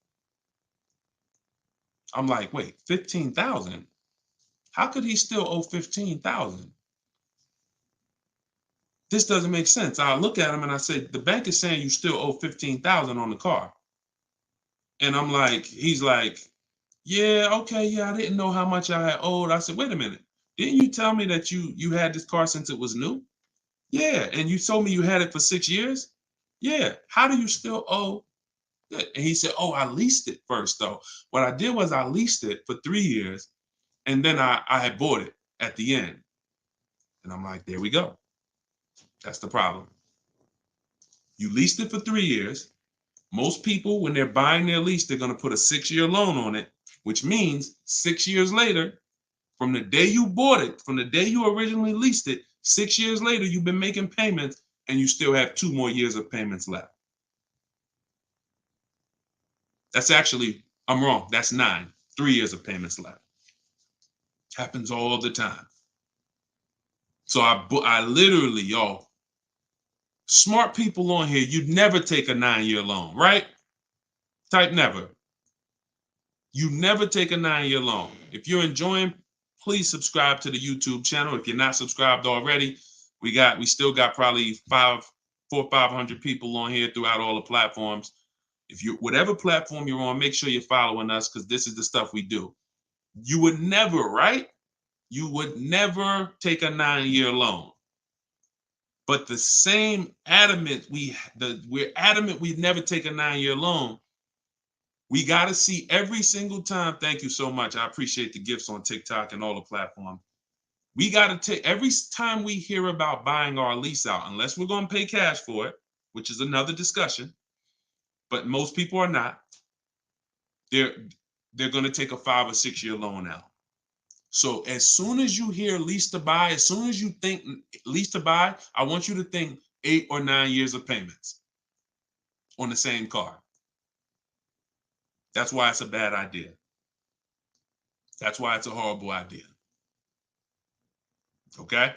I'm like, wait, 15,000? How could he still owe 15,000? This doesn't make sense. I look at him and I said, the bank is saying you still owe 15,000 on the car. And I'm like, he's like, yeah, okay, yeah, I didn't know how much I had owed. I said, wait a minute, didn't you tell me that you had this car since it was new? Yeah, and you told me you had it for 6 years? Yeah, how do you still owe? And he said, oh, I leased it first, though. What I did was I leased it for 3 years, and then I had bought it at the end. And I'm like, there we go. That's the problem. You leased it for 3 years. Most people, when they're buying their lease, they're going to put a 6-year loan on it, which means 6 years later, from the day you bought it, from the day you originally leased it, 6 years later, you've been making payments and you still have 2 more years of payments left. That's actually, I'm wrong. That's 9, 3 years of payments left. Happens all the time. So I literally, y'all, smart people on here, you'd never take a 9-year loan, right? Type never. You never take a 9-year loan. If you're enjoying, please subscribe to the YouTube channel. If you're not subscribed already, we still got probably 400 or 500 people on here throughout all the platforms. If you, whatever platform you're on, make sure you're following us, because this is the stuff we do. You would never, right? You would never take a 9-year loan. But the same we're adamant we'd never take a 9-year loan. We got to see every single time. Thank you so much. I appreciate the gifts on TikTok and all the platforms. We got to take every time we hear about buying our lease out, unless we're going to pay cash for it, which is another discussion. But most people are not. They're going to take a 5 or 6 year loan out. So as soon as you hear lease to buy, as soon as you think lease to buy, I want you to think 8 or 9 years of payments on the same car. That's why it's a bad idea. That's why it's a horrible idea. Okay?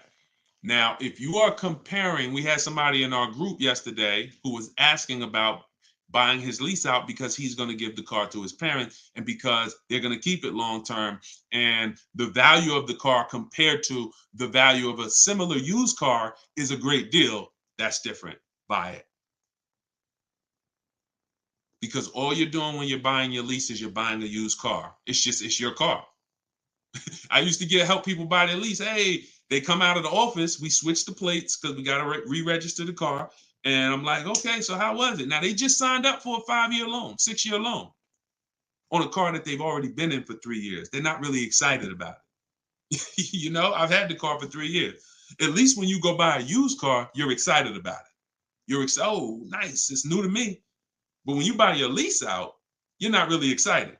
Now, if you are comparing, we had somebody in our group yesterday who was asking about buying his lease out because he's going to give the car to his parents and because they're going to keep it long term, and the value of the car compared to the value of a similar used car is a great deal. That's different. Buy it. Because all you're doing when you're buying your lease is you're buying a used car. It's your car. I used to help people buy their lease. Hey, they come out of the office, we switch the plates because we got to re-register the car. And I'm like, okay, so how was it? Now they just signed up for a 5-year loan, 6-year loan on a car that they've already been in for 3 years. They're not really excited about it. I've had the car for 3 years. At least when you go buy a used car, you're excited about it. You're excited. Oh, nice. It's new to me. But when you buy your lease out, you're not really excited.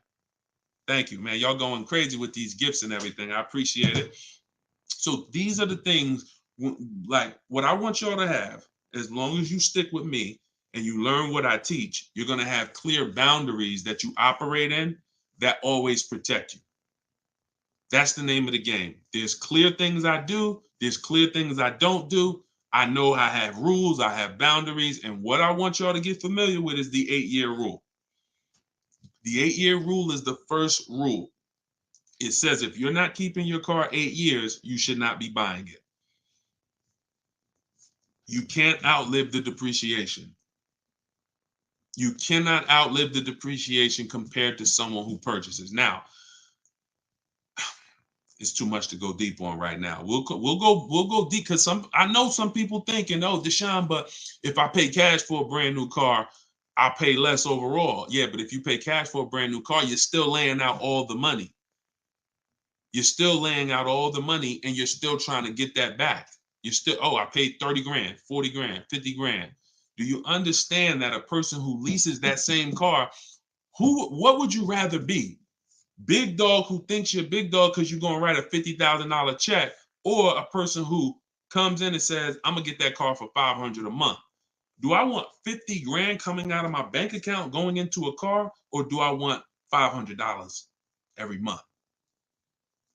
Thank you, man. Y'all going crazy with these gifts and everything. I appreciate it. So these are the things, like what I want y'all to have. As long as you stick with me and you learn what I teach, you're going to have clear boundaries that you operate in that always protect you. That's the name of the game. There's clear things I do. There's clear things I don't do. I know I have rules. I have boundaries. And what I want y'all to get familiar with is the 8-year rule. The 8-year rule is the first rule. It says if you're not keeping your car 8 years, you should not be buying it. You can't outlive the depreciation. You cannot outlive the depreciation compared to someone who purchases. Now, it's too much to go deep on right now. We'll go deep because I know some people thinking, oh, Deshone, but if I pay cash for a brand new car, I'll pay less overall. Yeah, but if you pay cash for a brand new car, you're still laying out all the money. You're still laying out all the money and you're still trying to get that back. You're still, oh, I paid 30 grand, 40 grand, 50 grand. Do you understand that a person who leases that same car, what would you rather be? Big dog who thinks you're big dog because you're going to write a $50,000 check, or a person who comes in and says, I'm going to get that car for $500 a month. Do I want 50 grand coming out of my bank account going into a car, or do I want $500 every month?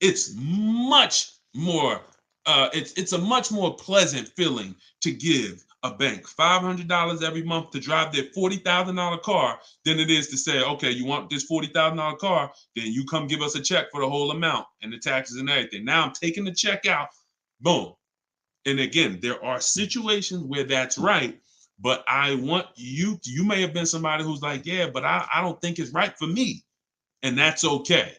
It's much more, it's a much more pleasant feeling to give a bank $500 every month to drive their $40,000 car than it is to say, okay, you want this $40,000 car, then you come give us a check for the whole amount and the taxes and everything. Now I'm taking the check out, boom. And again, there are situations where that's right, but I want you may have been somebody who's like, yeah, but I don't think it's right for me. And that's okay.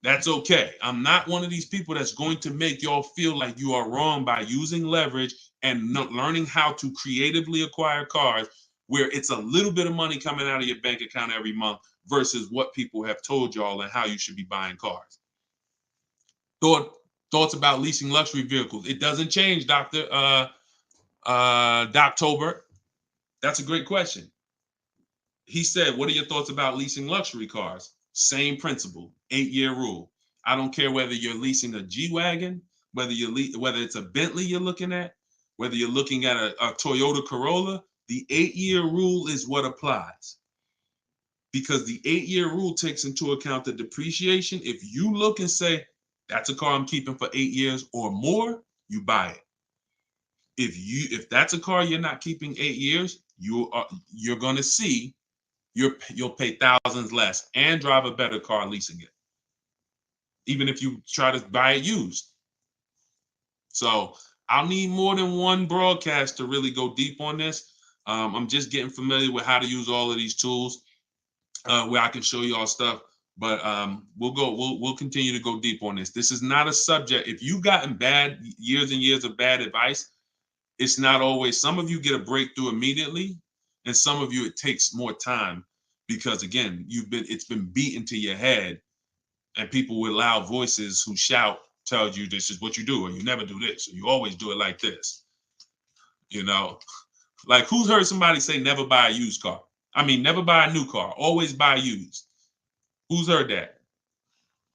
That's okay. I'm not one of these people that's going to make y'all feel like you are wrong by using leverage and learning how to creatively acquire cars where it's a little bit of money coming out of your bank account every month versus what people have told y'all and how you should be buying cars. Thoughts about leasing luxury vehicles. It doesn't change, Doctober. That's a great question. He said, what are your thoughts about leasing luxury cars? Same principle, 8-year rule. I don't care whether you're leasing a G-Wagon, whether it's a Bentley you're looking at, whether you're looking at a Toyota Corolla, the 8-year rule is what applies. Because the 8-year rule takes into account the depreciation. If you look and say, that's a car I'm keeping for 8 years or more, you buy it. If that's a car you're not keeping 8 years, you're going to see you'll pay thousands less and drive a better car leasing it, even if you try to buy it used. So I'll need more than one broadcast to really go deep on this. I'm just getting familiar with how to use all of these tools where I can show you all stuff. But we'll continue to go deep on this. This is not a subject. If you've gotten years and years of bad advice, it's not always. Some of you get a breakthrough immediately, and some of you it takes more time because again, it's been beaten to your head, and people with loud voices who shout tell you this is what you do, or you never do this, or you always do it like this. You know, like who's heard somebody say never buy a used car? I mean, never buy a new car, always buy used. Who's heard that?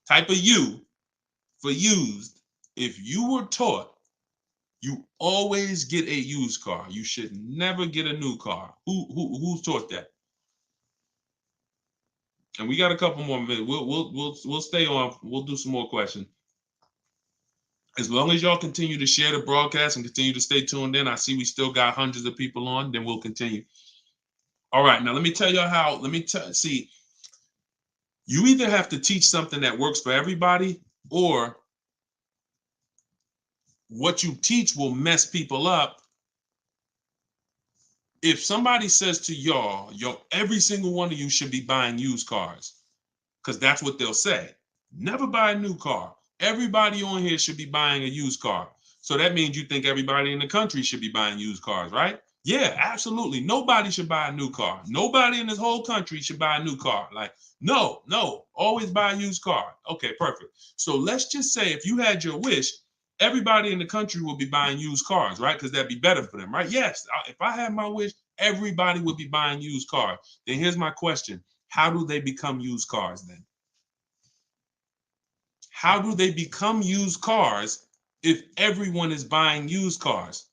Type of U for used. If you were taught you always get a used car, you should never get a new car. Who's taught that? And we got a couple more minutes. We'll stay on. We'll do some more questions. As long as y'all continue to share the broadcast and continue to stay tuned in, I see we still got hundreds of people on, then we'll continue. All right, now let me tell y'all how, see, you either have to teach something that works for everybody, or what you teach will mess people up. If somebody says to y'all, every single one of you should be buying used cars, because that's what they'll say. Never buy a new car. Everybody on here should be buying a used car. So that means you think everybody in the country should be buying used cars, right? Yeah, absolutely. Nobody should buy a new car. Nobody in this whole country should buy a new car. Like, no, always buy a used car. Okay, perfect. So let's just say if you had your wish, everybody in the country would be buying used cars, right? Because that'd be better for them, right? Yes, if I had my wish, everybody would be buying used cars. Then here's my question. How do they become used cars then? How do they become used cars if everyone is buying used cars?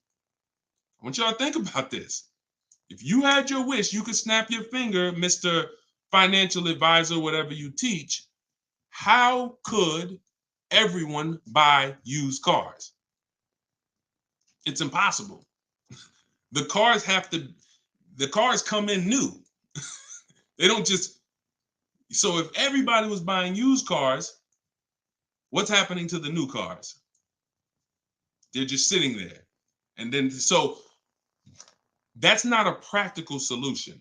I want y'all to think about this. If you had your wish, you could snap your finger, Mr. Financial Advisor, whatever you teach. How could everyone buy used cars? It's impossible. The cars come in new. They don't just, so if everybody was buying used cars, what's happening to the new cars? They're just sitting there. And then, so that's not a practical solution.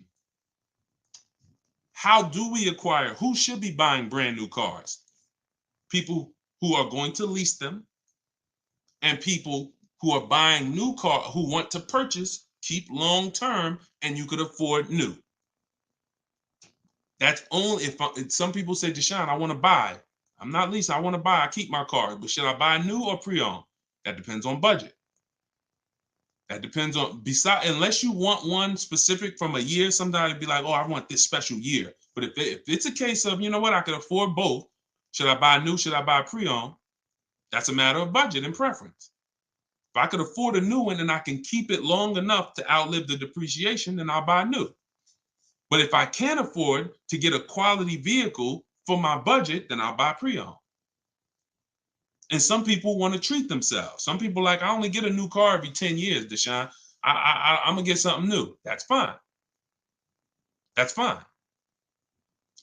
How do we acquire? Who should be buying brand new cars? People who are going to lease them, and people who are buying new cars, who want to purchase, keep long term, and you could afford new. That's only if some people say, Deshone, I want to buy. I'm not leasing. I want to buy. I keep my car. But should I buy new or pre-owned? That depends on budget. That depends on, unless you want one specific from a year, sometimes it'd be like, oh, I want this special year. But if it's a case of, you know what, I can afford both. Should I buy new? Should I buy pre-owned? That's a matter of budget and preference. If I could afford a new one and I can keep it long enough to outlive the depreciation, then I'll buy new. But if I can't afford to get a quality vehicle for my budget, then I'll buy pre-owned. And some people want to treat themselves. Some people like, I only get a new car every 10 years, Deshone. I'm going to get something new. That's fine. That's fine.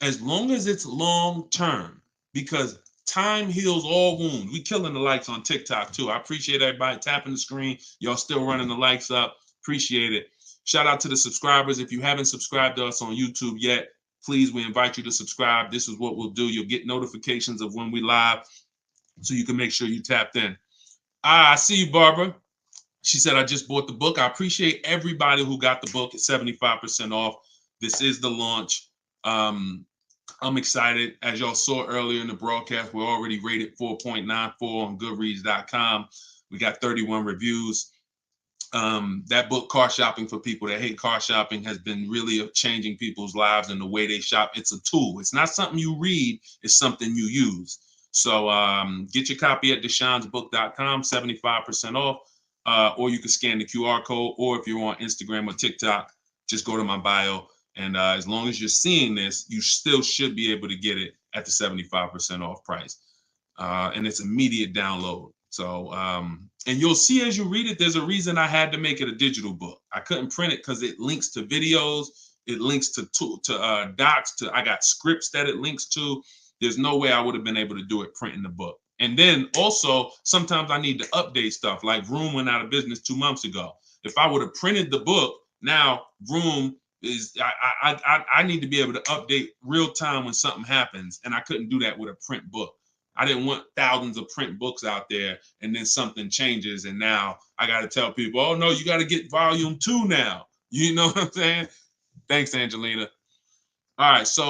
As long as it's long term, because time heals all wounds. We killing the likes on TikTok too. I appreciate everybody tapping the screen. Y'all still running the likes up. Appreciate it. Shout out to the subscribers. If you haven't subscribed to us on YouTube yet, please, we invite you to subscribe. This is what we'll do. You'll get notifications of when we live, so you can make sure you tapped in. I see you, Barbara. She said, I just bought the book. I appreciate everybody who got the book at 75% off. This is the launch. I'm excited. As y'all saw earlier in the broadcast, we're already rated 4.94 on goodreads.com. We got 31 reviews. That book, Car Shopping for People That Hate Car Shopping, has been really changing people's lives and the way they shop. It's a tool. It's not something you read. It's something you use. So get your copy at deshonesbook.com, 75% off, or you can scan the QR code, or if you're on Instagram or TikTok, just go to my bio. And as long as you're seeing this, you still should be able to get it at the 75% off price. And it's immediate download. So, and you'll see as you read it, there's a reason I had to make it a digital book. I couldn't print it because it links to videos. It links to docs. I got scripts that it links to. There's no way I would have been able to do it printing the book. And then also, sometimes I need to update stuff. Like Vroom went out of business 2 months ago. If I would have printed the book, now Vroom is, I need to be able to update real time when something happens. And I couldn't do that with a print book. I didn't want thousands of print books out there and then something changes. And now I got to tell people, oh no, you got to get volume 2 now. You know what I'm saying? Thanks, Angelina. All right, so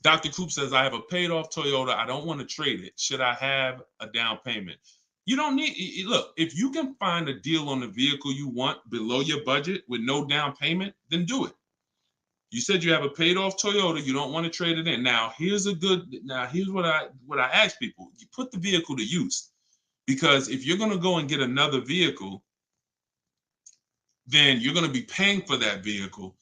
Dr. Coop says, I have a paid off Toyota. I don't want to trade it. Should I have a down payment? You don't need, look, if you can find a deal on the vehicle you want below your budget with no down payment, then do it. You said you have a paid off Toyota. You don't want to trade it in. Now, here's what I ask people. You put the vehicle to use, because if you're going to go and get another vehicle, then you're going to be paying for that vehicle.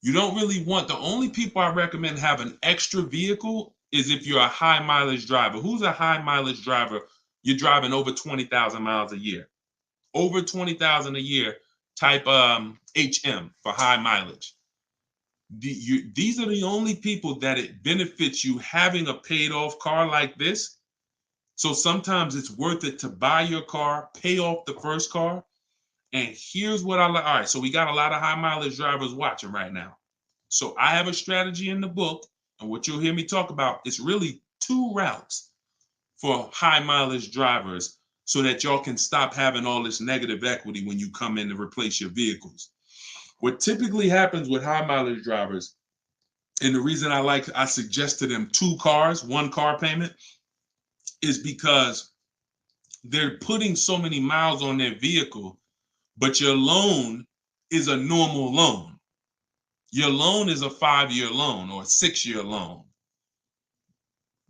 You don't really want, the only people I recommend have an extra vehicle is if you're a high mileage driver. Who's a high mileage driver? You're driving over 20,000 miles a year. Over 20,000 a year, type HM for high mileage. These are the only people that it benefits you having a paid off car like this. So sometimes it's worth it to buy your car, pay off the first car. And here's what I like. All right, so we got a lot of high mileage drivers watching right now. So I have a strategy in the book, and what you'll hear me talk about is really 2 routes for high mileage drivers, so that y'all can stop having all this negative equity when you come in to replace your vehicles. What typically happens with high mileage drivers, and the reason I suggest to them 2 cars, 1 car payment, is because they're putting so many miles on their vehicle, but your loan is a normal loan. Your loan is a 5-year loan or a 6-year loan.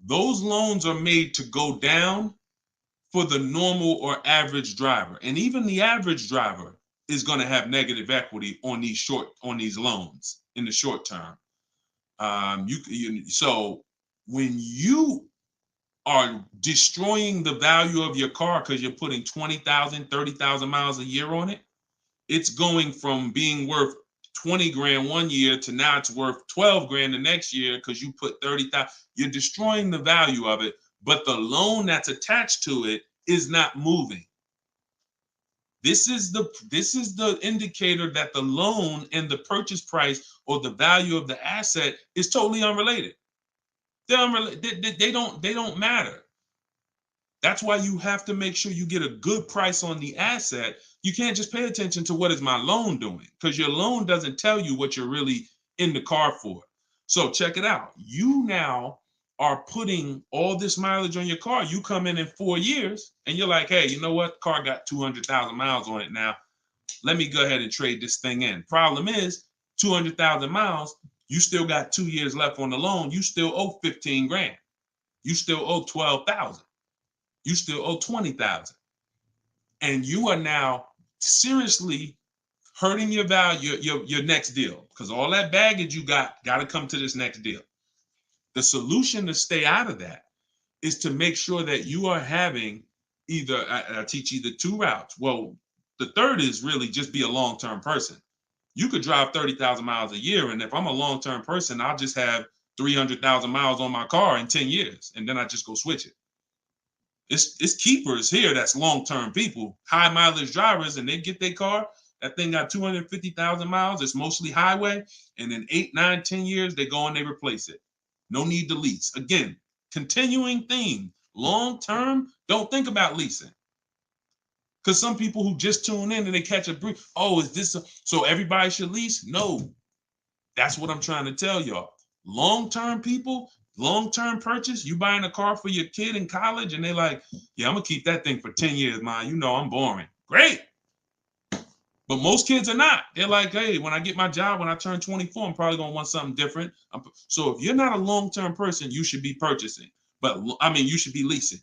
Those loans are made to go down for the normal or average driver. And even the average driver is going to have negative equity on these loans in the short term. So when you are destroying the value of your car because you're putting 20,000, 30,000 miles a year on it, it's going from being worth 20 grand one year to now it's worth 12 grand the next year because you put 30,000. You're destroying the value of it, but the loan that's attached to it is not moving. This is the indicator that the loan and the purchase price or the value of the asset is totally unrelated. They're unrelated. They don't matter. That's why you have to make sure you get a good price on the asset. You can't just pay attention to what is my loan doing, because your loan doesn't tell you what you're really in the car for. So check it out. You now are putting all this mileage on your car. You come in 4 years and you're like, hey, you know what? Car got 200,000 miles on it now. Let me go ahead and trade this thing in. Problem is, 200,000 miles, you still got 2 years left on the loan. You still owe 15 grand. You still owe 12,000. You still owe 20,000. And you are now seriously hurting your value, your next deal, because all that baggage you got to come to this next deal. The solution to stay out of that is to make sure that you are having either, I teach either two routes. Well, the third is really just be a long-term person. You could drive 30,000 miles a year. And if I'm a long-term person, I'll just have 300,000 miles on my car in 10 years. And then I just go switch it. It's keepers here that's long-term people, high mileage drivers, and they get their car. That thing got 250,000 miles. It's mostly highway. And in 8, 9, 10 years, they go and they replace it. No need to lease. Again, continuing theme, long-term, don't think about leasing. Because some people who just tune in and they catch a brief, oh, is this so everybody should lease? No, that's what I'm trying to tell y'all. Long-term people, long-term purchase, you buying a car for your kid in college and they like, yeah, I'm gonna keep that thing for 10 years, man. You know I'm boring. Great. But most kids are not. They're like, hey, when I get my job, when I turn 24, I'm probably gonna want something different. So if you're not a long-term person, you should be purchasing. But I mean, you should be leasing.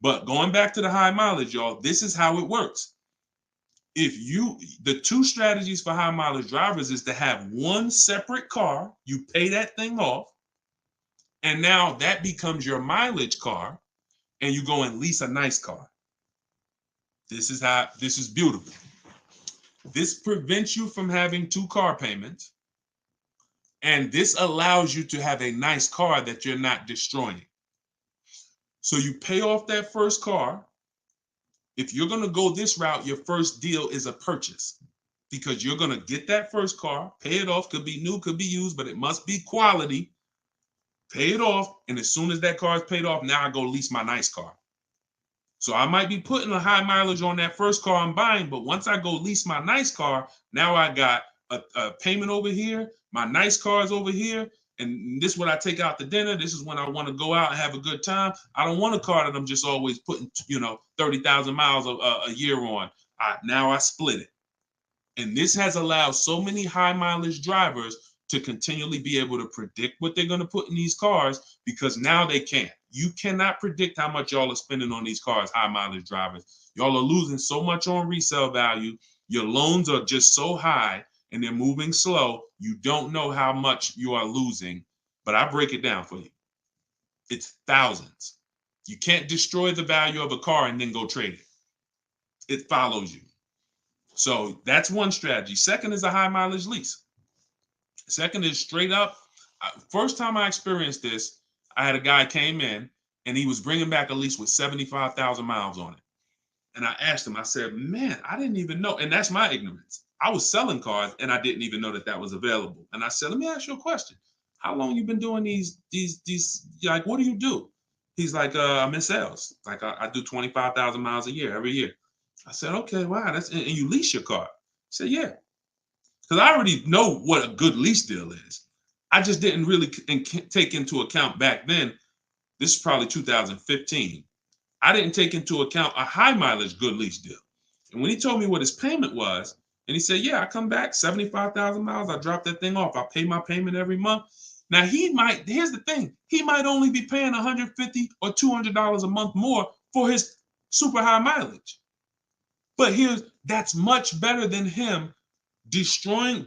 But going back to the high mileage, y'all, this is how it works. The two strategies for high mileage drivers is to have one separate car, you pay that thing off, and now that becomes your mileage car, and you go and lease a nice car. This is beautiful. This prevents you from having two car payments, and this allows you to have a nice car that you're not destroying. So you pay off that first car. If you're going to go this route, your first deal is a purchase, because you're going to get that first car, pay it off, could be new, could be used, but it must be quality. Pay it off, and as soon as that car is paid off, now I go lease my nice car. So I might be putting a high mileage on that first car I'm buying, but once I go lease my nice car, now I got a payment over here, my nice car is over here, and this is what I take out to dinner. This is when I want to go out and have a good time. I don't want a car that I'm just always putting, 30,000 miles a year on. Now I split it. And this has allowed so many high mileage drivers to continually be able to predict what they're going to put in these cars, because now they can't. You cannot predict how much y'all are spending on these cars, high mileage drivers. Y'all are losing so much on resale value. Your loans are just so high and they're moving slow. You don't know how much you are losing, but I break it down for you. It's thousands. You can't destroy the value of a car and then go trade it. It follows you. So that's one strategy. Second is a high mileage lease. Second is straight up. First time I experienced this, I had a guy came in and he was bringing back a lease with 75,000 miles on it. And I asked him, I said, man, I didn't even know. And that's my ignorance. I was selling cars and I didn't even know that was available. And I said, let me ask you a question. How long you been doing these, like, what do you do? He's like, I'm in sales. Like I do 25,000 miles a year, every year. I said, okay, wow. And you lease your car? He said, yeah. Because I already know what a good lease deal is. I just didn't really take into account back then. This is probably 2015. I didn't take into account a high mileage good lease deal. And when he told me what his payment was, and he said, yeah, I come back 75,000 miles. I drop that thing off. I pay my payment every month. Now here's the thing. He might only be paying $150 or $200 a month more for his super high mileage. But that's much better than him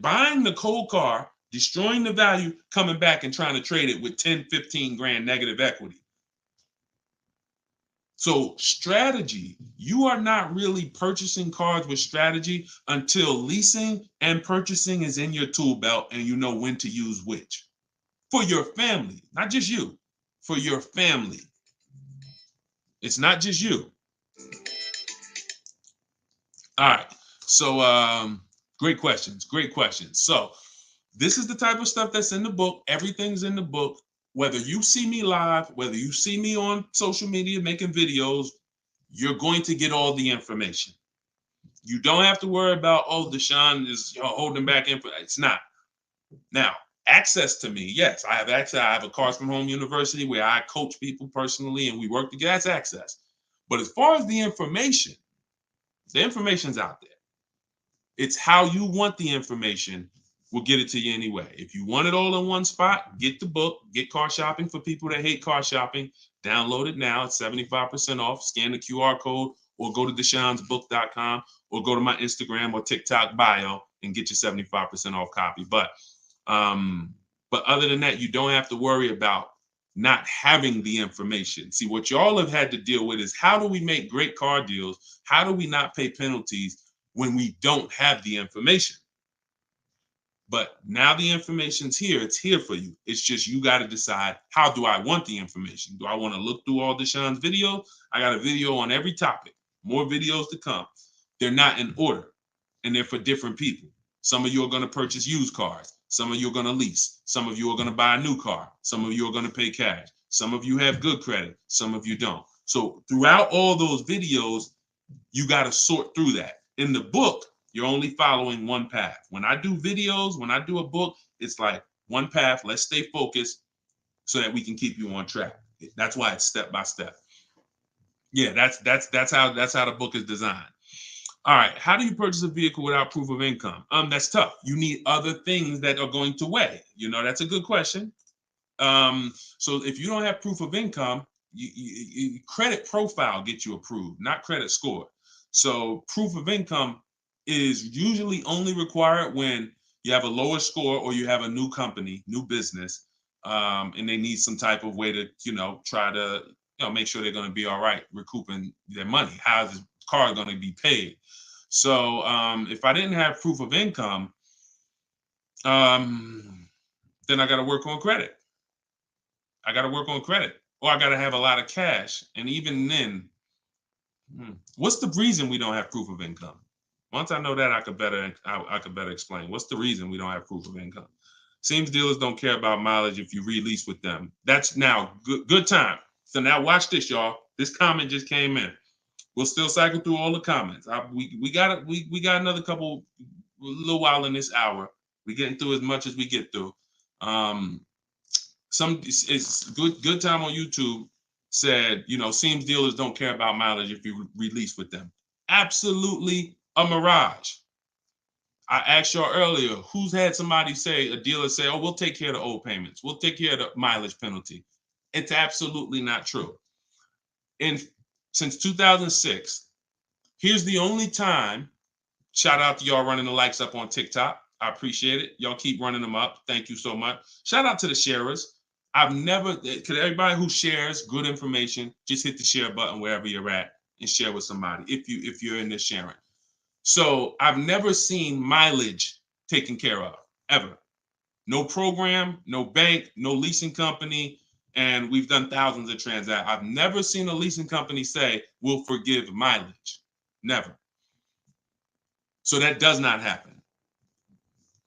buying the cold car, destroying the value, coming back and trying to trade it with 10, 15 grand negative equity. So strategy, you are not really purchasing cars with strategy until leasing and purchasing is in your tool belt and you know when to use which. For your family, not just you, for your family. It's not just you. All right. So great questions. So this is the type of stuff that's in the book. Everything's in the book. Whether you see me live, whether you see me on social media making videos, you're going to get all the information. You don't have to worry about, oh, Deshone is holding back info. It's not. Now, Access to me, yes, I have access. I have a Cars from Home University where I coach people personally and we work together. That's access. But as far as the information's out there. It's how you want the information. We'll get it to you anyway. If you want it all in one spot, get the book, get Car Shopping for people that hate car shopping. Download it now. It's 75% off. Scan the QR code or go to deshonesbook.com or go to my Instagram or TikTok bio and get your 75% off copy. But other than that, you don't have to worry about not having the information. See, what y'all have had to deal with is how do we make great car deals? How do we not pay penalties when we don't have the information? But now the information's here. It's here for you. It's just you got to decide, how do I want the information? Do I want to look through all Deshone's videos? I got a video on every topic. More videos to come. They're not in order, and they're for different people. Some of you are going to purchase used cars. Some of you are going to lease. Some of you are going to buy a new car. Some of you are going to pay cash. Some of you have good credit. Some of you don't. So throughout all those videos, you got to sort through that. In the book, you're only following one path. When I do videos, when I do a book, it's like one path. Let's stay focused so that we can keep you on track. That's why it's step by step. Yeah, that's how the book is designed. All right, how do you purchase a vehicle without proof of income? That's tough. You need other things that are going to weigh. That's a good question. So if you don't have proof of income, credit profile gets you approved, not credit score. So proof of income is usually only required when you have a lower score or you have a new company, new business, and they need some type of way to, try to, make sure they're going to be all right recouping their money. How is the car going to be paid? So if I didn't have proof of income, then I got to work on credit. I got to work on credit, or I got to have a lot of cash. And even then, what's the reason we don't have proof of income? Once I know that, I could better explain. What's the reason we don't have proof of income? Seems dealers don't care about mileage if you release with them. That's now good time. So now watch this, y'all. This comment just came in. We'll still cycle through all the comments. We got another little while in this hour. We're getting through as much as we get through. It's good time on YouTube said, seems dealers don't care about mileage if you release with them. Absolutely a mirage. I asked y'all earlier, who's had a dealer say, oh, we'll take care of the old payments. We'll take care of the mileage penalty. It's absolutely not true. Since 2006, here's the only time, shout out to y'all running the likes up on TikTok. I appreciate it. Y'all keep running them up. Thank you so much. Shout out to the sharers. Could everybody who shares good information, just hit the share button wherever you're at and share with somebody if you're in this sharing. So I've never seen mileage taken care of, ever. No program, no bank, no leasing company, and we've done thousands of transactions. I've never seen a leasing company say, we'll forgive mileage. Never. So that does not happen.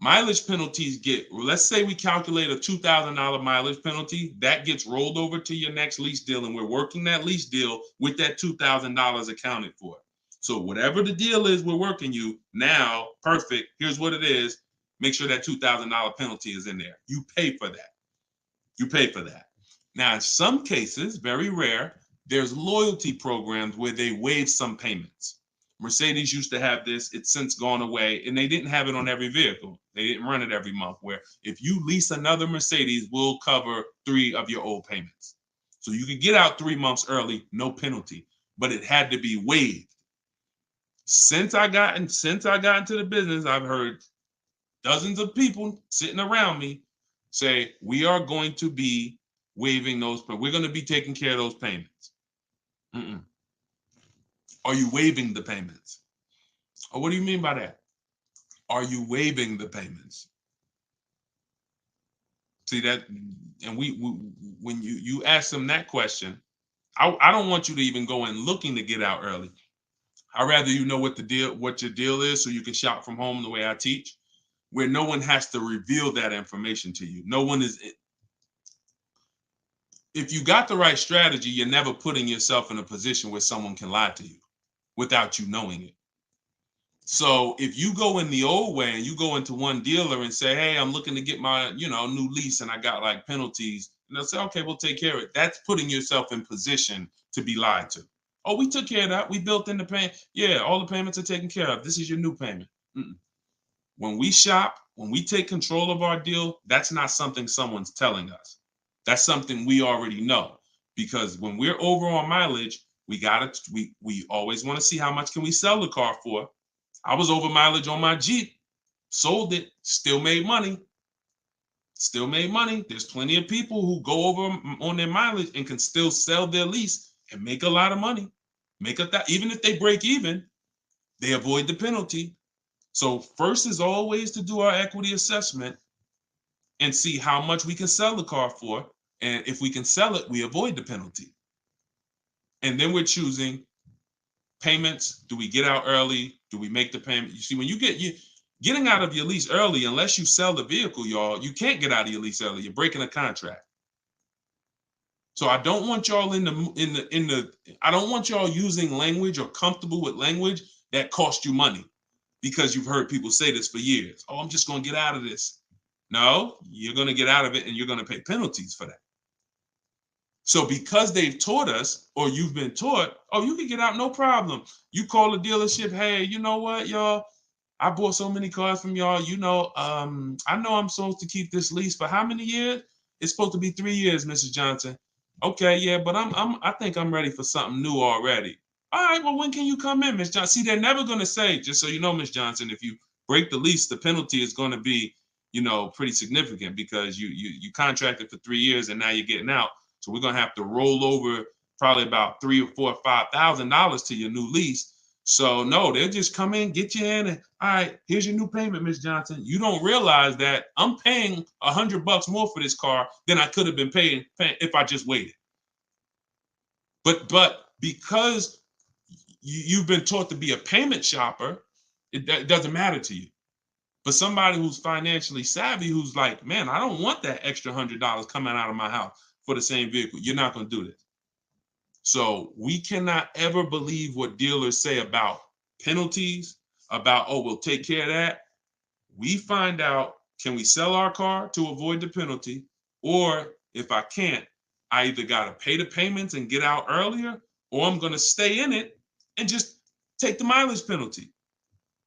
Mileage penalties let's say we calculate a $2,000 mileage penalty, that gets rolled over to your next lease deal, and we're working that lease deal with that $2,000 accounted for. So whatever the deal is we're working you, now, perfect, here's what it is. Make sure that $2,000 penalty is in there. You pay for that. You pay for that. Now, in some cases, very rare, there's loyalty programs where they waive some payments. Mercedes used to have this. It's since gone away, and they didn't have it on every vehicle. They didn't run it every month, where if you lease another Mercedes, we'll cover 3 of your old payments. So you could get out 3 months early, no penalty, but it had to be waived. Since I got into the business, I've heard dozens of people sitting around me say, we are going to be waiving those, but we're going to be taking care of those payments. Are you waiving the payments? Oh, what do you mean by that? Are you waiving the payments? See that, and when you ask them that question, I don't want you to even go in looking to get out early. I'd rather you know what your deal is, so you can shop from home the way I teach, where no one has to reveal that information to you. No one is. If you got the right strategy, you're never putting yourself in a position where someone can lie to you without you knowing it. So if you go in the old way and you go into one dealer and say, hey, I'm looking to get my, new lease and I got like penalties, and they'll say, okay, we'll take care of it. That's putting yourself in position to be lied to. Oh, we took care of that. We built in the payment. Yeah, all the payments are taken care of. This is your new payment. Mm-mm. When we shop, when we take control of our deal, that's not something someone's telling us. That's something we already know. Because when we're over on mileage, we always want to see how much can we sell the car for. I was over mileage on my Jeep, sold it, still made money. Still made money. There's plenty of people who go over on their mileage and can still sell their lease and make a lot of money. Even if they break even, they avoid the penalty. So first is always to do our equity assessment and see how much we can sell the car for. And if we can sell it, we avoid the penalty. And then we're choosing payments. Do we get out early? Do we make the payment? You see, when you getting out of your lease early, unless you sell the vehicle, y'all, you can't get out of your lease early. You're breaking a contract. So I don't want y'all I don't want y'all using language or comfortable with language that cost you money, because you've heard people say this for years. Oh, I'm just going to get out of this. No, you're going to get out of it and you're going to pay penalties for that. So because they've taught us, or you've been taught, oh, you can get out, no problem. You call the dealership, hey, you know what, y'all? I bought so many cars from y'all. I know I'm supposed to keep this lease for how many years? It's supposed to be 3 years, Mrs. Johnson. Okay, yeah, but I think I'm ready for something new already. All right, well, when can you come in, Miss Johnson? See, they're never going to say, just so you know, Miss Johnson, if you break the lease, the penalty is going to be, pretty significant, because you contracted for 3 years and now you're getting out. So we're gonna have to roll over probably about $3,000 or $4,000 or $5,000 to your new lease. So no, they'll just come in, get you in, and all right, here's your new payment, Miss Johnson. You don't realize that I'm paying $100 more for this car than I could have been paying if I just waited. But because you've been taught to be a payment shopper, it doesn't matter to you. But somebody who's financially savvy, who's like, man, I don't want that extra $100 coming out of my house for the same vehicle. You're not going to do this. So we cannot ever believe what dealers say about penalties, about, oh, we'll take care of that. We find out, can we sell our car to avoid the penalty? Or if I can't, I either got to pay the payments and get out earlier, or I'm going to stay in it and just take the mileage penalty.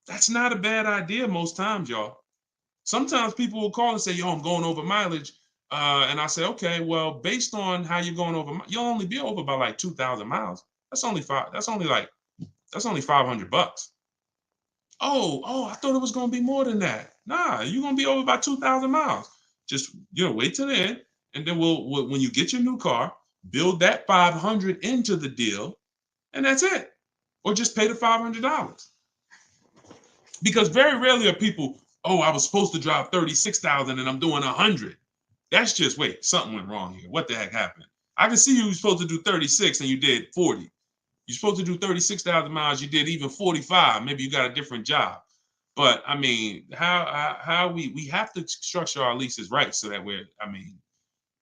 That's not a bad idea most times, y'all. Sometimes people will call and say, yo, I'm going over mileage. And I say, okay, well, based on how you're going over, you'll only be over by like 2,000 miles. That's only $500. Oh, I thought it was going to be more than that. Nah, you're going to be over by 2,000 miles. Just, wait till the end. And then when you get your new car, build that 500 into the deal, and that's it. Or just pay the $500. Because very rarely are people, oh, I was supposed to drive 36,000 and I'm doing 100. That's just, wait, something went wrong here. What the heck happened? I can see you were supposed to do 36 and you did 40. You're supposed to do 36,000 miles, you did even 45. Maybe you got a different job. But I mean, how we have to structure our leases right, so that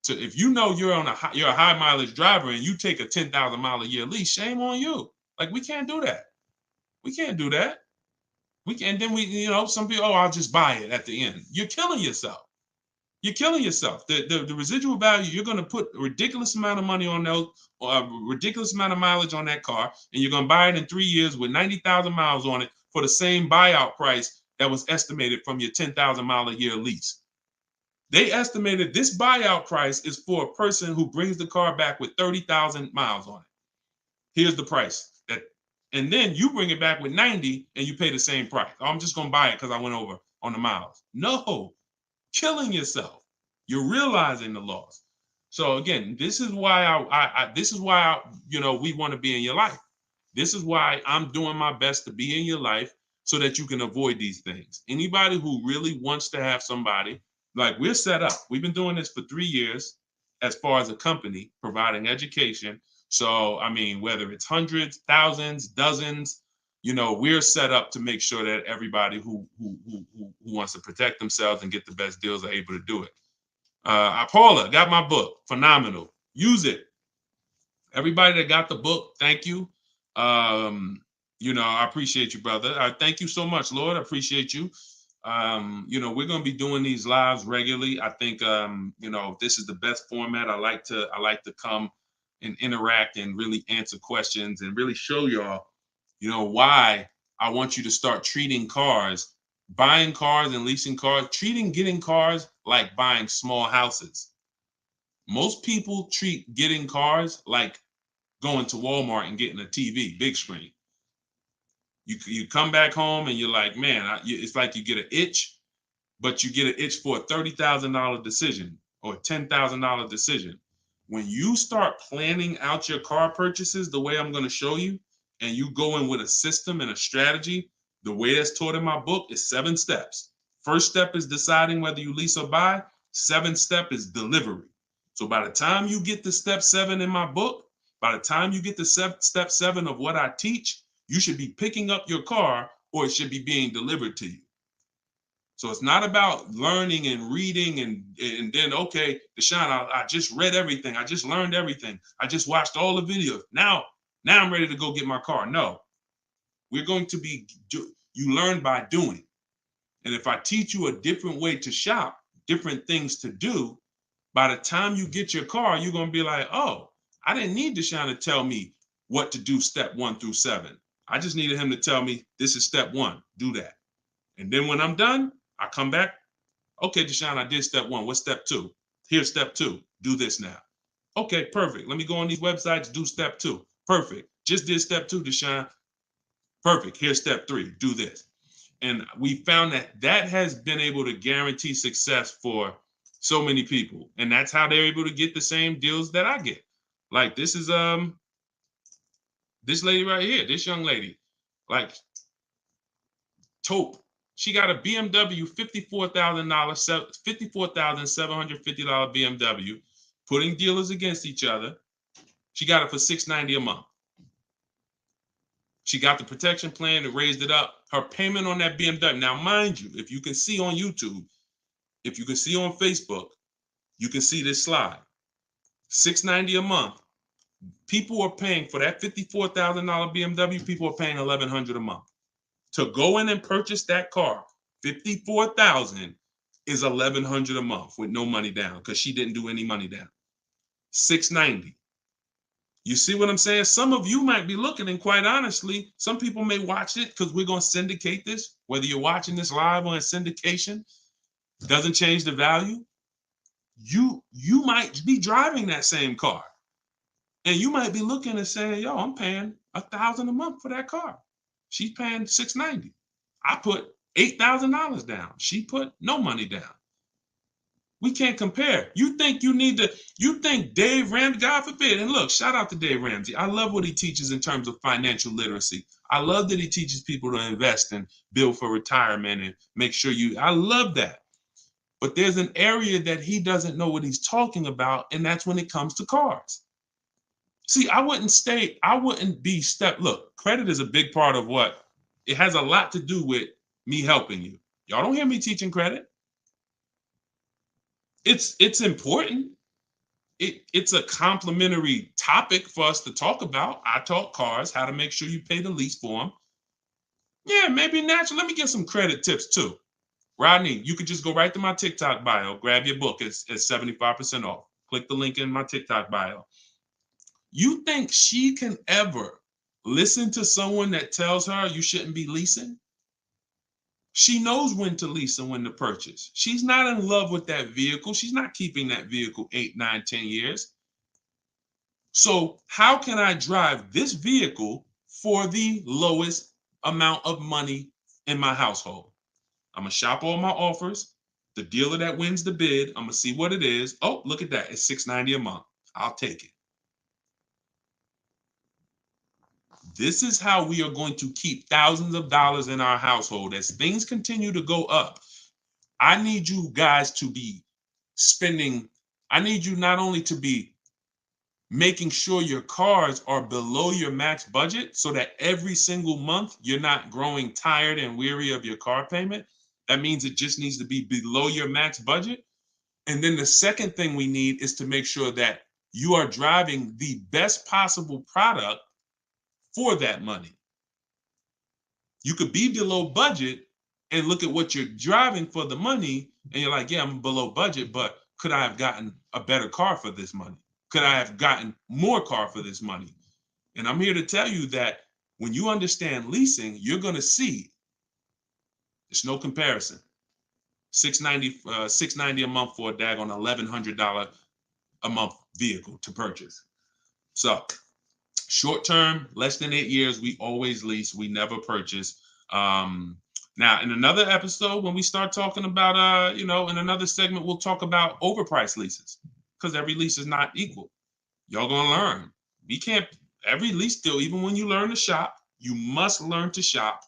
if you know you're a high mileage driver and you take a 10,000 mile a year lease, shame on you. Like, we can't do that. We can't do that. Some people, oh, I'll just buy it at the end. You're killing yourself. You're killing yourself. The residual value, you're going to put a ridiculous amount of money on those, or a ridiculous amount of mileage on that car, and you're going to buy it in 3 years with 90,000 miles on it for the same buyout price that was estimated from your 10,000 mile a year lease. They estimated this buyout price is for a person who brings the car back with 30,000 miles on it. Here's the price. And then you bring it back with 90 and you pay the same price. Oh, I'm just going to buy it because I went over on the miles. No, killing yourself. You're realizing the loss. So again, this is why we want to be in your life. This is why I'm doing my best to be in your life, so that you can avoid these things. Anybody who really wants to have somebody, like, we're set up. We've been doing this for 3 years as far as a company, providing education. So, I mean, whether it's hundreds, thousands, dozens, we're set up to make sure that everybody who wants to protect themselves and get the best deals are able to do it. Paula, got my book. Phenomenal. Use it. Everybody that got the book, thank you. I appreciate you, brother. I thank you so much, Lord. I appreciate you. We're going to be doing these lives regularly. I think, this is the best format. I like to come and interact and really answer questions and really show y'all, why I want you to start treating cars, buying cars and leasing cars, treating getting cars like buying small houses. Most people treat getting cars like going to Walmart and getting a TV, big screen. You come back home and you're like, man, it's like you get an itch, but you get an itch for a $30,000 decision or a $10,000 decision. When you start planning out your car purchases the way I'm going to show you, and you go in with a system and a strategy, the way that's taught in my book is 7 steps. First step is deciding whether you lease or buy. 7th step is delivery. So by the time you get to step 7 in my book, by the time you get to step 7 of what I teach, you should be picking up your car or it should be being delivered to you. So it's not about learning and reading and then, okay, Deshone, I just read everything. I just learned everything. I just watched all the videos. Now I'm ready to go get my car. No, we're going to you learn by doing. And if I teach you a different way to shop, different things to do, by the time you get your car, you're going to be like, oh, I didn't need Deshone to tell me what to do step 1 through 7. I just needed him to tell me this is step 1, do that. And then when I'm done, I come back. Okay, Deshone, I did step 1. What's step 2? Here's step 2. Do this now. Okay, perfect. Let me go on these websites, do step 2. Perfect. Just did step 2, Deshone. Perfect. Here's step 3. Do this. And we found that has been able to guarantee success for so many people. And that's how they're able to get the same deals that I get. Like this is this lady right here, this young lady, like Taupe. She got a BMW $54,750 BMW, putting dealers against each other. She got it for $690 a month. She got the protection plan and raised it up. Her payment on that BMW. Now, mind you, if you can see on YouTube, if you can see on Facebook, you can see this slide. $690 a month. People are paying for that $54,000 BMW. People are paying $1,100 a month. To go in and purchase that car, $54,000 is $1,100 a month with no money down because she didn't do any money down. $690. You see what I'm saying? Some of you might be looking, and quite honestly, some people may watch it because we're going to syndicate this. Whether you're watching this live or in syndication, doesn't change the value. You might be driving that same car, and you might be looking and saying, "Yo, I'm paying $1,000 a month for that car. She's paying $690. I put $8,000 down. She put no money down. We can't compare. You think Dave Ramsey, God forbid, and look, shout out to Dave Ramsey. I love what he teaches in terms of financial literacy. I love that he teaches people to invest and build for retirement and make sure I love that. But there's an area that he doesn't know what he's talking about, and that's when it comes to cars. See, look, credit is a big part of it has a lot to do with me helping you. Y'all don't hear me teaching credit. It's important. It's a complimentary topic for us to talk about. I talk cars, how to make sure you pay the lease for them. Yeah, maybe natural. Let me give some credit tips too. Rodney, you could just go right to my TikTok bio, grab your book. It's 75% off. Click the link in my TikTok bio. You think she can ever listen to someone that tells her you shouldn't be leasing? She knows when to lease and when to purchase. She's not in love with that vehicle. She's not keeping that vehicle 8, 9, 10 years. So how can I drive this vehicle for the lowest amount of money in my household? I'm going to shop all my offers. The dealer that wins the bid, I'm going to see what it is. Oh, look at that. It's $690 a month. I'll take it. This is how we are going to keep thousands of dollars in our household as things continue to go up. I need you guys to be spending. I need you not only to be making sure your cars are below your max budget so that every single month you're not growing tired and weary of your car payment. That means it just needs to be below your max budget. And then the second thing we need is to make sure that you are driving the best possible product for that money. You could be below budget and look at what you're driving for the money, and you're like, yeah, I'm below budget, but could I have gotten a better car for this money? Could I have gotten more car for this money? And I'm here to tell you that when you understand leasing, you're going to see there's no comparison. $690 a month for a daggone $1,100 a month vehicle to purchase. So short term, less than 8 years, we always lease. We never purchase. Now, in another episode, when we start talking about, in another segment, we'll talk about overpriced leases because every lease is not equal. Y'all gonna learn. We can't. Every lease deal, even when you learn to shop, you must learn to shop.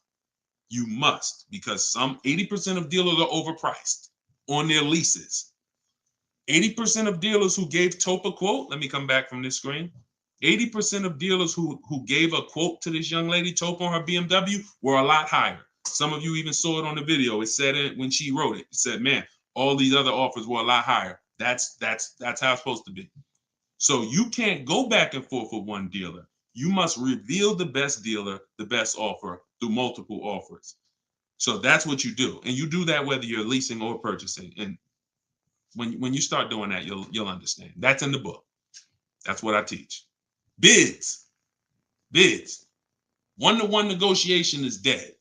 You must, because some 80% of dealers are overpriced on their leases. 80% of dealers who gave Tope a quote, let me come back from this screen. 80% of dealers who gave a quote to this young lady, Tope, on her BMW, were a lot higher. Some of you even saw it on the video. It said it when she wrote it. It said, man, all these other offers were a lot higher. That's how it's supposed to be. So you can't go back and forth with one dealer. You must reveal the best dealer, the best offer through multiple offers. So that's what you do. And you do that whether you're leasing or purchasing. And when you start doing that, you'll understand. That's in the book. That's what I teach. Bids. One-to-one negotiation is dead.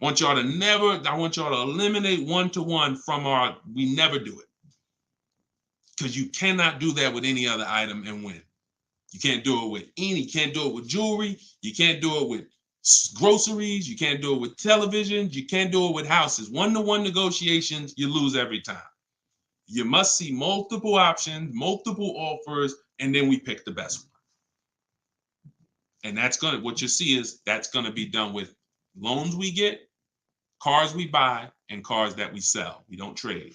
I want y'all to eliminate one-to-one from we never do it. Because you cannot do that with any other item and win. You can't do it you can't do it with jewelry. You can't do it with groceries. You can't do it with televisions. You can't do it with houses. One-to-one negotiations, you lose every time. You must see multiple options, multiple offers, and then we pick the best one. And what you see is that's going to be done with loans we get, cars we buy, and cars that we sell. We don't trade.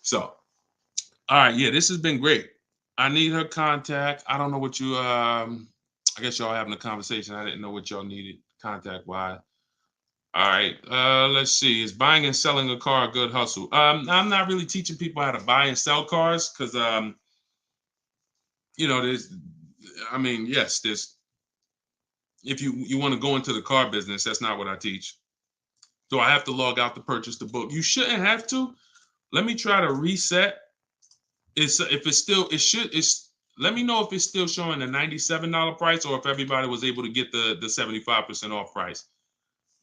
So, all right, yeah, this has been great. I need her contact. I don't know what you, I guess y'all having a conversation. I didn't know what y'all needed contact-wise. All right, let's see. Is buying and selling a car a good hustle? I'm not really teaching people how to buy and sell cars because, there's, if you want to go into the car business, that's not what I teach. So I have to log out to purchase the book. You shouldn't have to. Let me try to reset. Let me know if it's still showing the $97 price or if everybody was able to get the 75% off price.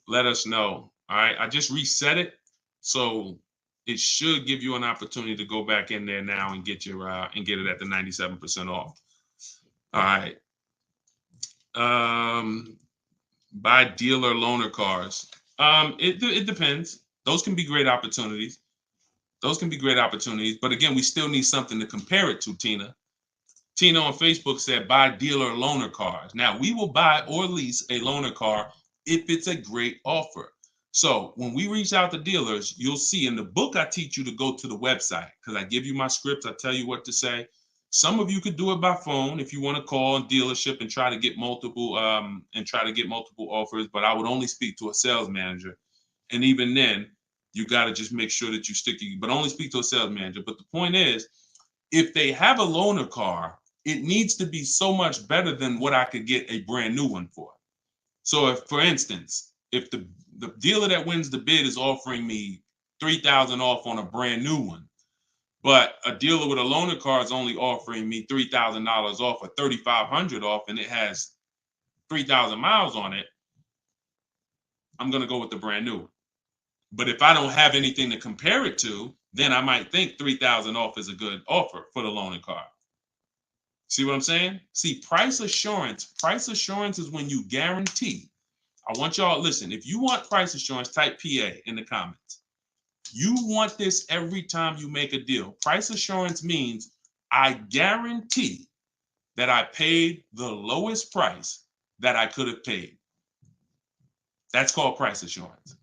Let us know. All right. I just reset it. So it should give you an opportunity to go back in there now and get it at the 97% off. All right. Buy dealer loaner cars. It depends. Those can be great opportunities. But again, we still need something to compare it to, Tina. Tina on Facebook said, buy dealer loaner cars. Now, we will buy or lease a loaner car if it's a great offer. So when we reach out to dealers, you'll see in the book, I teach you to go to the website because I give you my scripts. I tell you what to say. Some of you could do it by phone if you want to call a dealership and try to get multiple offers, but I would only speak to a sales manager. And even then, you got to just make sure that but only speak to a sales manager. But the point is, if they have a loaner car, it needs to be so much better than what I could get a brand new one for. So if, for instance, if the dealer that wins the bid is offering me $3,000 off on a brand new one, but a dealer with a loaner car is only offering me $3,000 off or $3,500 off, and it has 3,000 miles on it, I'm going to go with the brand new one. But if I don't have anything to compare it to, then I might think 3,000 off is a good offer for the loaner car. See what I'm saying? See, price assurance is when you guarantee. I want y'all to listen. If you want price assurance, type PA in the comments. You want this every time you make a deal. Price assurance means I guarantee that I paid the lowest price that I could have paid. That's called price assurance.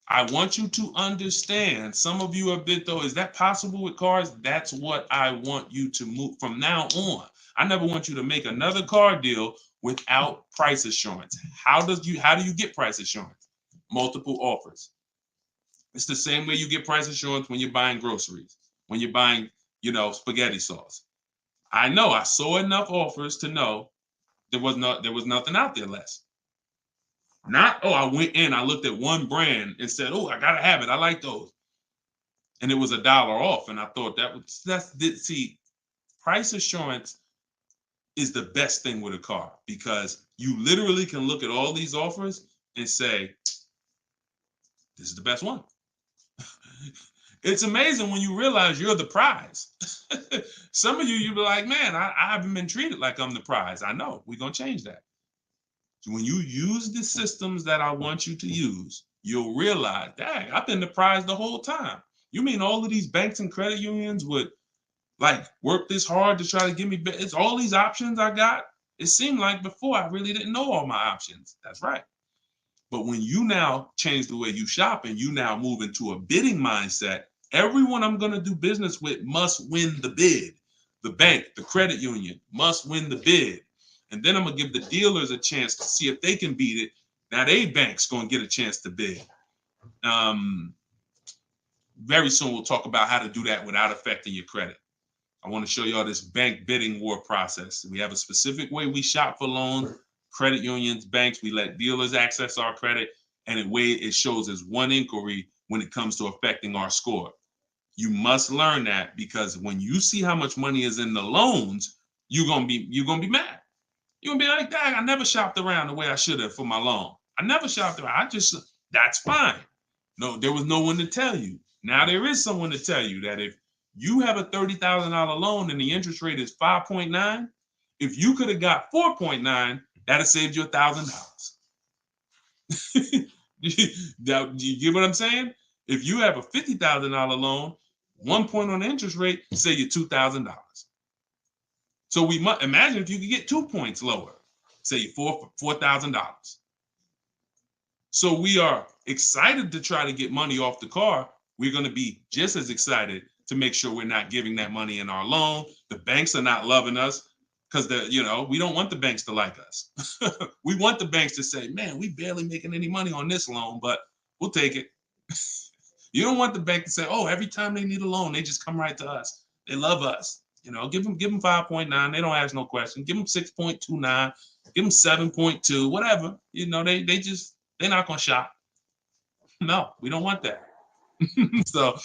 I want you to understand. Some of you have been, though, is that possible with cars? That's what I want you to move from now on. I never want you to make another car deal without price assurance. How do you get price assurance? Multiple offers. It's the same way you get price assurance when you're buying groceries, when you're buying, spaghetti sauce. I know I saw enough offers to know there was nothing out there less. Not, oh, I went in, I looked at one brand and said, oh, I gotta have it. I like those. And it was $1 off. And I thought see, price assurance is the best thing with a car because you literally can look at all these offers and say, this is the best one. It's amazing when you realize you're the prize. Some of you be like, man, I haven't been treated like I'm the prize. I know, we're going to change that. So when you use the systems that I want you to use, you'll realize, dang, I've been the prize the whole time. You mean all of these banks and credit unions would like work this hard to try to give me, it's all these options I got. It seemed like before I really didn't know all my options. That's right. But when you now change the way you shop and you now move into a bidding mindset, everyone I'm going to do business with must win the bid. The bank, the credit union must win the bid. And then I'm going to give the dealers a chance to see if they can beat it. Now they bank's going to get a chance to bid. Very soon we'll talk about how to do that without affecting your credit. I want to show y'all this bank bidding war process. We have a specific way we shop for loans, credit unions, banks. We let dealers access our credit, and the way it shows as one inquiry when it comes to affecting our score. You must learn that because when you see how much money is in the loans, you're gonna be mad. You're gonna be like, dang, I never shopped around the way I should have for my loan. I never shopped around. That's fine. No, there was no one to tell you. Now there is someone to tell you that if you have a $30,000 loan and the interest rate is 5.9, if you could have got 4.9, that'd have saved you $1,000. Do you get what I'm saying? If you have a $50,000 loan, 1 point on the interest rate, say you $2,000. So we must imagine if you could get 2 points lower, say $4,000. So we are excited to try to get money off the car. We're going to be just as excited to make sure we're not giving that money in our loan. The banks are not loving us because we don't want the banks to like us. We want the banks to say, man, we barely making any money on this loan, but we'll take it. You don't want the bank to say, oh, every time they need a loan, they just come right to us. They love us. Give them 5.9. They don't ask no question. Give them 6.29. Give them 7.2, whatever. They're not going to shop. No, we don't want that. So,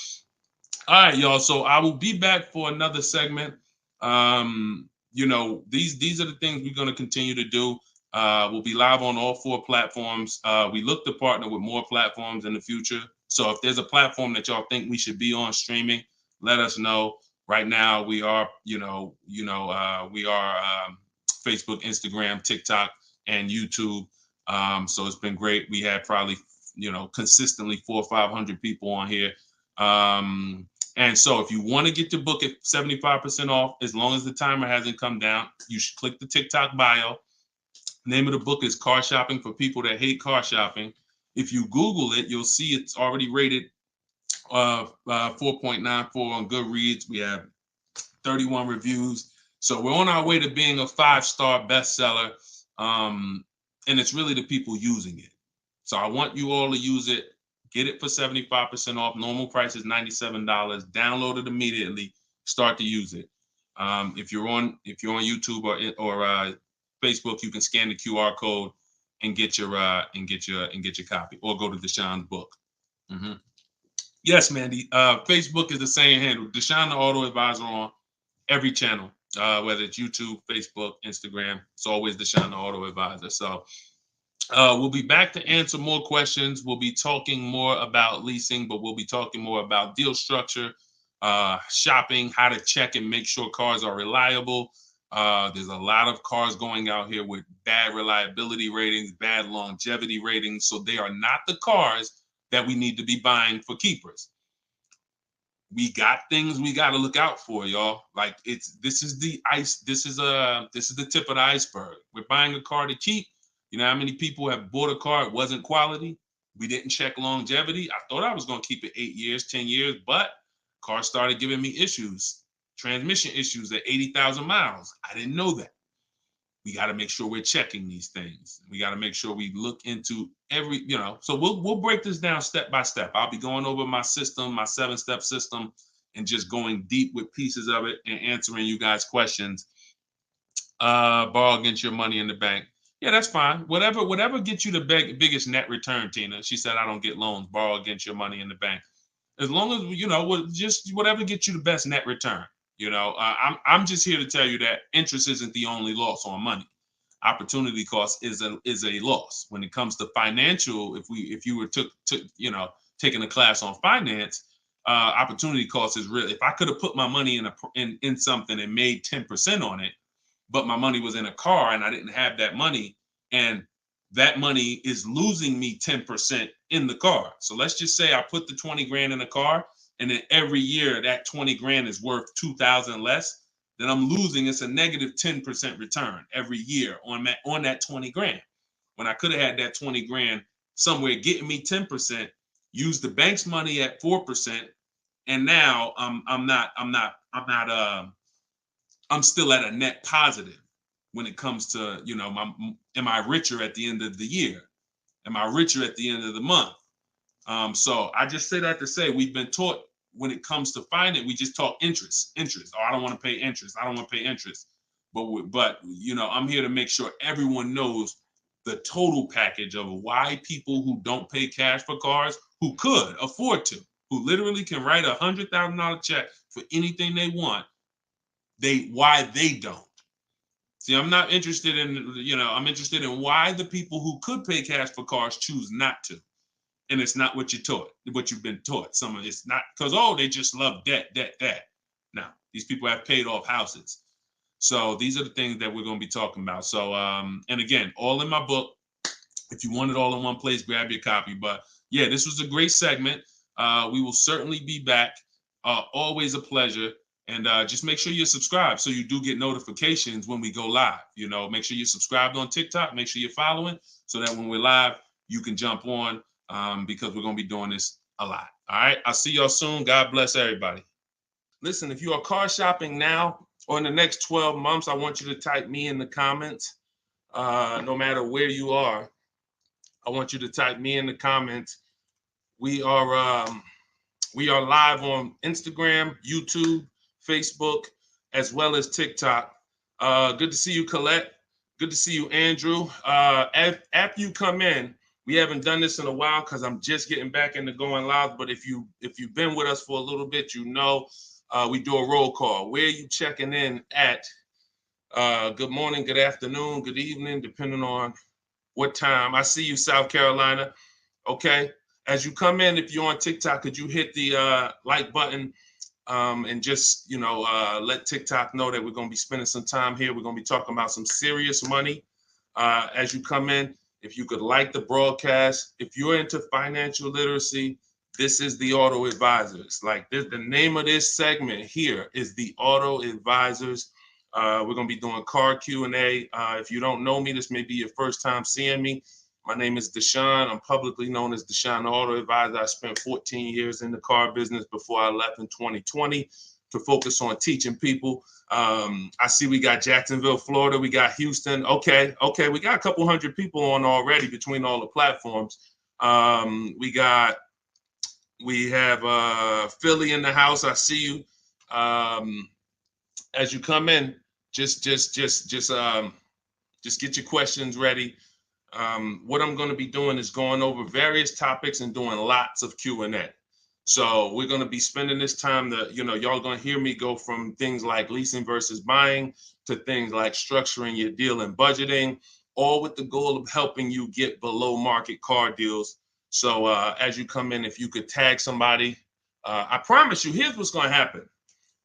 all right, y'all. So I will be back for another segment. These are the things we're going to continue to do. We'll be live on all 4 platforms. We look to partner with more platforms in the future. So if there's a platform that y'all think we should be on streaming, let us know. Right now, we are, Facebook, Instagram, TikTok, and YouTube. So it's been great. We had probably, consistently 400 or 500 people on here. And so if you want to get your book at 75% off, as long as the timer hasn't come down, you should click the TikTok bio. Name of the book is Car Shopping for People That Hate Car Shopping. If you Google it, you'll see it's already rated 4.94 on Goodreads. We have 31 reviews. So we're on our way to being a 5-star bestseller. And it's really the people using it. So I want you all to use it. Get it for 75% off. Normal price is $97. Download it immediately. Start to use it. If you're on YouTube or Facebook, you can scan the QR code and get your copy, or go to Deshone's book. Mm-hmm. Yes, Mandy. Facebook is the same handle. Deshone the Auto Advisor on every channel, whether it's YouTube, Facebook, Instagram. It's always Deshone the Auto Advisor. So we'll be back to answer more questions. We'll be talking more about leasing, but we'll be talking more about deal structure, shopping, how to check and make sure cars are reliable. There's a lot of cars going out here with bad reliability ratings, bad longevity ratings. So they are not the cars that we need to be buying for keepers. We got things we got to look out for, y'all. Like this is the tip of the iceberg. We're buying a car to keep. You know how many people have bought a car, it wasn't quality? We didn't check longevity. I thought I was going to keep it 8 years, 10 years, but car started giving me issues, transmission issues at 80,000 miles. I didn't know that. We got to make sure we're checking these things. We got to make sure we look into every, so we'll break this down step by step. I'll be going over my system, my 7-step system, and just going deep with pieces of it and answering you guys' questions. Borrow against your money in the bank. Yeah, that's fine. Whatever gets you the biggest net return, Tina. She said, I don't get loans, borrow against your money in the bank. As long as, just whatever gets you the best net return. I'm just here to tell you that interest isn't the only loss on money. Opportunity cost is a loss when it comes to financial. If you were taking a class on finance, opportunity cost is real. If I could have put my money in something and made 10% on it, but my money was in a car and I didn't have that money, and that money is losing me 10% in the car. So let's just say I put the 20 grand in the car, and then every year that 20 grand is worth 2,000 less, then I'm losing. It's a negative 10% return every year on that 20 grand. When I could have had that 20 grand somewhere getting me 10%, use the bank's money at 4%, and now I'm still at a net positive when it comes to, am I richer at the end of the year? Am I richer at the end of the month? So I just say that to say we've been taught when it comes to finance, we just talk interest. Oh, I don't want to pay interest. I don't want to pay interest. But I'm here to make sure everyone knows the total package of why people who don't pay cash for cars, who could afford to, who literally can write $100,000 check for anything they want, why they don't. See, I'm not interested in, I'm interested in why the people who could pay cash for cars choose not to. And it's not what you've been taught. Some of it's not because, they just love debt. No, these people have paid off houses. So these are the things that we're going to be talking about. So, and again, all in my book. If you want it all in one place, grab your copy. But yeah, this was a great segment. We will certainly be back. Always a pleasure. And just make sure you're subscribed so you do get notifications when we go live. Make sure you're subscribed on TikTok. Make sure you're following so that when we're live, you can jump on because we're going to be doing this a lot. All right. I'll see y'all soon. God bless everybody. Listen, if you are car shopping now or in the next 12 months, I want you to type me in the comments. No matter where you are, I want you to type me in the comments. We are live on Instagram, YouTube, Facebook, as well as TikTok. Good to see you, Colette. Good to see you, Andrew. After you come in, we haven't done this in a while because I'm just getting back into going live. But if you've been with us for a little bit, we do a roll call. Where are you checking in at? Good morning, good afternoon, good evening, depending on what time. I see you, South Carolina. Okay. As you come in, if you're on TikTok, could you hit the like button and just, let TikTok know that we're going to be spending some time here. We're going to be talking about some serious money as you come in. If you could like the broadcast, if you're into financial literacy, this is the Auto Advisors. Like this, the name of this segment here is the Auto Advisors. We're going to be doing car Q&A. If you don't know me, this may be your first time seeing me. My name is Deshone. I'm publicly known as Deshone the Auto Advisor. I spent 14 years in the car business before I left in 2020 to focus on teaching people. I see we got Jacksonville, Florida. We got Houston. Okay. We got a couple hundred people on already between all the platforms. We have Philly in the house. I see you. As you come in, just get your questions ready. What I'm going to be doing is going over various topics and doing lots of Q&A. So we're going to be spending this time y'all going to hear me go from things like leasing versus buying to things like structuring your deal and budgeting, all with the goal of helping you get below market car deals. So as you come in, if you could tag somebody, I promise you, here's what's going to happen.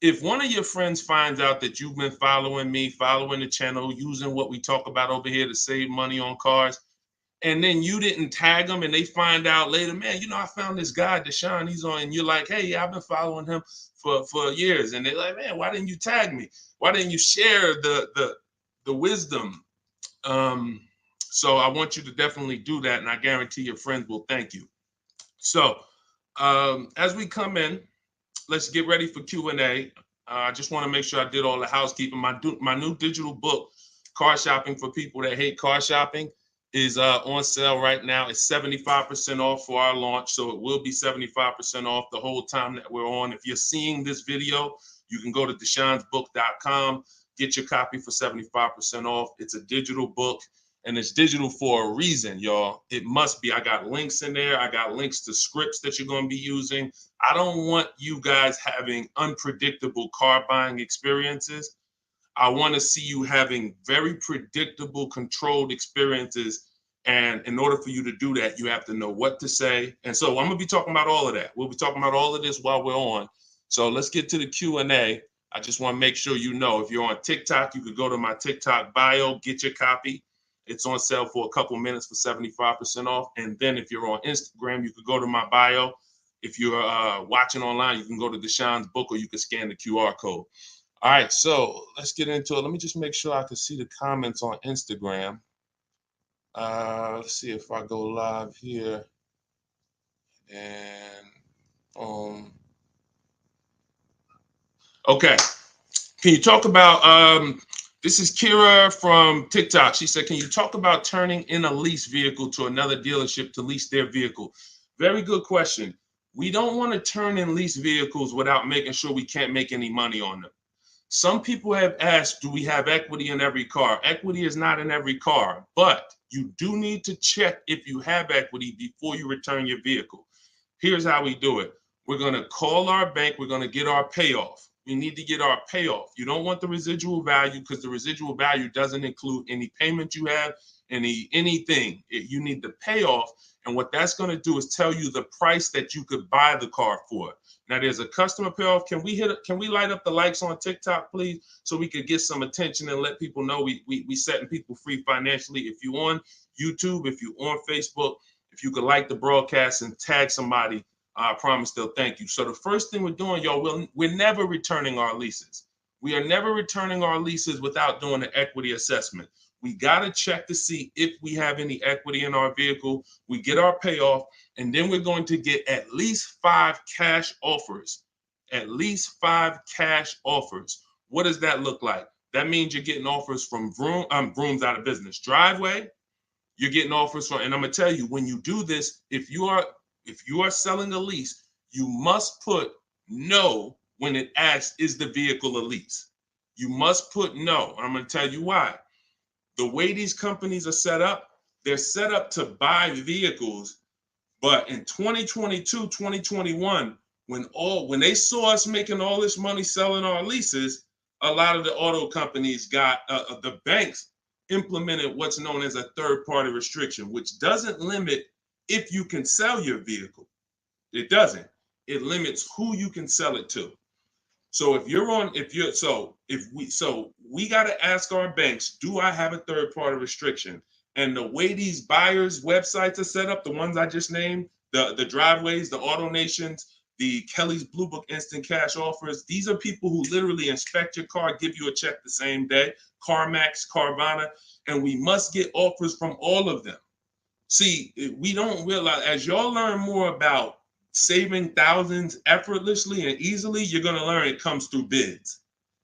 If one of your friends finds out that you've been following me, following the channel, using what we talk about over here to save money on cars, and then you didn't tag them and they find out later, man, I found this guy, Deshone, he's on, and you're like, hey, yeah, I've been following him for years. And they're like, man, why didn't you tag me? Why didn't you share the wisdom? So I want you to definitely do that. And I guarantee your friends will thank you. So as we come in, let's get ready for Q&A. I just want to make sure I did all the housekeeping. My new digital book, Car Shopping for People That Hate Car Shopping, is on sale right now. It's 75% off for our launch, so it will be 75% off the whole time that we're on. If you're seeing this video, you can go to deshonesbook.com, get your copy for 75% off. It's a digital book, and it's digital for a reason, y'all. It must be. I got links in there. I got links to scripts that you're going to be using. I don't want you guys having unpredictable car buying experiences. I want to see you having very predictable, controlled experiences. And in order for you to do that, you have to know what to say. And so I'm going to be talking about all of that. We'll be talking about all of this while we're on. So let's get to the Q&A. I just want to make sure you know, if you're on TikTok, you could go to my TikTok bio, get your copy. It's on sale for a couple minutes for 75% off. And then if you're on Instagram, you could go to my bio. If you're watching online, you can go to Deshone's book, or you can scan the QR code. All right, so let's get into it. Let me just make sure I can see the comments on Instagram. Let's see if I go live here. And okay. Can you talk about, this is Kira from TikTok. She said, can you talk about turning in a lease vehicle to another dealership to lease their vehicle? Very good question. We don't want to turn in lease vehicles without making sure we can't make any money on them. Some people have asked, do we have equity in every car? Equity is not in every car, but you do need to check if you have equity before you return your vehicle. Here's how we do it. We're going to call our bank. We're going to get our payoff. We need to get our payoff. You don't want the residual value, because the residual value doesn't include any payment you have, anything. You need the payoff. And what that's going to do is tell you the price that you could buy the car for. Now, there's a customer payoff. Can we light up the likes on TikTok, please, so we could get some attention and let people know we setting people free financially. If you're on YouTube, if you're on Facebook, if you could like the broadcast and tag somebody, I promise they'll thank you. So the first thing we're doing, y'all, we're never returning our leases. We are never returning our leases without doing an equity assessment. We got to check to see if we have any equity in our vehicle. We get our payoff, and then we're going to get at least 5 cash offers. At least 5 cash offers. What does that look like? That means you're getting offers from Vroom's out of business. Driveway, you're getting offers from, and I'm going to tell you, when you do this, if you are selling a lease, you must put no when it asks, is the vehicle a lease? You must put no. I'm going to tell you why. The way these companies are set up, they're set up to buy vehicles. But in 2022, 2021, when they saw us making all this money selling our leases, a lot of the auto companies got, the banks implemented what's known as a third-party restriction, which doesn't limit if you can sell your vehicle. It doesn't. It limits who you can sell it to. So we got to ask our banks, do I have a third-party restriction? And the way these buyers' websites are set up, the ones I just named, the Driveways, the AutoNations, the Kelly's Blue Book Instant Cash Offers, these are people who literally inspect your car, give you a check the same day, CarMax, Carvana, and we must get offers from all of them. See, we don't realize, as y'all learn more about saving thousands effortlessly and easily, you're going to learn it comes through bids.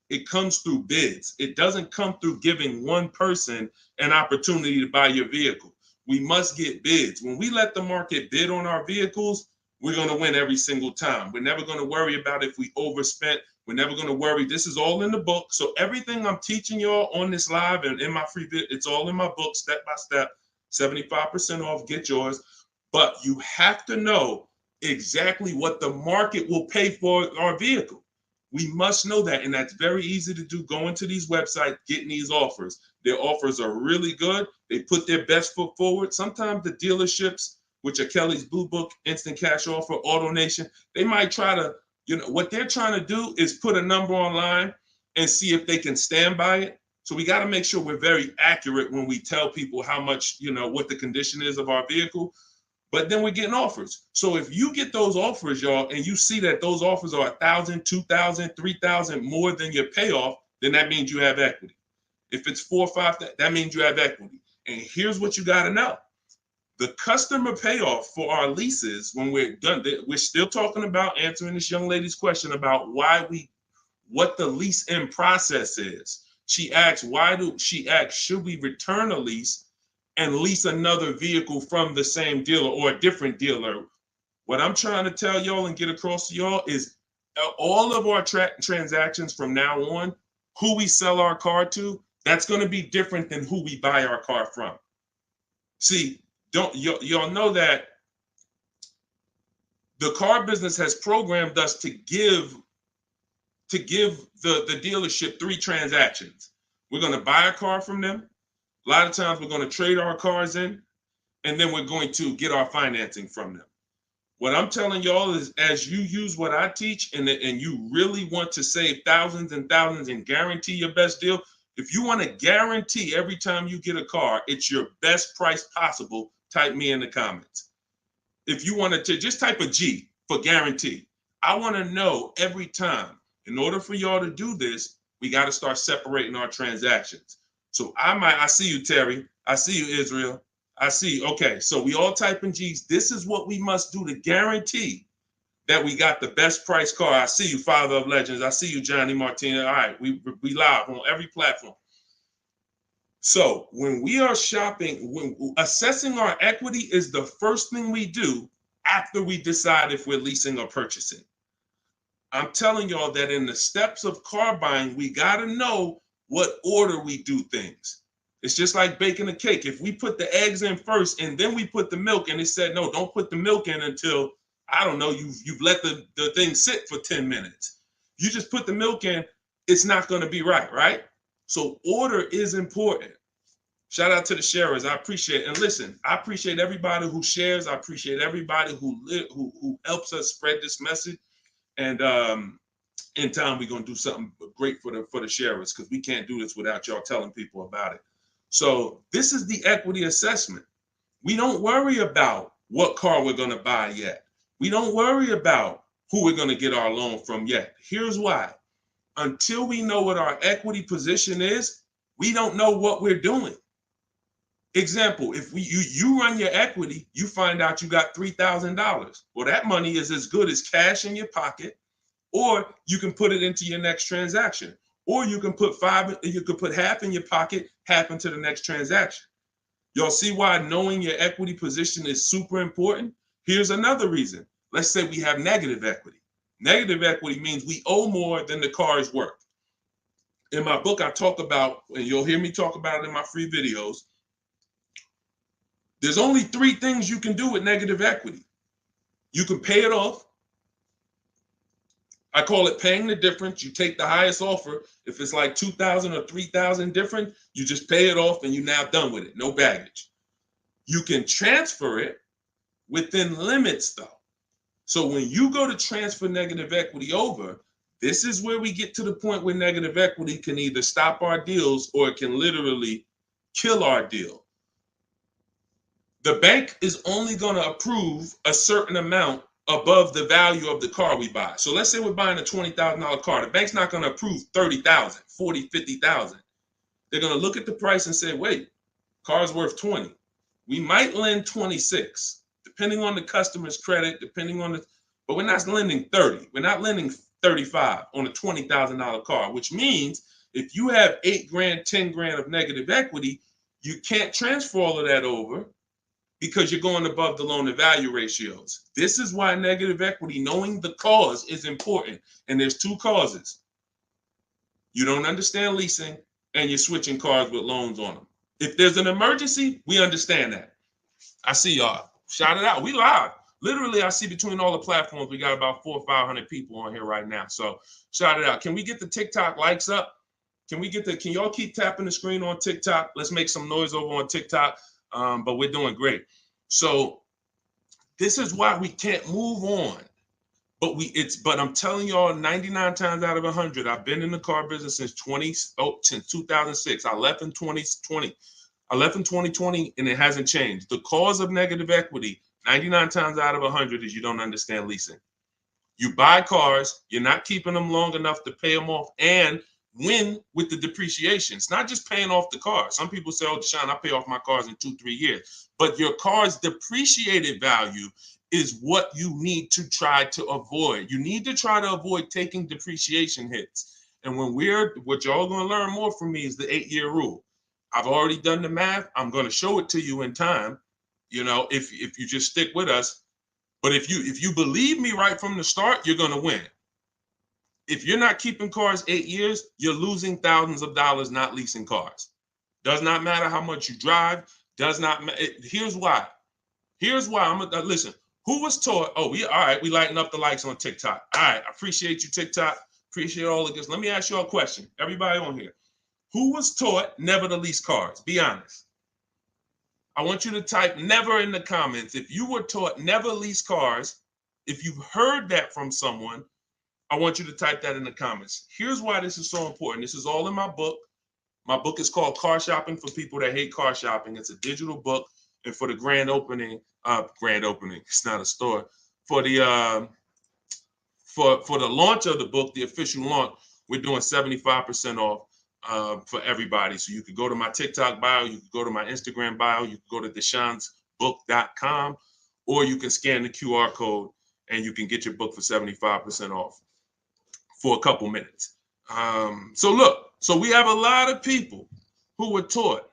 It comes through bids. It doesn't come through giving one person an opportunity to buy your vehicle. We must get bids. When we let the market bid on our vehicles, we're going to win every single time. We're never going to worry about if we overspent. We're never going to worry. This is all in the book. So everything I'm teaching y'all on this live and in my free vid, it's all in my book, step by step, 75% off, get yours. But you have to know exactly what the market will pay for our vehicle. We must know that, and that's very easy to do. Going to these websites, getting these offers. Their offers are really good. They put their best foot forward. Sometimes the dealerships, which are Kelly's Blue Book, Instant Cash Offer, AutoNation, they might try to, what they're trying to do is put a number online and see if they can stand by it. So we got to make sure we're very accurate when we tell people how much, what the condition is of our vehicle. But then we're getting offers. So if you get those offers, y'all, and you see that those offers are 1,000, 2,000, 3,000 more than your payoff, then that means you have equity. If it's 4 or 5, that means you have equity. And here's what you got to know. The customer payoff for our leases, when we're done, we're still talking about answering this young lady's question about what the lease in process is. She asks, should we return a lease and lease another vehicle from the same dealer or a different dealer? What I'm trying to tell y'all and get across to y'all is all of our transactions from now on, who we sell our car to, that's going to be different than who we buy our car from. See, y'all know that the car business has programmed us to give the dealership 3 transactions. We're going to buy a car from them. A lot of times we're going to trade our cars in, and then we're going to get our financing from them. What I'm telling y'all is, as you use what I teach and you really want to save thousands and thousands and guarantee your best deal, if you want to guarantee every time you get a car, it's your best price possible, type me in the comments. If you want to just type a G for guarantee. I want to know every time. In order for y'all to do this, we got to start separating our transactions. So I see you, Terry. I see you, Israel. I see. Okay, so we all type in G's. This is what we must do to guarantee that we got the best price car. I see you, Father of Legends. I see you, Johnny Martinez. All right, we live on every platform. So when we are shopping, when assessing our equity is the first thing we do after we decide if we're leasing or purchasing. I'm telling y'all that in the steps of car buying, we got to know what order we do things. It's just like baking a cake. If we put the eggs in first and then we put the milk, and it said, no, don't put the milk in until, I don't know, you've let the thing sit for 10 minutes. You just put the milk in, it's not going to be right? So order is important. Shout out to the sharers. I appreciate it. And listen, I appreciate everybody who shares. I appreciate everybody who helps us spread this message. And in time, we're going to do something great for the sharers, because we can't do this without y'all telling people about it. So this is the equity assessment. We don't worry about what car we're going to buy yet. We don't worry about who we're going to get our loan from yet. Here's why. Until we know what our equity position is, we don't know what we're doing. Example, if you run your equity, you find out you got $3,000. Well, that money is as good as cash in your pocket, or you can put it into your next transaction, or you can put half in your pocket, half into the next transaction. Y'all see why knowing your equity position is super important? Here's another reason. Let's say we have negative equity. Negative equity means we owe more than the car is worth. In my book, I talk about, and you'll hear me talk about it in my free videos, there's only 3 things you can do with negative equity. You can pay it off. I call it paying the difference. You take the highest offer. If it's like $2,000 or $3,000 different, you just pay it off and you're now done with it. No baggage. You can transfer it within limits, though. So when you go to transfer negative equity over, this is where we get to the point where negative equity can either stop our deals or it can literally kill our deal. The bank is only going to approve a certain amount above the value of the car we buy. So let's say we're buying a $20,000 car. The bank's not going to approve $30,000, $40,000, $50,000. They're going to look at the price and say, wait, car's worth 20. We might lend 26, depending on the customer's credit, but we're not lending 30. We're not lending 35 on a $20,000 car, which means if you have $8,000, $10,000 of negative equity, you can't transfer all of that over, because you're going above the loan to value ratios. This is why negative equity, knowing the cause, is important. And there's 2 causes. You don't understand leasing, and you're switching cars with loans on them. If there's an emergency, we understand that. I see y'all. Shout it out. We live. Literally, I see between all the platforms, we got about 400 or 500 people on here right now. So shout it out. Can we get the TikTok likes up? Can y'all keep tapping the screen on TikTok? Let's make some noise over on TikTok. But we're doing great. So this is why we can't move on. But I'm telling y'all, 99 times out of 100, I've been in the car business since 2006. I left in 2020. And it hasn't changed. The cause of negative equity, 99 times out of 100, is you don't understand leasing. You buy cars, you're not keeping them long enough to pay them off and win with the depreciation. It's not just paying off the car. Some people say, oh, Deshone, I pay off my cars in 2-3 years. But your car's depreciated value is what you need to try to avoid. You need to try to avoid taking depreciation hits. And what y'all going to learn more from me is the 8-year rule. I've already done the math. I'm going to show it to you in time, if you just stick with us. But if you believe me right from the start, you're going to win. If you're not keeping cars 8 years, you're losing thousands of dollars not leasing cars. Does not matter how much you drive. Does not matter. Here's why. Here's why. I'm gonna listen. Who was taught? Oh, we all right. We lighting up the likes on TikTok. All right. I appreciate you, TikTok. Appreciate all of this. Let me ask you a question. Everybody on here. Who was taught never to lease cars? Be honest. I want you to type never in the comments. If you were taught never lease cars, if you've heard that from someone, I want you to type that in the comments. Here's why this is so important. This is all in my book. My book is called Car Shopping for People That Hate Car Shopping. It's a digital book. And for the grand opening, it's not a store. For the for the launch of the book, the official launch, we're doing 75% off for everybody. So you could go to my TikTok bio, you could go to my Instagram bio, you could go to deshonsbook.com, or you can scan the QR code and you can get your book for 75% off for a couple minutes. So look, so we have a lot of people who were taught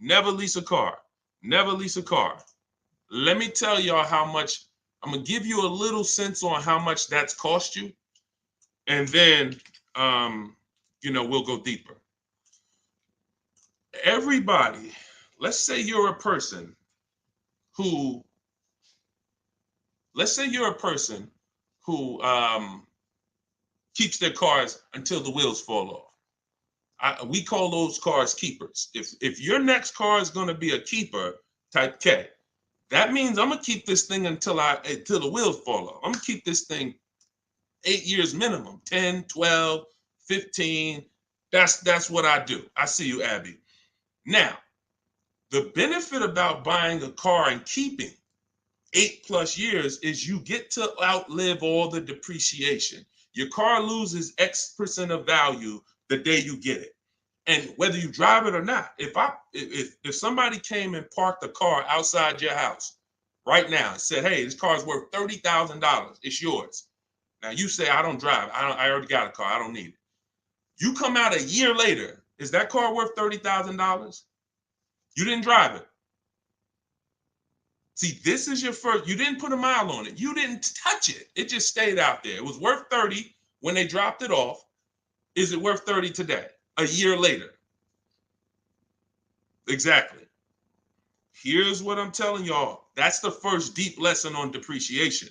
never lease a car, never lease a car. Let me tell y'all how much, I'm gonna give you a little sense on how much that's cost you. And then, we'll go deeper. Everybody, let's say you're a person who keeps their cars until the wheels fall off. We call those cars keepers. If your next car is going to be a keeper, type K. That means I'm gonna keep this thing until the wheels fall off. I'm gonna keep this thing 8 years minimum, 10, 12, 15. That's what I do. I see you, Abby. Now, the benefit about buying a car and keeping 8+ years is you get to outlive all the depreciation. Your car loses X% of value the day you get it. And whether you drive it or not, if somebody came and parked a car outside your house right now and said, hey, this car is worth $30,000, it's yours. Now you say, I don't drive. I already got a car. I don't need it. You come out a year later, is that car worth $30,000? You didn't drive it. See, this is your first, you didn't put a mile on it. You didn't touch it. It just stayed out there. It was worth 30 when they dropped it off. Is it worth 30 today? A year later? Exactly. Here's what I'm telling y'all. That's the first deep lesson on depreciation.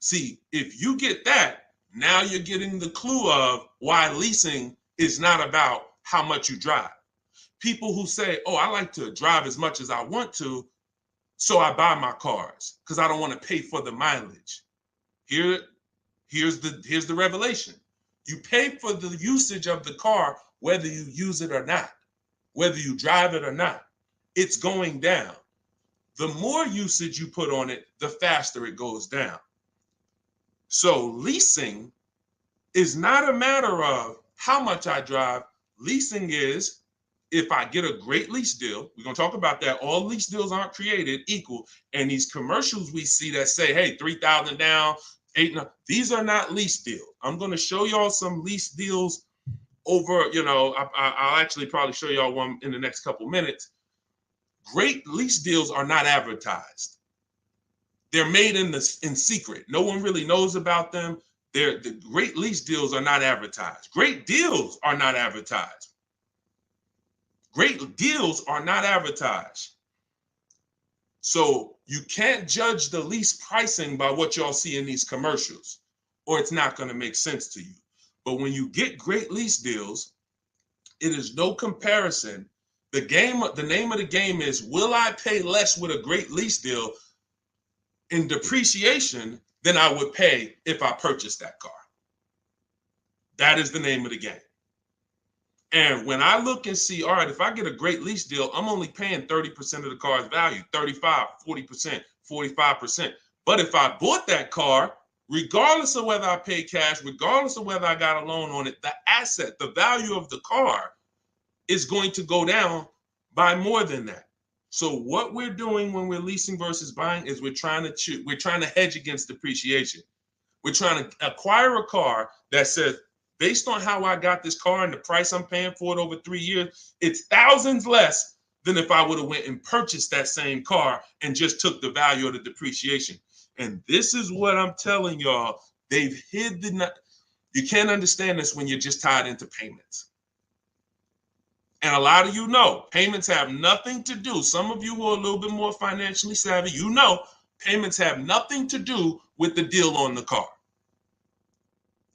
See, if you get that, now you're getting the clue of why leasing is not about how much you drive. People who say, oh, I like to drive as much as I want to, so I buy my cars because I don't want to pay for the mileage. Here's the revelation. You pay for the usage of the car, whether you use it or not, whether you drive it or not. It's going down. The more usage you put on it, the faster it goes down. So leasing is not a matter of how much I drive. Leasing is, if I get a great lease deal, we're going to talk about that. All lease deals aren't created equal. And these commercials we see that say, hey, 3,000 down, 8, these are not lease deals. I'm going to show y'all some lease deals over, I'll actually probably show y'all one in the next couple minutes. Great lease deals are not advertised. They're made in secret. No one really knows about them. The great lease deals are not advertised. Great deals are not advertised. Great deals are not advertised. So you can't judge the lease pricing by what y'all see in these commercials, or it's not going to make sense to you. But when you get great lease deals, it is no comparison. The name of the game is, will I pay less with a great lease deal in depreciation than I would pay if I purchased that car? That is the name of the game. And when I look and see, all right, if I get a great lease deal, I'm only paying 30% of the car's value, 35, 40%, 45%. But if I bought that car, regardless of whether I pay cash, regardless of whether I got a loan on it, the asset, the value of the car is going to go down by more than that. So what we're doing when we're leasing versus buying is we're trying to hedge against depreciation. We're trying to acquire a car that says, based on how I got this car and the price I'm paying for it over 3 years, it's thousands less than if I would have went and purchased that same car and just took the value of the depreciation. And this is what I'm telling y'all. They've hid you can't understand this when you're just tied into payments. And a lot of you know payments have nothing to do. Some of you who are a little bit more financially savvy, you know payments have nothing to do with the deal on the car.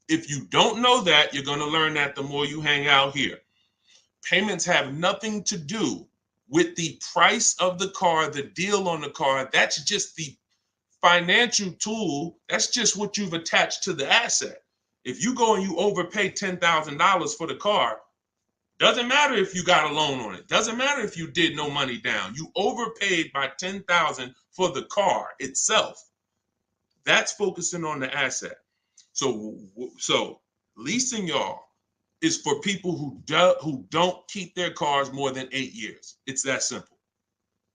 If you don't know that, you're going to learn that the more you hang out here. Payments have nothing to do with the price of the car, the deal on the car. That's just the financial tool. That's just what you've attached to the asset. If you go and you overpay $10,000 for the car, doesn't matter if you got a loan on it. Doesn't matter if you did no money down. You overpaid by $10,000 for the car itself. That's focusing on the asset. So leasing, y'all, is for people who don't keep their cars more than 8 years. It's that simple.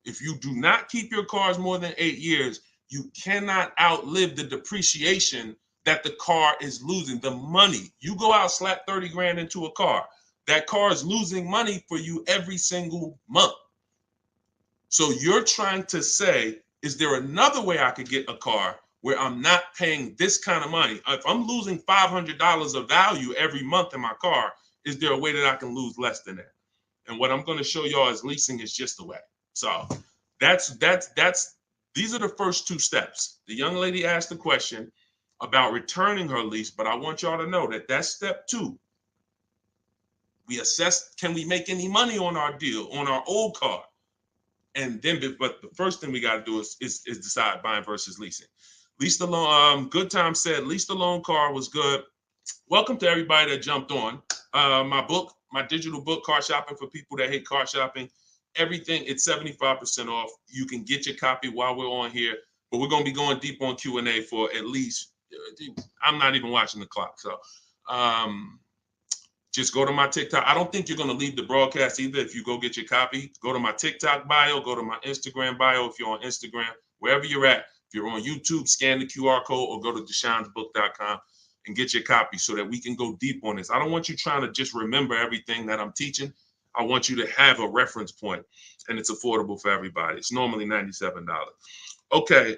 If you do not keep your cars more than 8 years, you cannot outlive the depreciation that the car is losing. The money, you go out, slap 30 grand into a car, that car is losing money for you every single month. So you're trying to say, is there another way I could get a car where I'm not paying this kind of money? If I'm losing $500 of value every month in my car, is there a way that I can lose less than that? And what I'm going to show y'all is leasing is just the way. So these are the first two steps. The young lady asked the question about returning her lease, but I want y'all to know that that's step 2. We assess, can we make any money on our deal, on our old car? And then, but the first thing we got to do is decide buying versus leasing. Lease the loan. Good Time said lease the loan car was good. Welcome to everybody that jumped on. My digital book, Car Shopping for People That Hate Car Shopping. Everything, it's 75% off. You can get your copy while we're on here, but we're going to be going deep on Q&A for at least, I'm not even watching the clock. So just go to my TikTok. I don't think you're going to leave the broadcast either. If you go get your copy, go to my TikTok bio, go to my Instagram bio. If you're on Instagram, wherever you're at, if you're on YouTube, scan the QR code or go to deshonethebook.com and get your copy so that we can go deep on this. I don't want you trying to just remember everything that I'm teaching. I want you to have a reference point, and it's affordable for everybody. It's normally $97. Okay,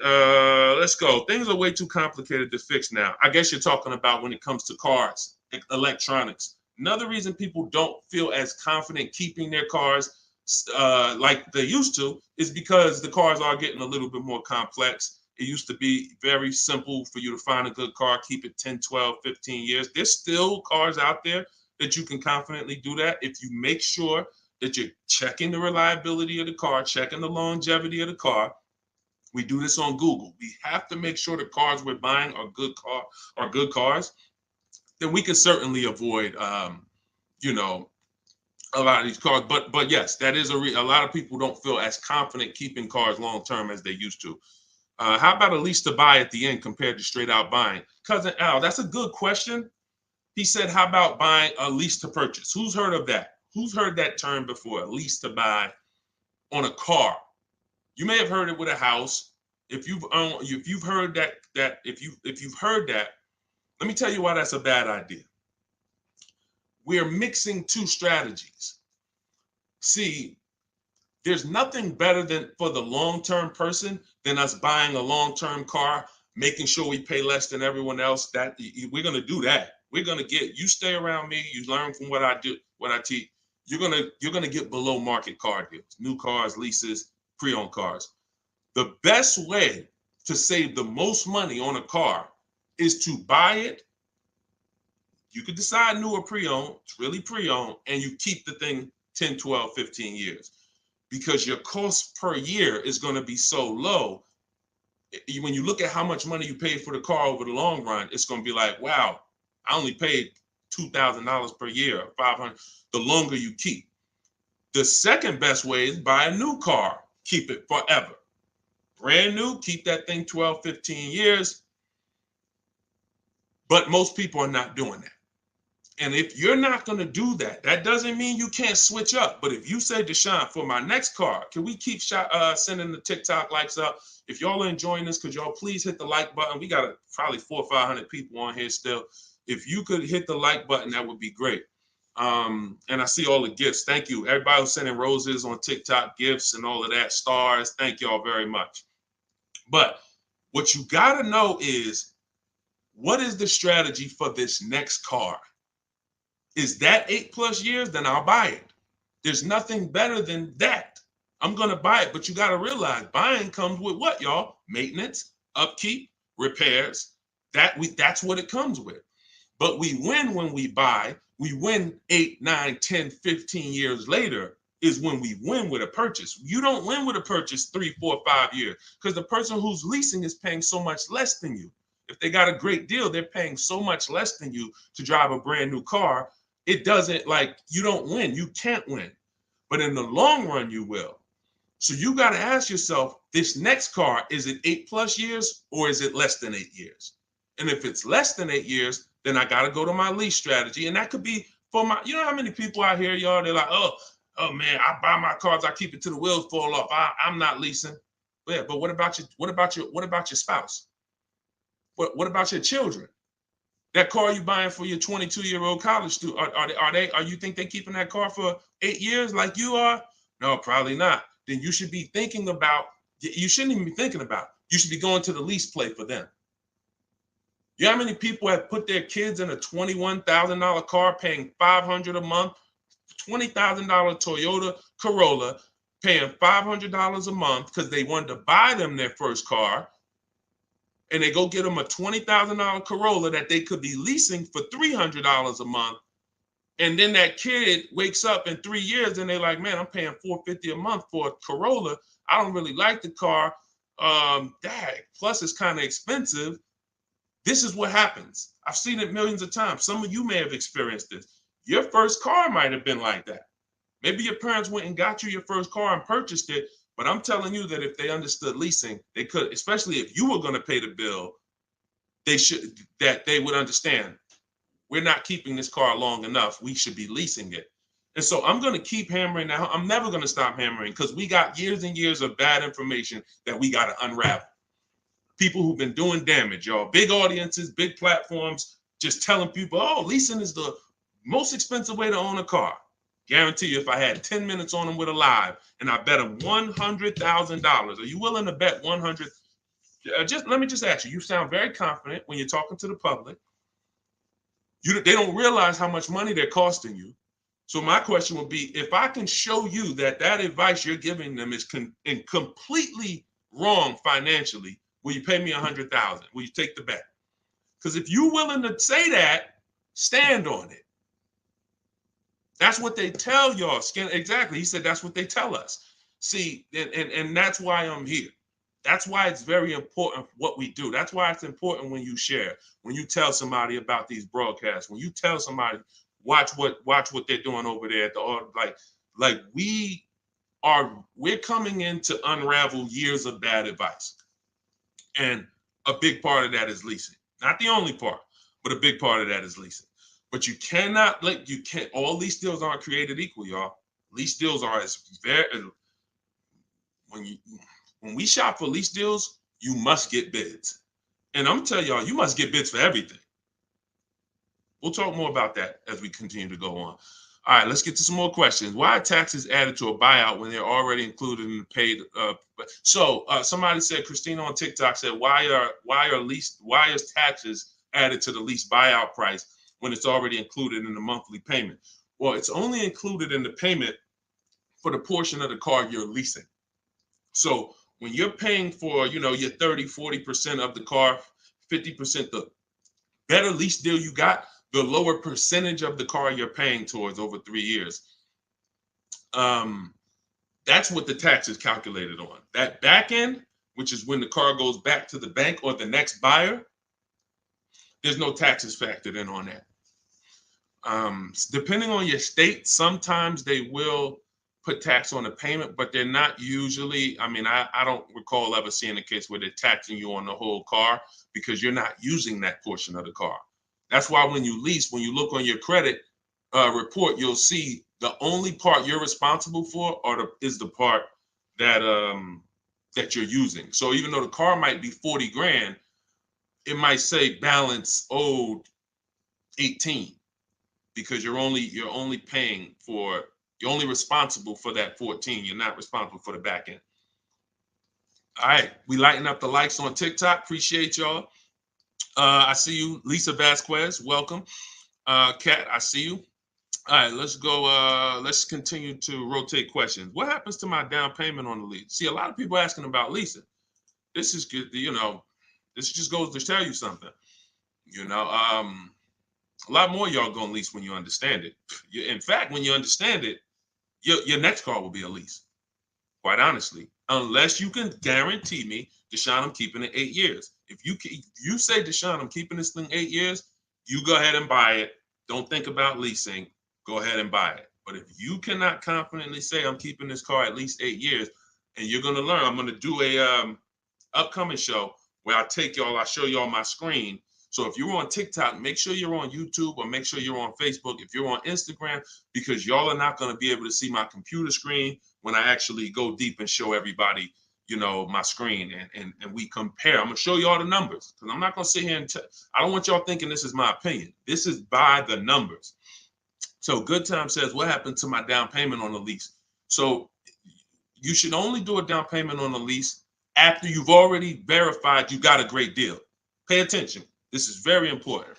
let's go. Things are way too complicated to fix now. I guess you're talking about when it comes to cars, electronics. Another reason people don't feel as confident keeping their cars like they used to is because the cars are getting a little bit more complex. It used to be very simple for you to find a good car, keep it 10, 12, 15 years. There's still cars out there that you can confidently do that if you make sure that you're checking the reliability of the car, checking the longevity of the car. We do this on Google. We have to make sure the cars we're buying are good cars. Then we can certainly avoid, a lot of these cars. But yes, that is a lot of people don't feel as confident keeping cars long term as they used to. How about a lease to buy at the end compared to straight out buying? Cousin Al, that's a good question. He said, how about buying a lease to purchase? Who's heard of that? Who's heard that term before? A lease to buy on a car. You may have heard it with a house. If you've heard that, if you've heard that, let me tell you why that's a bad idea. We're mixing two strategies. See, there's nothing better than for the long-term person than us buying a long-term car, making sure we pay less than everyone else. That we're going to do that. We're going to get, you stay around me, you learn from what I do, what I teach. You're going to get below market car deals, new cars, leases, pre-owned cars. The best way to save the most money on a car is to buy it. You could decide new or pre-owned, it's really pre-owned, and you keep the thing 10, 12, 15 years because your cost per year is going to be so low. When you look at how much money you paid for the car over the long run, it's going to be like, wow, I only paid $2,000 per year, $500, the longer you keep. The second best way is buy a new car, keep it forever. Brand new, keep that thing 12, 15 years. But most people are not doing that. And if you're not going to do that, that doesn't mean you can't switch up. But if you say, Deshone, for my next car, can we keep sending the TikTok likes up? If y'all are enjoying this, could y'all please hit the like button? We got probably 400 or 500 people on here still. If you could hit the like button, that would be great. And I see all the gifts. Thank you. Everybody who's sending roses on TikTok, gifts and all of that, stars. Thank y'all very much. But what you got to know is, what is the strategy for this next car? Is that 8+ years? Then I'll buy it. There's nothing better than that. I'm going to buy it, but you got to realize buying comes with what, y'all? Maintenance, upkeep, repairs. That's what it comes with. But we win when we buy. We win 8, 9, 10, 15 years later is when we win with a purchase. You don't win with a purchase 3, 4, 5 years because the person who's leasing is paying so much less than you. If they got a great deal, they're paying so much less than you to drive a brand new car. It doesn't, like, you don't win. You can't win. But in the long run, you will. So you got to ask yourself, this next car, is it 8+ years or is it less than 8 years? And if it's less than 8 years, then I got to go to my lease strategy. And that could be for my, you know how many people out here, y'all, they're like, oh man, I buy my cars, I keep it till the wheels fall off. I'm not leasing. Yeah, but what about your spouse? What about your children? That car you buying for your 22-year-old college student, are you think they keeping that car for 8 years like you are? No, probably not. Then you should be thinking about, you shouldn't even be thinking about, you should be going to the lease play for them. You know how many people have put their kids in a $21,000 car paying $500 a month, $20,000 Toyota Corolla, paying $500 a month because they wanted to buy them their first car, and they go get them a $20,000 Corolla that they could be leasing for $300 a month. And then that kid wakes up in 3 years and they're like, man, I'm paying $450 a month for a Corolla. I don't really like the car. Plus it's kind of expensive. This is what happens. I've seen it millions of times. Some of you may have experienced this. Your first car might have been like that. Maybe your parents went and got you your first car and purchased it. But I'm telling you that if they understood leasing, they could, especially if you were going to pay the bill, they would understand. We're not keeping this car long enough. We should be leasing it. And so I'm going to keep hammering now. I'm never going to stop hammering because we got years and years of bad information that we got to unravel. People who've been doing damage, y'all. Big audiences, big platforms, just telling people, oh, leasing is the most expensive way to own a car. Guarantee you, if I had 10 minutes on them with a live and I bet them $100,000, are you willing to bet 100? Let me just ask you, you sound very confident when you're talking to the public. They don't realize how much money they're costing you. So my question would be, if I can show you that advice you're giving them is completely wrong financially, will you pay me $100,000? Will you take the bet? Because if you're willing to say that, stand on it. That's what they tell y'all. Exactly. He said that's what they tell us. See, and that's why I'm here. That's why it's very important what we do. That's why it's important when you share, when you tell somebody about these broadcasts, when you tell somebody, watch what they're doing over there at the we're coming in to unravel years of bad advice. And a big part of that is leasing. Not the only part, but a big part of that is leasing. But you cannot, all lease deals aren't created equal, y'all. Lease deals are when we shop for lease deals, you must get bids. And I'm telling y'all, you must get bids for everything. We'll talk more about that as we continue to go on. All right, let's get to some more questions. Why are taxes added to a buyout when they're already included in the paid? Somebody said, Christina on TikTok said, why is taxes added to the lease buyout price when it's already included in the monthly payment? Well, it's only included in the payment for the portion of the car you're leasing. So when you're paying for, your 30, 40% of the car, 50%, the better lease deal you got, the lower percentage of the car you're paying towards over 3 years. That's what the tax is calculated on. That back end, which is when the car goes back to the bank or the next buyer, there's no taxes factored in on that. Depending on your state, sometimes they will put tax on the payment, but they're not usually, I don't recall ever seeing a case where they're taxing you on the whole car because you're not using that portion of the car. That's why when you lease, when you look on your credit report, you'll see the only part you're responsible for is the part that you're using. So even though the car might be 40 grand, it might say balance owed 18 because you're only responsible for that 14. You're not responsible for the back end. All right, we lighten up the likes on TikTok. Appreciate y'all. I see you, Lisa Vasquez. Welcome. Kat, I see you. All right, let's go. Let's continue to rotate questions. What happens to my down payment on the lease? See, a lot of people asking about leasing. This is good. This just goes to tell you something. You know, a lot more y'all gonna lease when you understand it. In fact, when you understand it, your next car will be a lease. Quite honestly, unless you can guarantee me, Deshone, I'm keeping it 8 years. If you say, Deshone, I'm keeping this thing 8 years, you go ahead and buy it. Don't think about leasing. Go ahead and buy it. But if you cannot confidently say I'm keeping this car at least 8 years, and you're gonna learn, I'm gonna do a upcoming show where I show y'all my screen. So if you're on TikTok, make sure you're on YouTube or make sure you're on Facebook. If you're on Instagram, because y'all are not going to be able to see my computer screen when I actually go deep and show everybody, my screen and we compare. I'm going to show you all the numbers because I'm not going to sit here and I don't want y'all thinking this is my opinion. This is by the numbers. So Good Time says, what happened to my down payment on the lease? So you should only do a down payment on the lease after you've already verified you got a great deal. Pay attention. This is very important.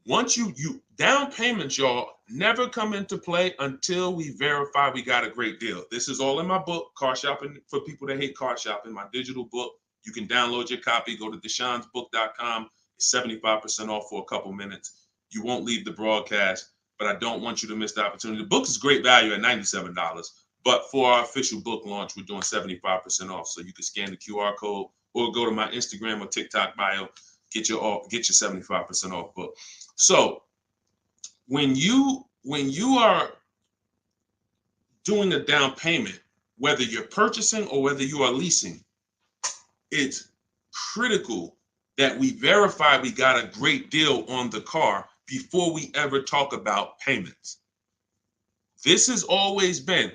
Once you down payments, y'all, never come into play until we verify we got a great deal. This is all in my book, Car Shopping for People That Hate Car Shopping, my digital book. You can download your copy. Go to deshonsbook.com. It's 75% off for a couple minutes. You won't leave the broadcast, but I don't want you to miss the opportunity. The book is great value at $97. But for our official book launch, we're doing 75% off. So you can scan the QR code or go to my Instagram or TikTok bio, get your 75% off book. So when you are doing a down payment, whether you're purchasing or whether you are leasing, it's critical that we verify we got a great deal on the car before we ever talk about payments. This has always been.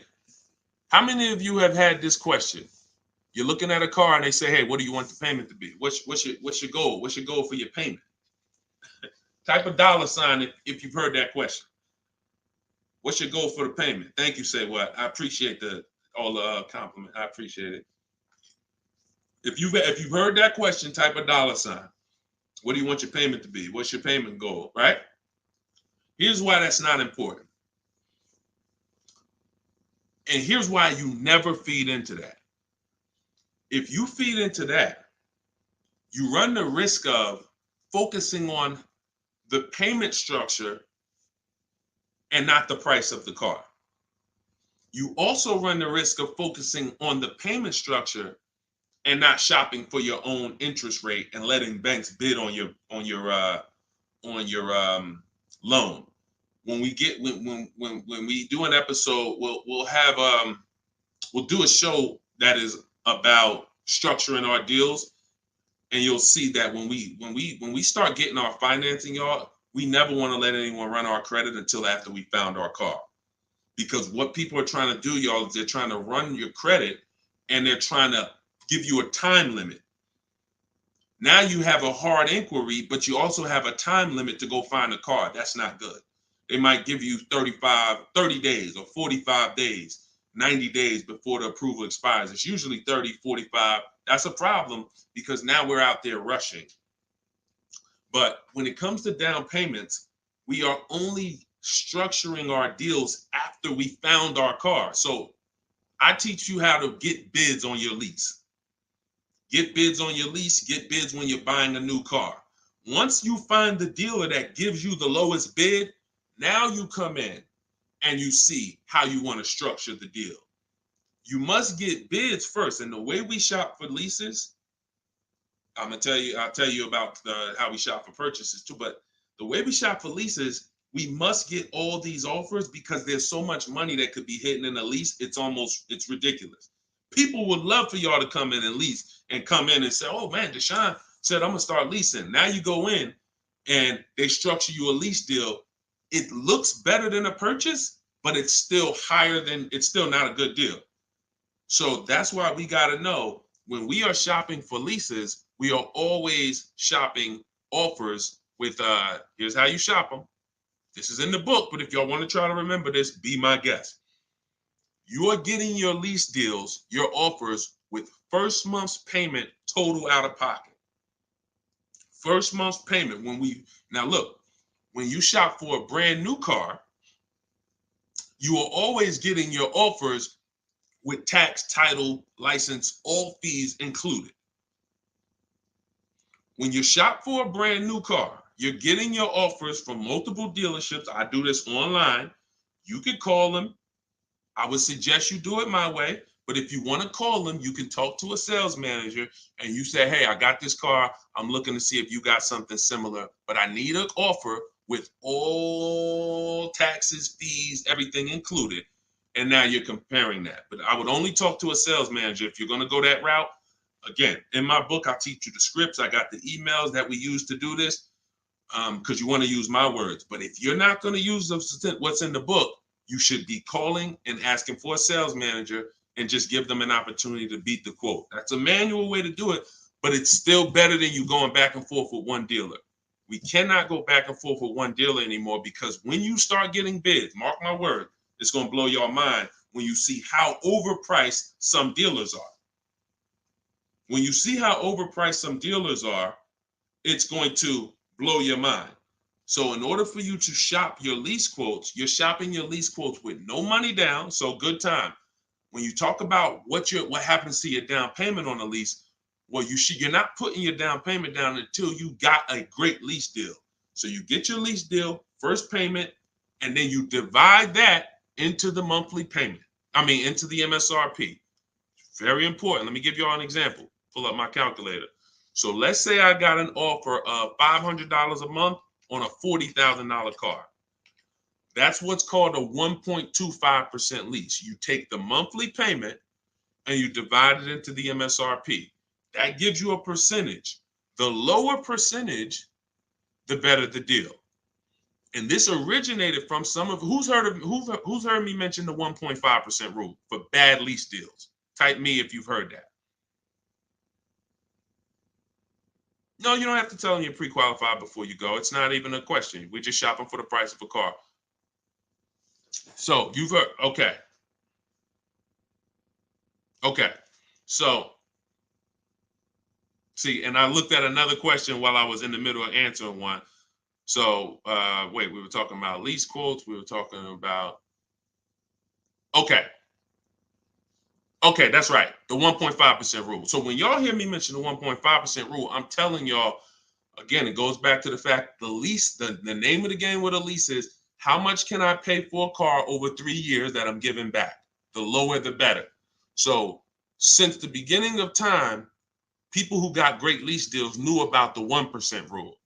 How many of you have had this question? You're looking at a car and they say, "Hey, what do you want the payment to be? What's your goal? What's your goal for your payment?" Type a dollar sign if you've heard that question. What's your goal for the payment? Thank you. Say what? I appreciate all the compliment. I appreciate it. If you've heard that question, type a dollar sign. What do you want your payment to be? What's your payment goal? Right? Here's why that's not important. And here's why you never feed into that. If you feed into that, you run the risk of focusing on the payment structure and not the price of the car. You also run the risk of focusing on the payment structure and not shopping for your own interest rate and letting banks bid on your loan. When we do an episode, we'll do a show that is about structuring our deals, and you'll see that when we start getting our financing, y'all, we never want to let anyone run our credit until after we found our car. Because what people are trying to do, y'all, is they're trying to run your credit and they're trying to give you a time limit. Now you have a hard inquiry, but you also have a time limit to go find a car. That's not good. They might give you 30 days or 45 days, 90 days before the approval expires. It's usually 30, 45. That's a problem because now we're out there rushing. But when it comes to down payments, we are only structuring our deals after we found our car. So I teach you how to get bids on your lease. Get bids on your lease, get bids when you're buying a new car. Once you find the dealer that gives you the lowest bid, now you come in and you see how you want to structure the deal. You must get bids first. And the way we shop for leases, I'll tell you about how we shop for purchases too. But the way we shop for leases, we must get all these offers because there's so much money that could be hidden in a lease. It's ridiculous. People would love for y'all to come in and lease and come in and say, "Oh man, Deshone said I'm gonna start leasing." Now you go in and they structure you a lease deal. It looks better than a purchase, but it's still not a good deal. So that's why we got to know when we are shopping for leases, we are always shopping offers with here's how you shop them. This is in the book, but if y'all want to try to remember this, be my guest. You are getting your lease deals, your offers with first month's payment total out of pocket. First month's payment. Now look, when you shop for a brand new car, you are always getting your offers with tax, title, license, all fees included. When you shop for a brand new car, you're getting your offers from multiple dealerships. I do this online. You can call them. I would suggest you do it my way. But if you want to call them, you can talk to a sales manager and you say, hey, I got this car. I'm looking to see if you got something similar, but I need an offer with all taxes, fees, everything included. And now you're comparing that. But I would only talk to a sales manager if you're going to go that route. Again, in my book, I teach you the scripts. I got the emails that we use to do this because you want to use my words. But if you're not going to use what's in the book, you should be calling and asking for a sales manager and just give them an opportunity to beat the quote. That's a manual way to do it, but it's still better than you going back and forth with one dealer. We cannot go back and forth with one dealer anymore because when you start getting bids, mark my word, it's going to blow your mind when you see how overpriced some dealers are. When you see how overpriced some dealers are, it's going to blow your mind. So in order for you to shop your lease quotes, you're shopping your lease quotes with no money down, so good time. When you talk about what happens to your down payment on a lease, well, you're not putting your down payment down until you got a great lease deal. So you get your lease deal, first payment, and then you divide that into the monthly payment. Into the MSRP. Very important. Let me give you all an example. Pull up my calculator. So let's say I got an offer of $500 a month on a $40,000 car. That's what's called a 1.25% lease. You take the monthly payment and you divide it into the MSRP. That gives you a percentage. The lower percentage, the better the deal. And this originated from who's heard me mention the 1.5% rule for bad lease deals? Type me if you've heard that. No, you don't have to tell them you're pre-qualified before you go. It's not even a question. We're just shopping for the price of a car. So you've heard, okay. So, see, and I looked at another question while I was in the middle of answering one. So, wait, we were talking about lease quotes. We were talking about, okay, that's right. The 1.5% rule. So when y'all hear me mention the 1.5% rule, I'm telling y'all, again, it goes back to the fact the lease, the name of the game with a lease is how much can I pay for a car over 3 years that I'm giving back? The lower, the better. So since the beginning of time, people who got great lease deals knew about the 1% rule.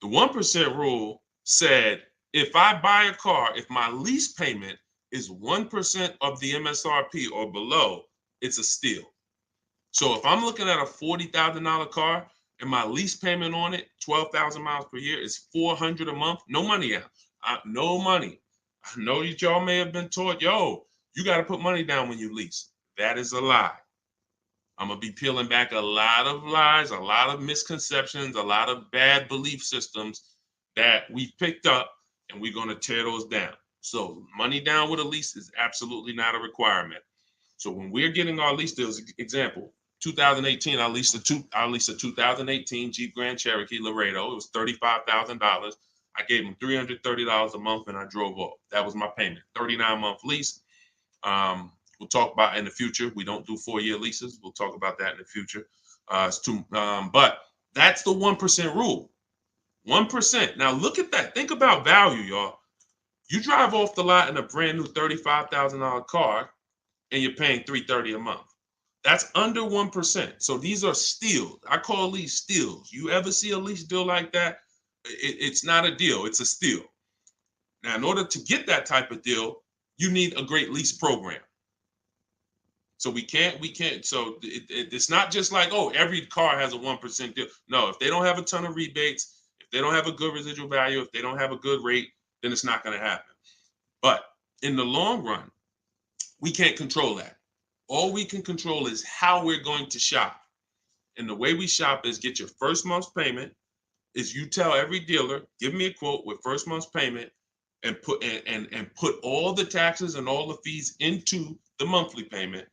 The 1% rule said, if I buy a car, if my lease payment is 1% of the MSRP or below, it's a steal. So if I'm looking at a $40,000 car and my lease payment on it, 12,000 miles per year, is $400 a month, no money out. No money. I know that y'all may have been taught, yo, you got to put money down when you lease. That is a lie. I'm going to be peeling back a lot of lies, a lot of misconceptions, a lot of bad belief systems that we've picked up, and we're going to tear those down. So money down with a lease is absolutely not a requirement. So when we're getting our lease deals, example, 2018, I leased a 2018 Jeep Grand Cherokee Laredo. It was $35,000. I gave him $330 a month and I drove off. That was my payment. 39-month lease. We'll talk about in the future. We don't do 4-year leases. We'll talk about that in the future. But that's the 1% rule. 1%. Now look at that. Think about value, y'all. You drive off the lot in a brand new $35,000 car and you're paying $330 a month. That's under 1%. So these are steals. I call these steals. You ever see a lease deal like that? It's not a deal. It's a steal. Now, in order to get that type of deal, you need a great lease program. So we can't. So it's not just like, oh, every car has a 1% deal. No, if they don't have a ton of rebates, if they don't have a good residual value, if they don't have a good rate, then it's not going to happen. But in the long run, we can't control that. All we can control is how we're going to shop. And the way we shop is get your first month's payment. Is you tell every dealer, give me a quote with first month's payment and put all the taxes and all the fees into the monthly payment.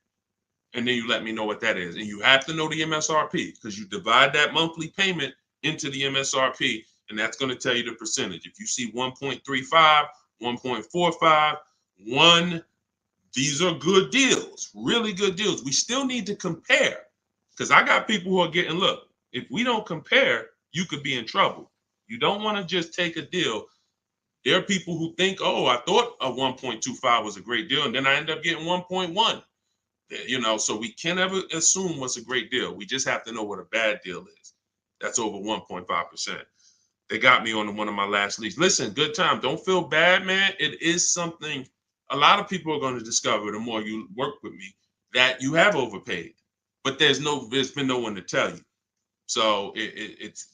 And then you let me know what that is. And you have to know the MSRP because you divide that monthly payment into the MSRP And that's going to tell you the percentage. If you see 1.35, 1.45, 1, these are good deals, really good deals. We still need to compare, because I got people who are getting, look, if we don't compare, you could be in trouble. You don't want to just take a deal. There are people who think, oh, I thought a 1.25 was a great deal, and then I end up getting 1.1. You know, so we can't ever assume what's a great deal. We just have to know what a bad deal is. That's over 1.5%. They got me on one of my last leads. Listen, good time. Don't feel bad, man. It is something a lot of people are going to discover the more you work with me, that you have overpaid. But there's been no one to tell you. So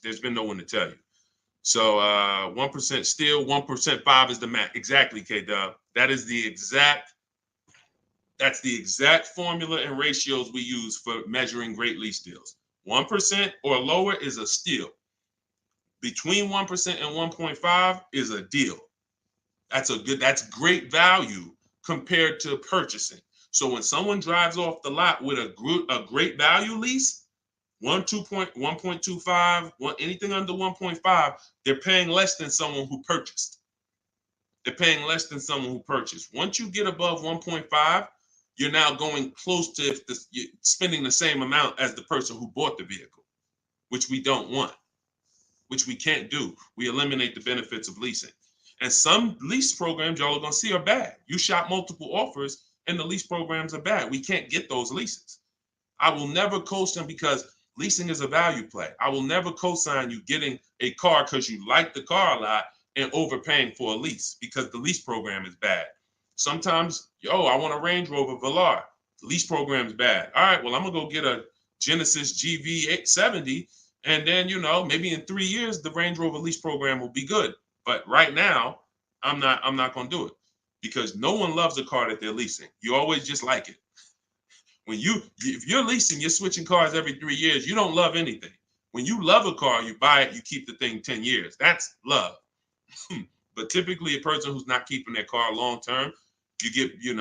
there's been no one to tell you. So 1% still, 1% 5 is the max. Exactly, K-Dub. That's the exact formula and ratios we use for measuring great lease deals. 1% or lower is a steal. Between 1% and 1.5 is a deal. That's great value compared to purchasing. So when someone drives off the lot with a great value lease, 1.25, anything under 1.5, they're paying less than someone who purchased. They're paying less than someone who purchased. Once you get above 1.5, you're now going close to spending the same amount as the person who bought the vehicle, which we don't want, which we can't do. We eliminate the benefits of leasing. And some lease programs y'all are going to see are bad. You shop multiple offers and the lease programs are bad. We can't get those leases. I will never co-sign, because leasing is a value play. I will never co-sign you getting a car because you like the car a lot and overpaying for a lease, because the lease program is bad. Sometimes, I want a Range Rover Velar. The lease program is bad. All right, well, I'm going to go get a Genesis GV870. And then, maybe in 3 years, the Range Rover lease program will be good. But right now, I'm not going to do it, because no one loves a car that they're leasing. You always just like it. If you're leasing, you're switching cars every 3 years. You don't love anything. When you love a car, you buy it, you keep the thing 10 years. That's love. But typically, a person who's not keeping their car long term, you get, you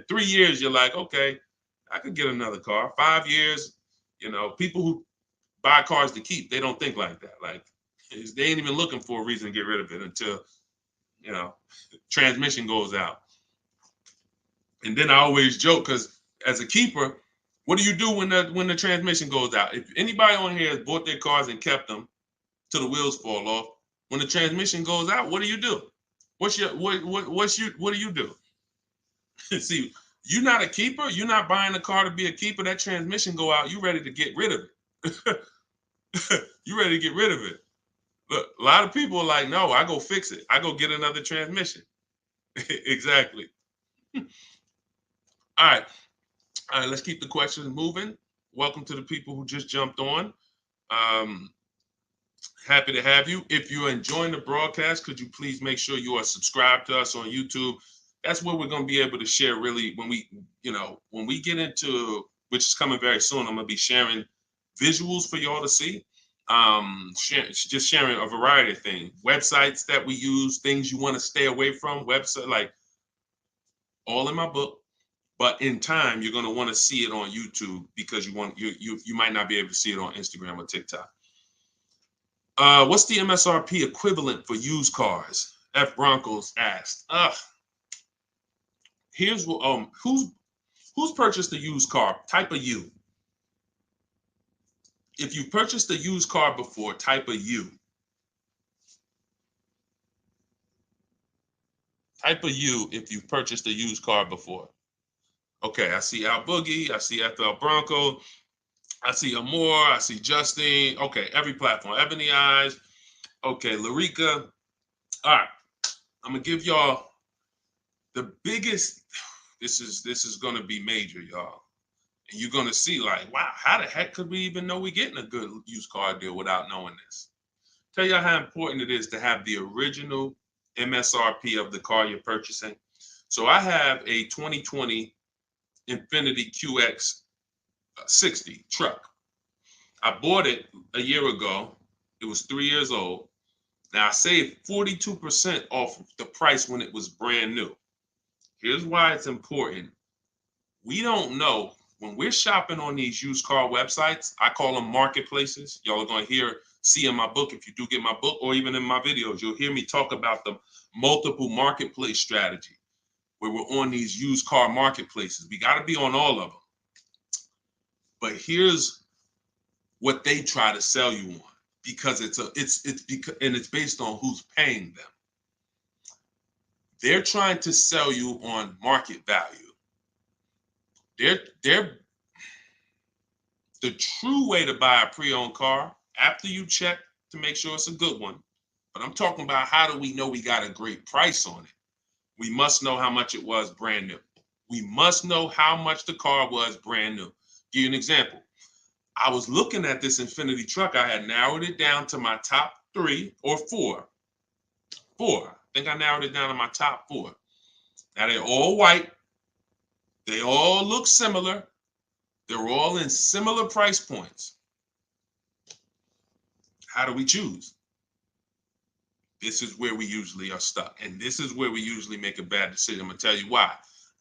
3 years, you're like, okay, I could get another car. 5 years, people who buy cars to keep, they don't think like that. Like, they ain't even looking for a reason to get rid of it until, transmission goes out. And then I always joke, because as a keeper, what do you do when the transmission goes out? If anybody on here has bought their cars and kept them till the wheels fall off, when the transmission goes out, what do you do? What do you do? See, you're not a keeper. You're not buying a car to be a keeper. That transmission go out, you ready to get rid of it. You ready to get rid of it. Look, a lot of people are like, no, I go fix it. I go get another transmission. Exactly. All right, let's keep the questions moving. Welcome to the people who just jumped on. Happy to have you. If you're enjoying the broadcast, could you please make sure you are subscribed to us on YouTube? That's where we're going to be able to share, really, when we get into, which is coming very soon, I'm going to be sharing visuals for y'all to see. Just sharing a variety of things, websites that we use, things you want to stay away from, website, like, all in my book. But in time, you're going to want to see it on YouTube, because you might not be able to see it on Instagram or TikTok. What's the MSRP equivalent for used cars? F Broncos asked. Here's what who's purchased a used car? Type a U. If you purchased a used car before, type a U. Type a U if you've purchased a used car before. Okay, I see Al Boogie, I see FL Bronco, I see Amor, I see Justine. Okay, every platform. Ebony Eyes. Okay, Larica. All right, I'm gonna give y'all the biggest. This is gonna be major, y'all. And you're gonna see, like, wow, how the heck could we even know we're getting a good used car deal without knowing this? Tell y'all how important it is to have the original MSRP of the car you're purchasing. So I have a 2020 Infiniti QX 60 truck. I bought it a year ago. It was 3 years old. Now I saved 42% off the price when it was brand new. Here's why it's important. We don't know when we're shopping on these used car websites. I call them marketplaces. Y'all are going to hear see in my book, if you do get my book, or even in my videos, you'll hear me talk about the multiple marketplace strategy, where we're on these used car marketplaces. We got to be on all of them. But here's what they try to sell you on, because it's based on who's paying them. They're trying to sell you on market value. They're the true way to buy a pre-owned car, after you check to make sure it's a good one. But I'm talking about, how do we know we got a great price on it? We must know how much it was brand new. We must know how much the car was brand new. Give you an example. I was looking at this Infiniti truck. I had narrowed it down to my top 3 or 4. I think I narrowed it down to my top 4. Now they're all white. They all look similar. They're all in similar price points. How do we choose? This is where we usually are stuck. And this is where we usually make a bad decision. I'm going to tell you why.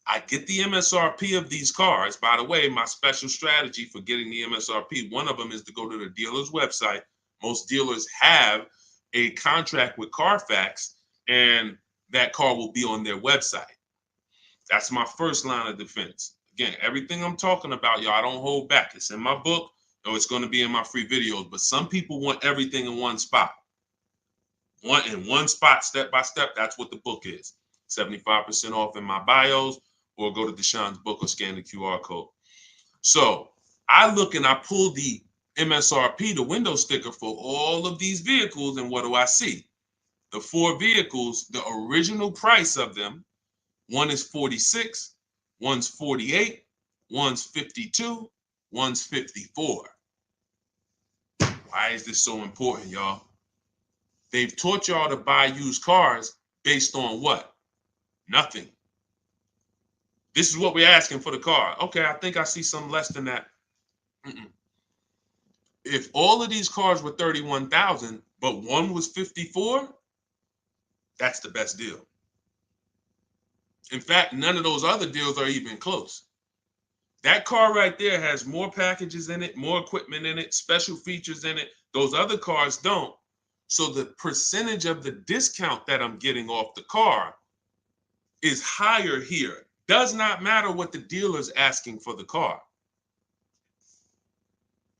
I get the MSRP of these cars. By the way, my special strategy for getting the MSRP, one of them is to go to the dealer's website. Most dealers have a contract with Carfax, and that car will be on their website. That's my first line of defense. Again, everything I'm talking about, y'all, I don't hold back. It's in my book, or it's going to be in my free videos. But some people want everything in one spot. One spot, step by step. That's what the book is. 75% off in my bios, or go to Deshone's book or scan the QR code. So I look and I pull the MSRP, the window sticker, for all of these vehicles, and what do I see? The 4 vehicles, the original price of them, one is 46, one's 48, one's 52, one's 54. Why is this so important, y'all? They've taught y'all to buy used cars based on what? Nothing. This is what we're asking for the car. Okay, I think I see some less than that. If all of these cars were 31,000, but one was 54, that's the best deal. In fact, none of those other deals are even close. That car right there has more packages in it, more equipment in it, special features in it. Those other cars don't. So the percentage of the discount that I'm getting off the car is higher here. Does not matter what the dealer's asking for the car.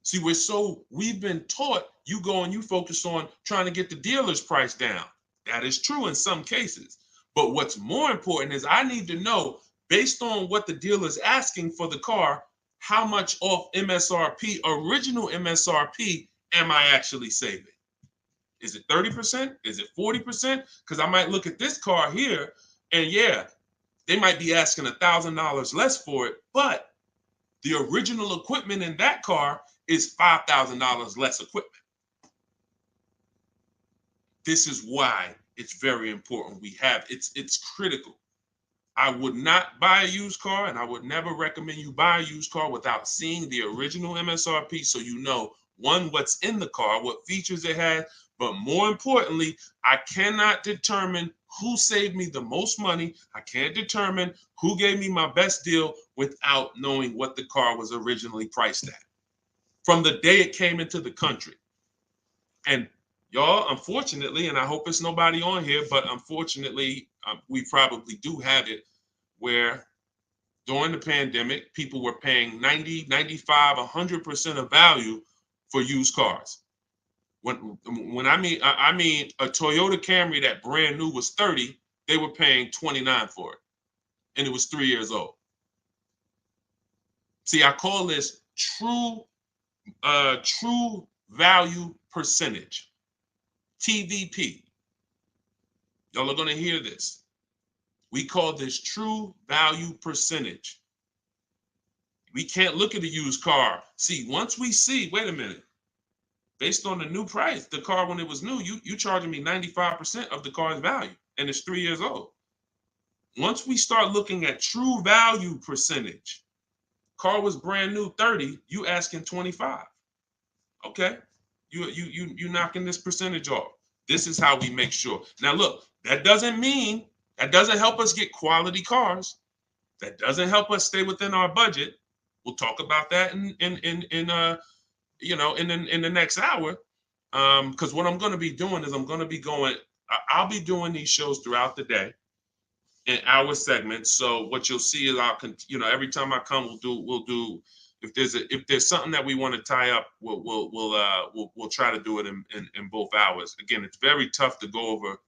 See, we've been taught, you go and you focus on trying to get the dealer's price down. That is true in some cases. But what's more important is I need to know, based on what the dealer's asking for the car, how much off MSRP, original MSRP, am I actually saving? Is it 30%? Is it 40%? Because I might look at this car here, and yeah, they might be asking $1,000 less for it, but the original equipment in that car is $5,000 less equipment. This is why it's very important. It's critical. I would not buy a used car, and I would never recommend you buy a used car without seeing the original MSRP, so you know, one, what's in the car, what features it has, but more importantly, I cannot determine who saved me the most money. I can't determine who gave me my best deal without knowing what the car was originally priced at from the day it came into the country. And y'all, unfortunately, and I hope it's nobody on here, but unfortunately, we probably do have it, where during the pandemic, people were paying 90, 95, 100% of value for used cars. When I mean a Toyota Camry that brand new was 30, they were paying 29 for it, and it was 3 years old. See, I call this true value percentage, TVP. Y'all are going to hear this. We call this true value percentage. We can't look at a used car. See, once we see, wait a minute, based on the new price, the car when it was new, you charging me 95% of the car's value, and it's 3 years old. Once we start looking at true value percentage, car was brand new 30, you asking 25. Okay, you knocking this percentage off. This is how we make sure. Now look, that doesn't help us get quality cars. That doesn't help us stay within our budget. We'll talk about that in the next hour. Because what I'm going to be doing is I'll be doing these shows throughout the day in our segments. So what you'll see is every time I come, we'll do if there's something that we want to tie up, we'll try to do it in both hours. Again, it's very tough to go over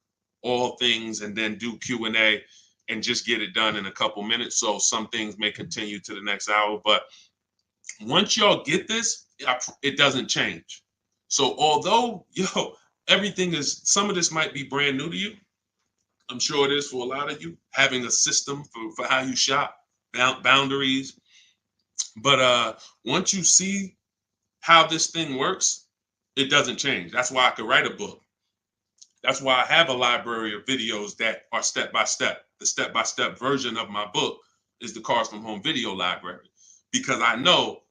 all things and then do Q&A and just get it done in a couple minutes. So some things may continue to the next hour, but once y'all get this, it doesn't change. So although some of this might be brand new to you, I'm sure it is for a lot of you, having a system for how you shop, boundaries. But once you see how this thing works, it doesn't change. That's why I could write a book. That's why I have a library of videos that are step by step. The step by step version of my book is the Cars from Home video library, because I know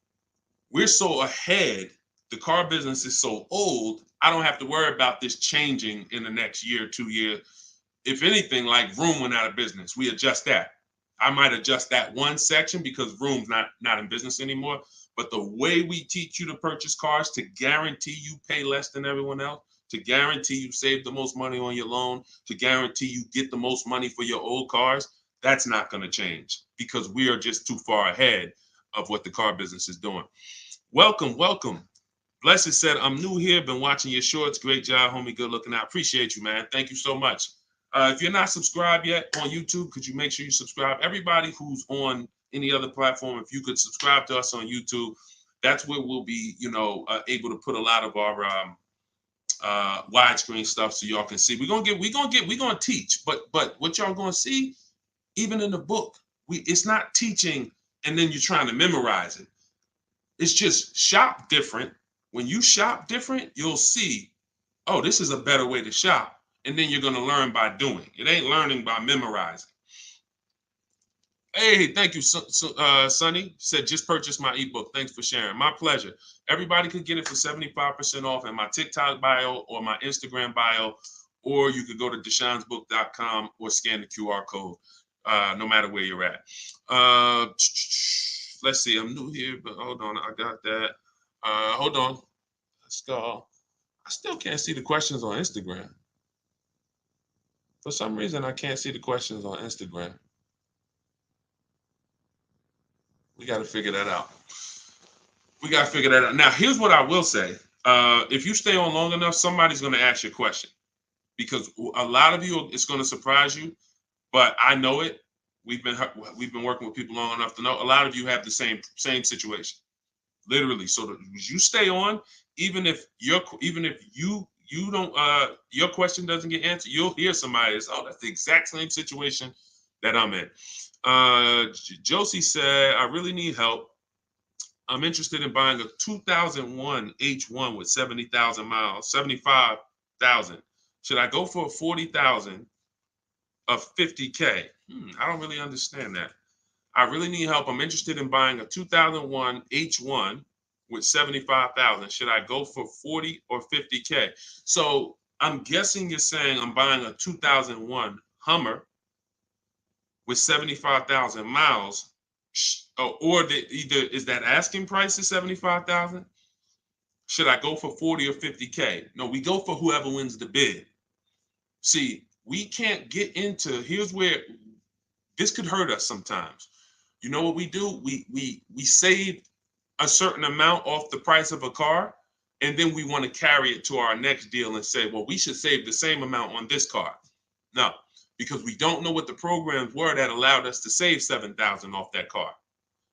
we're so ahead. The car business is so old. I don't have to worry about this changing in the next year, 2 years. If anything, like Vroom went out of business, we adjust that. I might adjust that one section because Vroom's not in business anymore. But the way we teach you to purchase cars to guarantee you pay less than everyone else, to guarantee you save the most money on your loan, to guarantee you get the most money for your old cars, that's not going to change because we are just too far ahead of what the car business is doing. Welcome, welcome. Blessed said, I'm new here, been watching your shorts. Great job, homie. Good looking out. Appreciate you, man. Thank you so much. If you're not subscribed yet on YouTube, could you make sure you subscribe? Everybody who's on any other platform, if you could subscribe to us on YouTube, that's where we'll be, able to put a lot of our widescreen stuff so y'all can see. We're gonna teach, but what y'all gonna see, even in the book, it's not teaching and then you're trying to memorize it. It's just shop different. When you shop different, you'll see, oh, this is a better way to shop. And then you're going to learn by doing. It ain't learning by memorizing. Hey, thank you, Sonny. Said, just purchased my ebook. Thanks for sharing. My pleasure. Everybody could get it for 75% off in my TikTok bio or my Instagram bio, or you could go to deshonsbook.com or scan the QR code, no matter where you're at. Let's see. I'm new here, but hold on. I got that. Hold on. Let's go. I still can't see the questions on Instagram. For some reason, I can't see the questions on Instagram. We got to figure that out. Now, here's what I will say. If you stay on long enough, somebody's going to ask you a question, because a lot of you, it's going to surprise you, but I know it. We've been working with people long enough to know a lot of you have the same situation, literally. So you stay on, even if you don't, your question doesn't get answered, you'll hear somebody that's, oh, that's the exact same situation that I'm in. Josie said, I really need help. I'm interested in buying a 2001 H1 with 70,000 miles, 75,000. Should I go for a 40,000 of 50K? I don't really understand that. I really need help. I'm interested in buying a 2001 H1 with 75,000. Should I go for 40 or 50K? So I'm guessing you're saying I'm buying a 2001 Hummer with 75,000 miles, or either is that asking price is 75,000? Should I go for 40 or 50K? No, we go for whoever wins the bid. See, we can't get into, here's where this could hurt us sometimes. You know what we do? We save a certain amount off the price of a car, and then we want to carry it to our next deal and say, well, we should save the same amount on this car. No, because we don't know what the programs were that allowed us to save 7,000 off that car.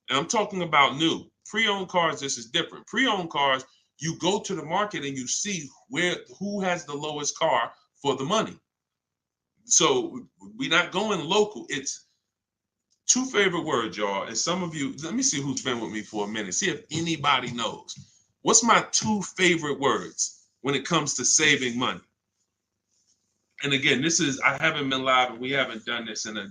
And I'm talking about new. Pre-owned cars, this is different. Pre-owned cars, you go to the market and you see who has the lowest car for the money. So we're not going local. It's two favorite words, y'all. And some of you, let me see who's been with me for a minute. See if anybody knows. What's my two favorite words when it comes to saving money? And again, I haven't been live and we haven't done this in a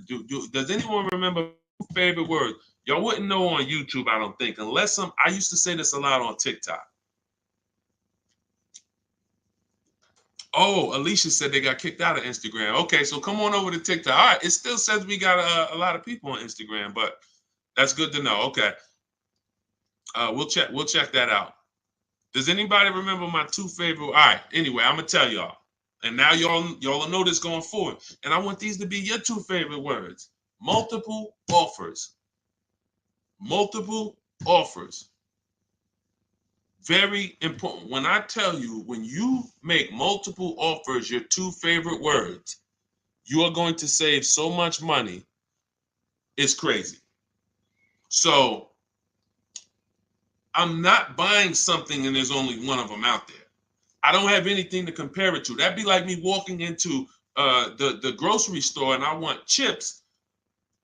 does anyone remember favorite words? Y'all wouldn't know on YouTube, I don't think, unless I used to say this a lot on TikTok. Oh, Alicia said they got kicked out of Instagram. Okay, so come on over to TikTok. All right, it still says we got a lot of people on Instagram, but that's good to know. Okay, we'll check that out. Does anybody remember my two favorite? All right. Anyway, I'm gonna tell y'all, and now y'all will know this going forward. And I want these to be your two favorite words: multiple offers. Multiple offers. Very important. When I tell you, when you make multiple offers your two favorite words, you are going to save so much money. It's crazy. So I'm not buying something and there's only one of them out there. I don't have anything to compare it to. That'd be like me walking into the grocery store and I want chips.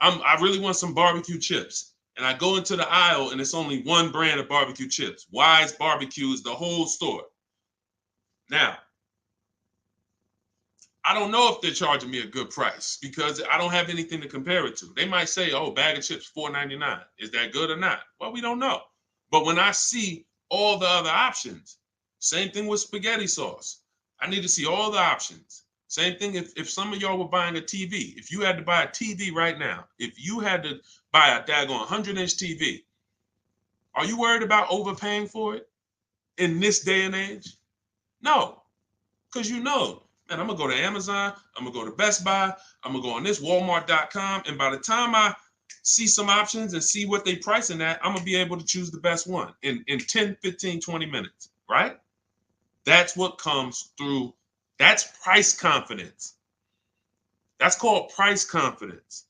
I really want some barbecue chips. And I go into the aisle and it's only one brand of barbecue chips. Wise Barbecue is the whole store. Now, I don't know if they're charging me a good price because I don't have anything to compare it to. They might say, oh, bag of chips, $4.99. Is that good or not? Well, we don't know. But when I see all the other options, same thing with spaghetti sauce. I need to see all the options. Same thing if some of y'all were buying a TV. If you had to buy a TV right now, if you had to buy a daggone 100-inch TV, are you worried about overpaying for it in this day and age? No, because you know, man, I'm going to go to Amazon, I'm going to go to Best Buy, I'm going to go on this Walmart.com, and by the time I see some options and see what they pricing at, I'm going to be able to choose the best one in 10, 15, 20 minutes, right? That's what comes through. That's price confidence. That's called price confidence.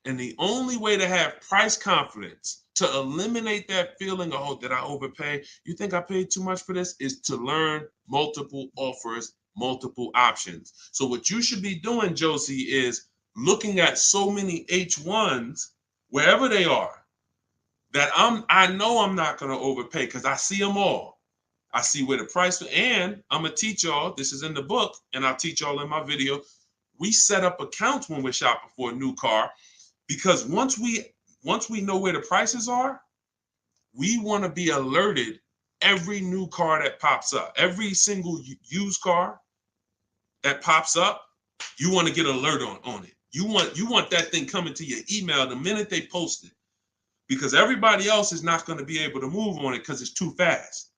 And the only way to have price confidence, to eliminate that feeling of, oh, did I overpay? You think I paid too much for this? Is to learn multiple offers, multiple options. So what you should be doing, Josie, is looking at so many H1s, wherever they are, that I know I'm not going to overpay because I see them all. I see where the price, and I'm going to teach y'all, this is in the book, and I'll teach y'all in my video. We set up accounts when we're shopping for a new car, because once we know where the prices are, we want to be alerted every new car that pops up. Every single used car that pops up, you want to get alert on it. You want that thing coming to your email the minute they post it, because everybody else is not going to be able to move on it because it's too fast.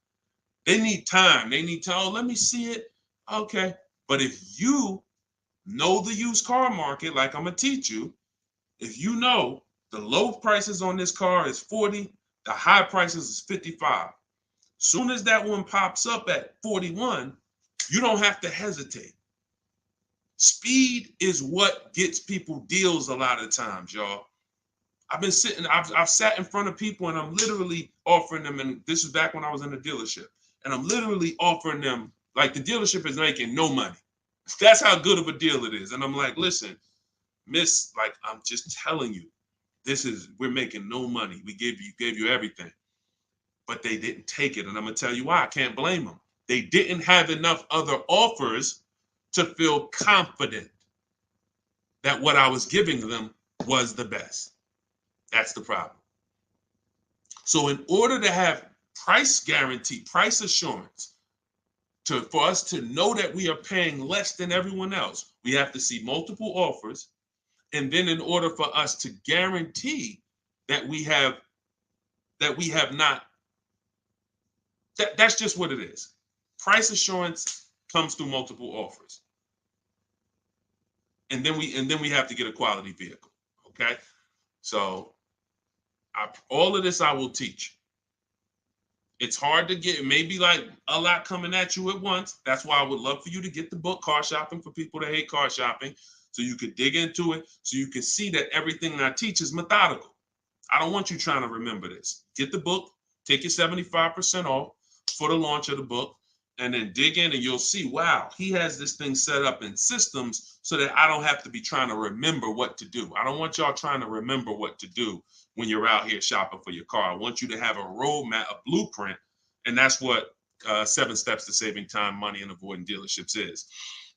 They need time. They need to, oh, let me see it. Okay. But if you know the used car market, like I'm going to teach you, if you know the low prices on this car is 40, the high prices is 55. Soon as that one pops up at 41, you don't have to hesitate. Speed is what gets people deals a lot of times, y'all. I've sat in front of people and I'm literally offering them, and this is back when I was in the dealership, and I'm literally offering them, like, the dealership is making no money. That's how good of a deal it is. And I'm like, listen, miss, like, I'm just telling you, we're making no money. We gave you everything. But they didn't take it. And I'm going to tell you why. I can't blame them. They didn't have enough other offers to feel confident that what I was giving them was the best. That's the problem. So in order to have price guarantee, price assurance, for us to know that we are paying less than everyone else, we have to see multiple offers. And then in order for us to guarantee that we have not, that's just what it is. Price assurance comes through multiple offers. And then we have to get a quality vehicle. Okay. So all of this I will teach. It's hard to get, maybe like a lot coming at you at once. That's why I would love for you to get the book, Car Shopping for People That Hate Car Shopping, so you could dig into it, so you can see that everything I teach is methodical. I don't want you trying to remember this. Get the book, take your 75% off for the launch of the book, and then dig in and you'll see, wow, he has this thing set up in systems so that I don't have to be trying to remember what to do. I don't want y'all trying to remember what to do when you're out here shopping for your car. I want you to have a roadmap, a blueprint, and that's what 7 Steps to Saving Time, Money, and Avoiding Dealerships is.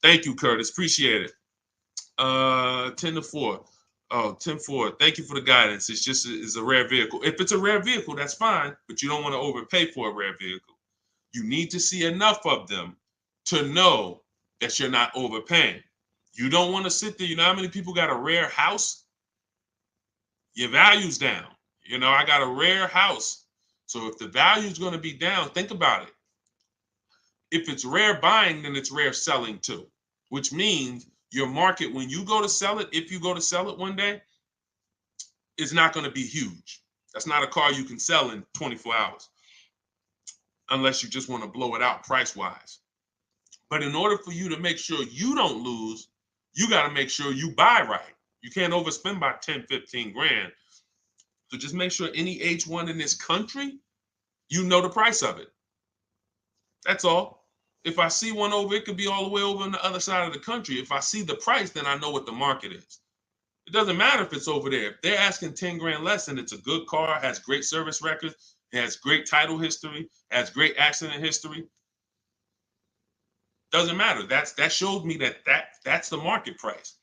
Thank you, Curtis. Appreciate it. 10-4. Oh, 10-4. Thank you for the guidance. It's a rare vehicle. If it's a rare vehicle, that's fine, but you don't want to overpay for a rare vehicle. You need to see enough of them to know that you're not overpaying. You don't want to sit there. You know how many people got a rare house? Your value's down. I got a rare house. So if the value is going to be down, think about it. If it's rare buying, then it's rare selling too, which means your market, when you go to sell it, if you go to sell it one day, is not going to be huge. That's not a car you can sell in 24 hours unless you just want to blow it out price wise. But in order for you to make sure you don't lose, you got to make sure you buy right. You can't overspend by 10, 15 grand. So just make sure any H1 in this country, you know the price of it. That's all. If I see one over, it could be all the way over on the other side of the country. If I see the price, then I know what the market is. It doesn't matter if it's over there. If they're asking 10 grand less and it's a good car, has great service records, has great title history, has great accident history, doesn't matter. That shows me that's the market price.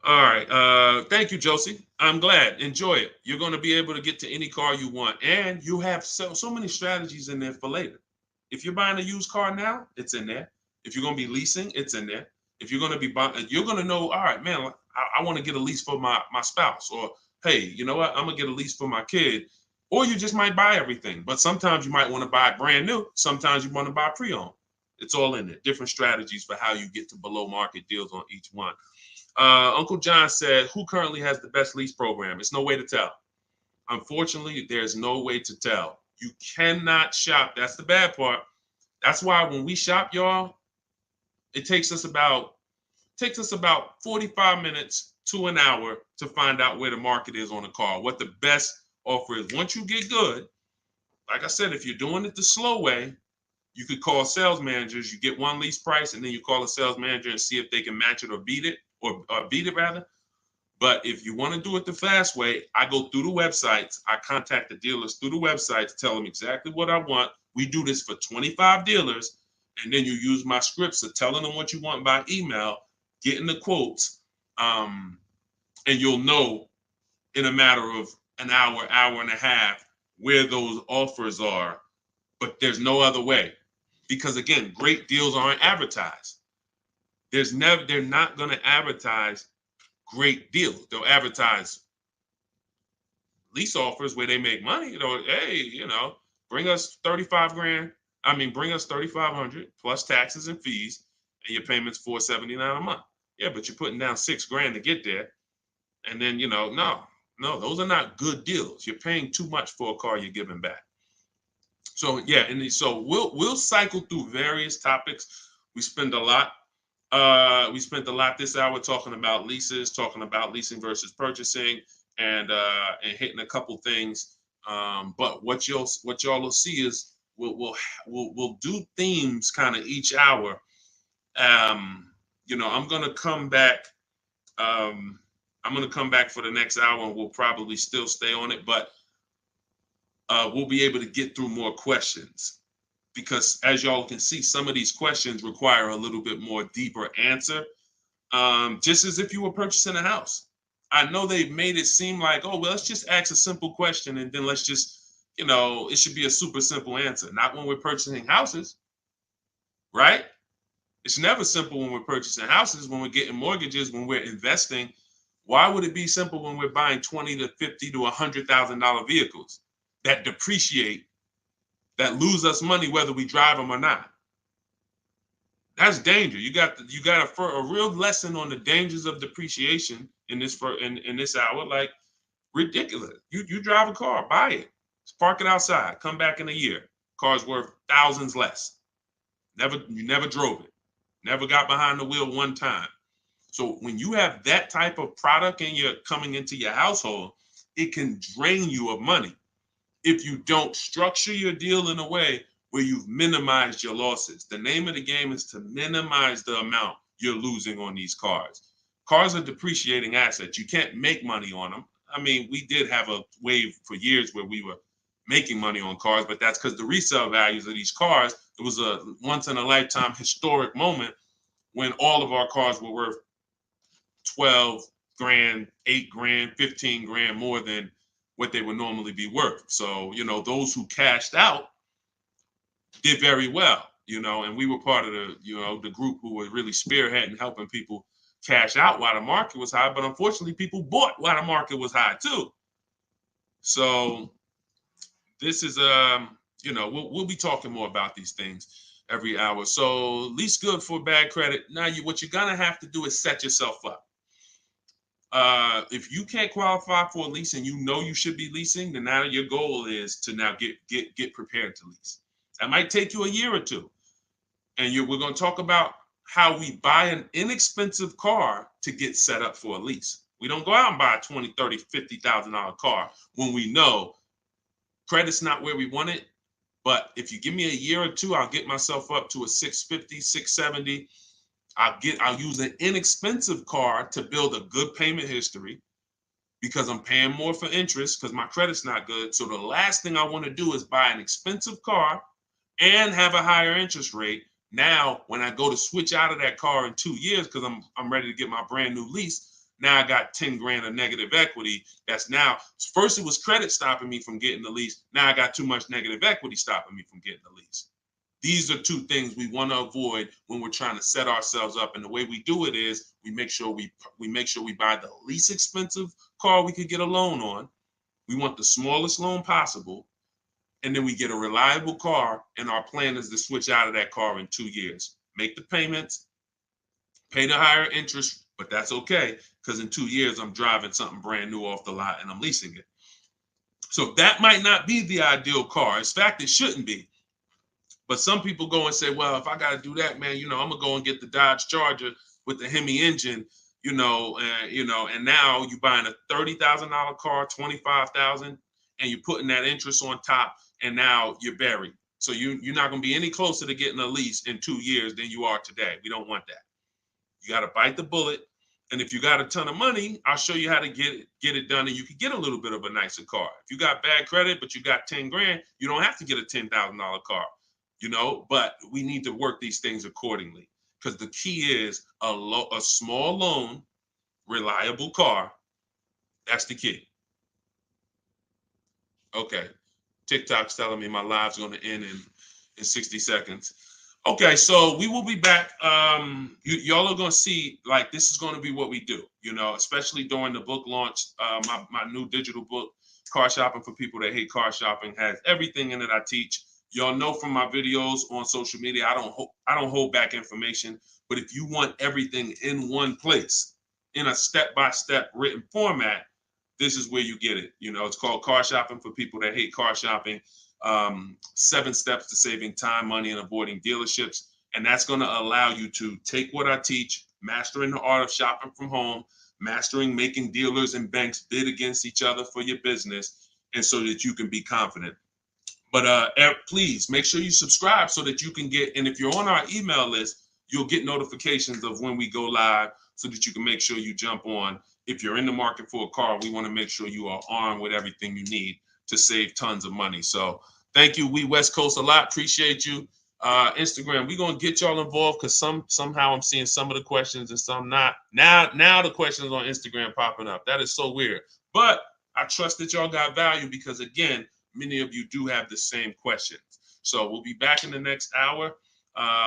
All right. Thank you, Josie. I'm glad. Enjoy it. You're going to be able to get to any car you want. And you have so many strategies in there for later. If you're buying a used car now, it's in there. If you're going to be leasing, it's in there. If you're going to be buying, you're going to know, all right, man, I want to get a lease for my spouse. Or, hey, you know what? I'm going to get a lease for my kid. Or you just might buy everything. But sometimes you might want to buy brand new. Sometimes you want to buy pre-owned. It's all in there. Different strategies for how you get to below market deals on each one. Uncle John said, who currently has the best lease program? It's no way to tell. Unfortunately, there's no way to tell. You cannot shop. That's the bad part. That's why when we shop, y'all, it takes us about 45 minutes to an hour to find out where the market is on a car, what the best offer is. Once you get good, like I said, if you're doing it the slow way, you could call sales managers. You get one lease price, and then you call a sales manager and see if they can match it or beat it. Or beat it rather. But if you want to do it the fast way, I go through the websites. I contact the dealers through the websites, tell them exactly what I want. We do this for 25 dealers. And then you use my scripts of telling them what you want by email, getting the quotes. And you'll know in a matter of an hour, hour and a half, where those offers are. But there's no other way. Because again, great deals aren't advertised. They're not going to advertise great deals. They'll advertise lease offers where they make money. You know, hey, bring us 35 grand. Bring us 3,500 plus taxes and fees, and your payment's $479 a month. Yeah, but you're putting down $6 grand to get there, and then no, those are not good deals. You're paying too much for a car you're giving back. So yeah, and so we'll cycle through various topics. We spent a lot this hour talking about leases, talking about leasing versus purchasing, and hitting a couple things. But what y'all will see is we'll do themes kind of each hour. I'm gonna come back. I'm gonna come back for the next hour, and we'll probably still stay on it, but we'll be able to get through more questions. Because as y'all can see, some of these questions require a little bit more deeper answer, just as if you were purchasing a house. I know they've made it seem like, oh, well, let's just ask a simple question and then let's just, it should be a super simple answer. Not when we're purchasing houses, right? It's never simple when we're purchasing houses, when we're getting mortgages, when we're investing. Why would it be simple when we're buying $20,000 to $50,000 to $100,000 vehicles that depreciate, that lose us money whether we drive them or not? That's danger. You got a real lesson on the dangers of depreciation in this hour. Like, ridiculous. You drive a car, buy it, park it outside, come back in a year, car's worth thousands less. You never drove it, never got behind the wheel one time. So when you have that type of product and you're coming into your household, it can drain you of money if you don't structure your deal in a way where you've minimized your losses. The name of the game is to minimize the amount you're losing on these cars. Cars are depreciating assets. You can't make money on them. We did have a wave for years where we were making money on cars, but that's because the resale values of these cars, it was a once in a lifetime historic moment when all of our cars were worth 12 grand, 8 grand, 15 grand more than what they would normally be worth. So, those who cashed out did very well, and we were part of the group who were really spearheading, helping people cash out while the market was high. But unfortunately, people bought while the market was high too. So this is, you know, we'll be talking more about these things every hour. So lease good for bad credit. Now, what you're gonna have to do is set yourself up. If you can't qualify for a lease and you know you should be leasing, then now your goal is to now get prepared to lease. That might take you a year or two, and we're going to talk about how we buy an inexpensive car to get set up for a lease. We don't go out and buy a $20, $30, $50,000 car when we know credit's not where we want it. But if you give me a year or two, I'll get myself up to a 650, 670. I'll use an inexpensive car to build a good payment history because I'm paying more for interest because my credit's not good. So the last thing I want to do is buy an expensive car and have a higher interest rate. Now, when I go to switch out of that car in 2 years because I'm ready to get my brand new lease, now I got 10 grand of negative equity. That's now, first it was credit stopping me from getting the lease. Now I got too much negative equity stopping me from getting the lease. These are two things we want to avoid when we're trying to set ourselves up. And the way we do it is we make sure we buy the least expensive car we could get a loan on. We want the smallest loan possible. And then we get a reliable car. And our plan is to switch out of that car in 2 years. Make the payments, pay the higher interest, but that's okay. Because in 2 years, I'm driving something brand new off the lot and I'm leasing it. So that might not be the ideal car. In fact, it shouldn't be. But some people go and say, well, if I got to do that, man, I'm going to go and get the Dodge Charger with the Hemi engine, and now you're buying a $30,000 car, $25,000, and you're putting that interest on top, and now you're buried. So you're not going to be any closer to getting a lease in 2 years than you are today. We don't want that. You got to bite the bullet. And if you got a ton of money, I'll show you how to get it done, and you can get a little bit of a nicer car. If you got bad credit, but you got 10 grand, you don't have to get a $10,000 car. But we need to work these things accordingly because the key is a small loan, reliable car. That's the key. Okay. TikTok's telling me my live's going to end in 60 seconds. Okay, so we will be back. Y'all are going to see, like, this is going to be what we do, especially during the book launch. My new digital book, Car Shopping for People That Hate Car Shopping, has everything in it I teach. Y'all know from my videos on social media, I don't hold back information. But if you want everything in one place, in a step-by-step written format, this is where you get it. It's called Car Shopping for People That Hate Car Shopping. 7 steps to saving time, money, and avoiding dealerships. And that's going to allow you to take what I teach, mastering the art of shopping from home, mastering making dealers and banks bid against each other for your business, and so that you can be confident. But please make sure you subscribe so that you can get, and if you're on our email list, you'll get notifications of when we go live so that you can make sure you jump on. If you're in the market for a car, we want to make sure you are armed with everything you need to save tons of money. So thank you, We West Coast, a lot. Appreciate you. Instagram, we're going to get y'all involved because somehow I'm seeing some of the questions and some not. Now the questions on Instagram popping up. That is so weird. But I trust that y'all got value because, again, many of you do have the same questions. So we'll be back in the next hour.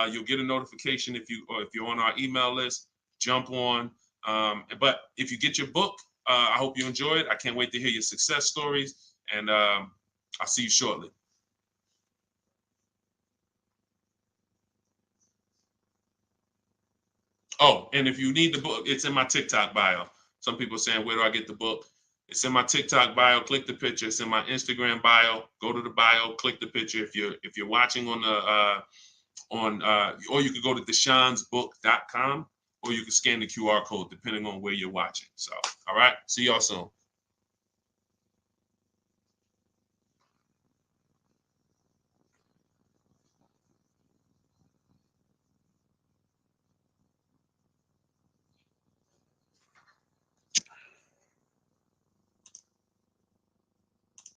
You'll get a notification if you're on our email list. Jump on. But if you get your book, I hope you enjoy it. I can't wait to hear your success stories. And I'll see you shortly. Oh, and if you need the book, it's in my TikTok bio. Some people are saying, where do I get the book? It's in my TikTok bio. Click the picture. It's in my Instagram bio. Go to the bio. Click the picture. If you're watching on or you could go to deshonsbook.com, or you can scan the QR code depending on where you're watching. So, all right. See y'all soon.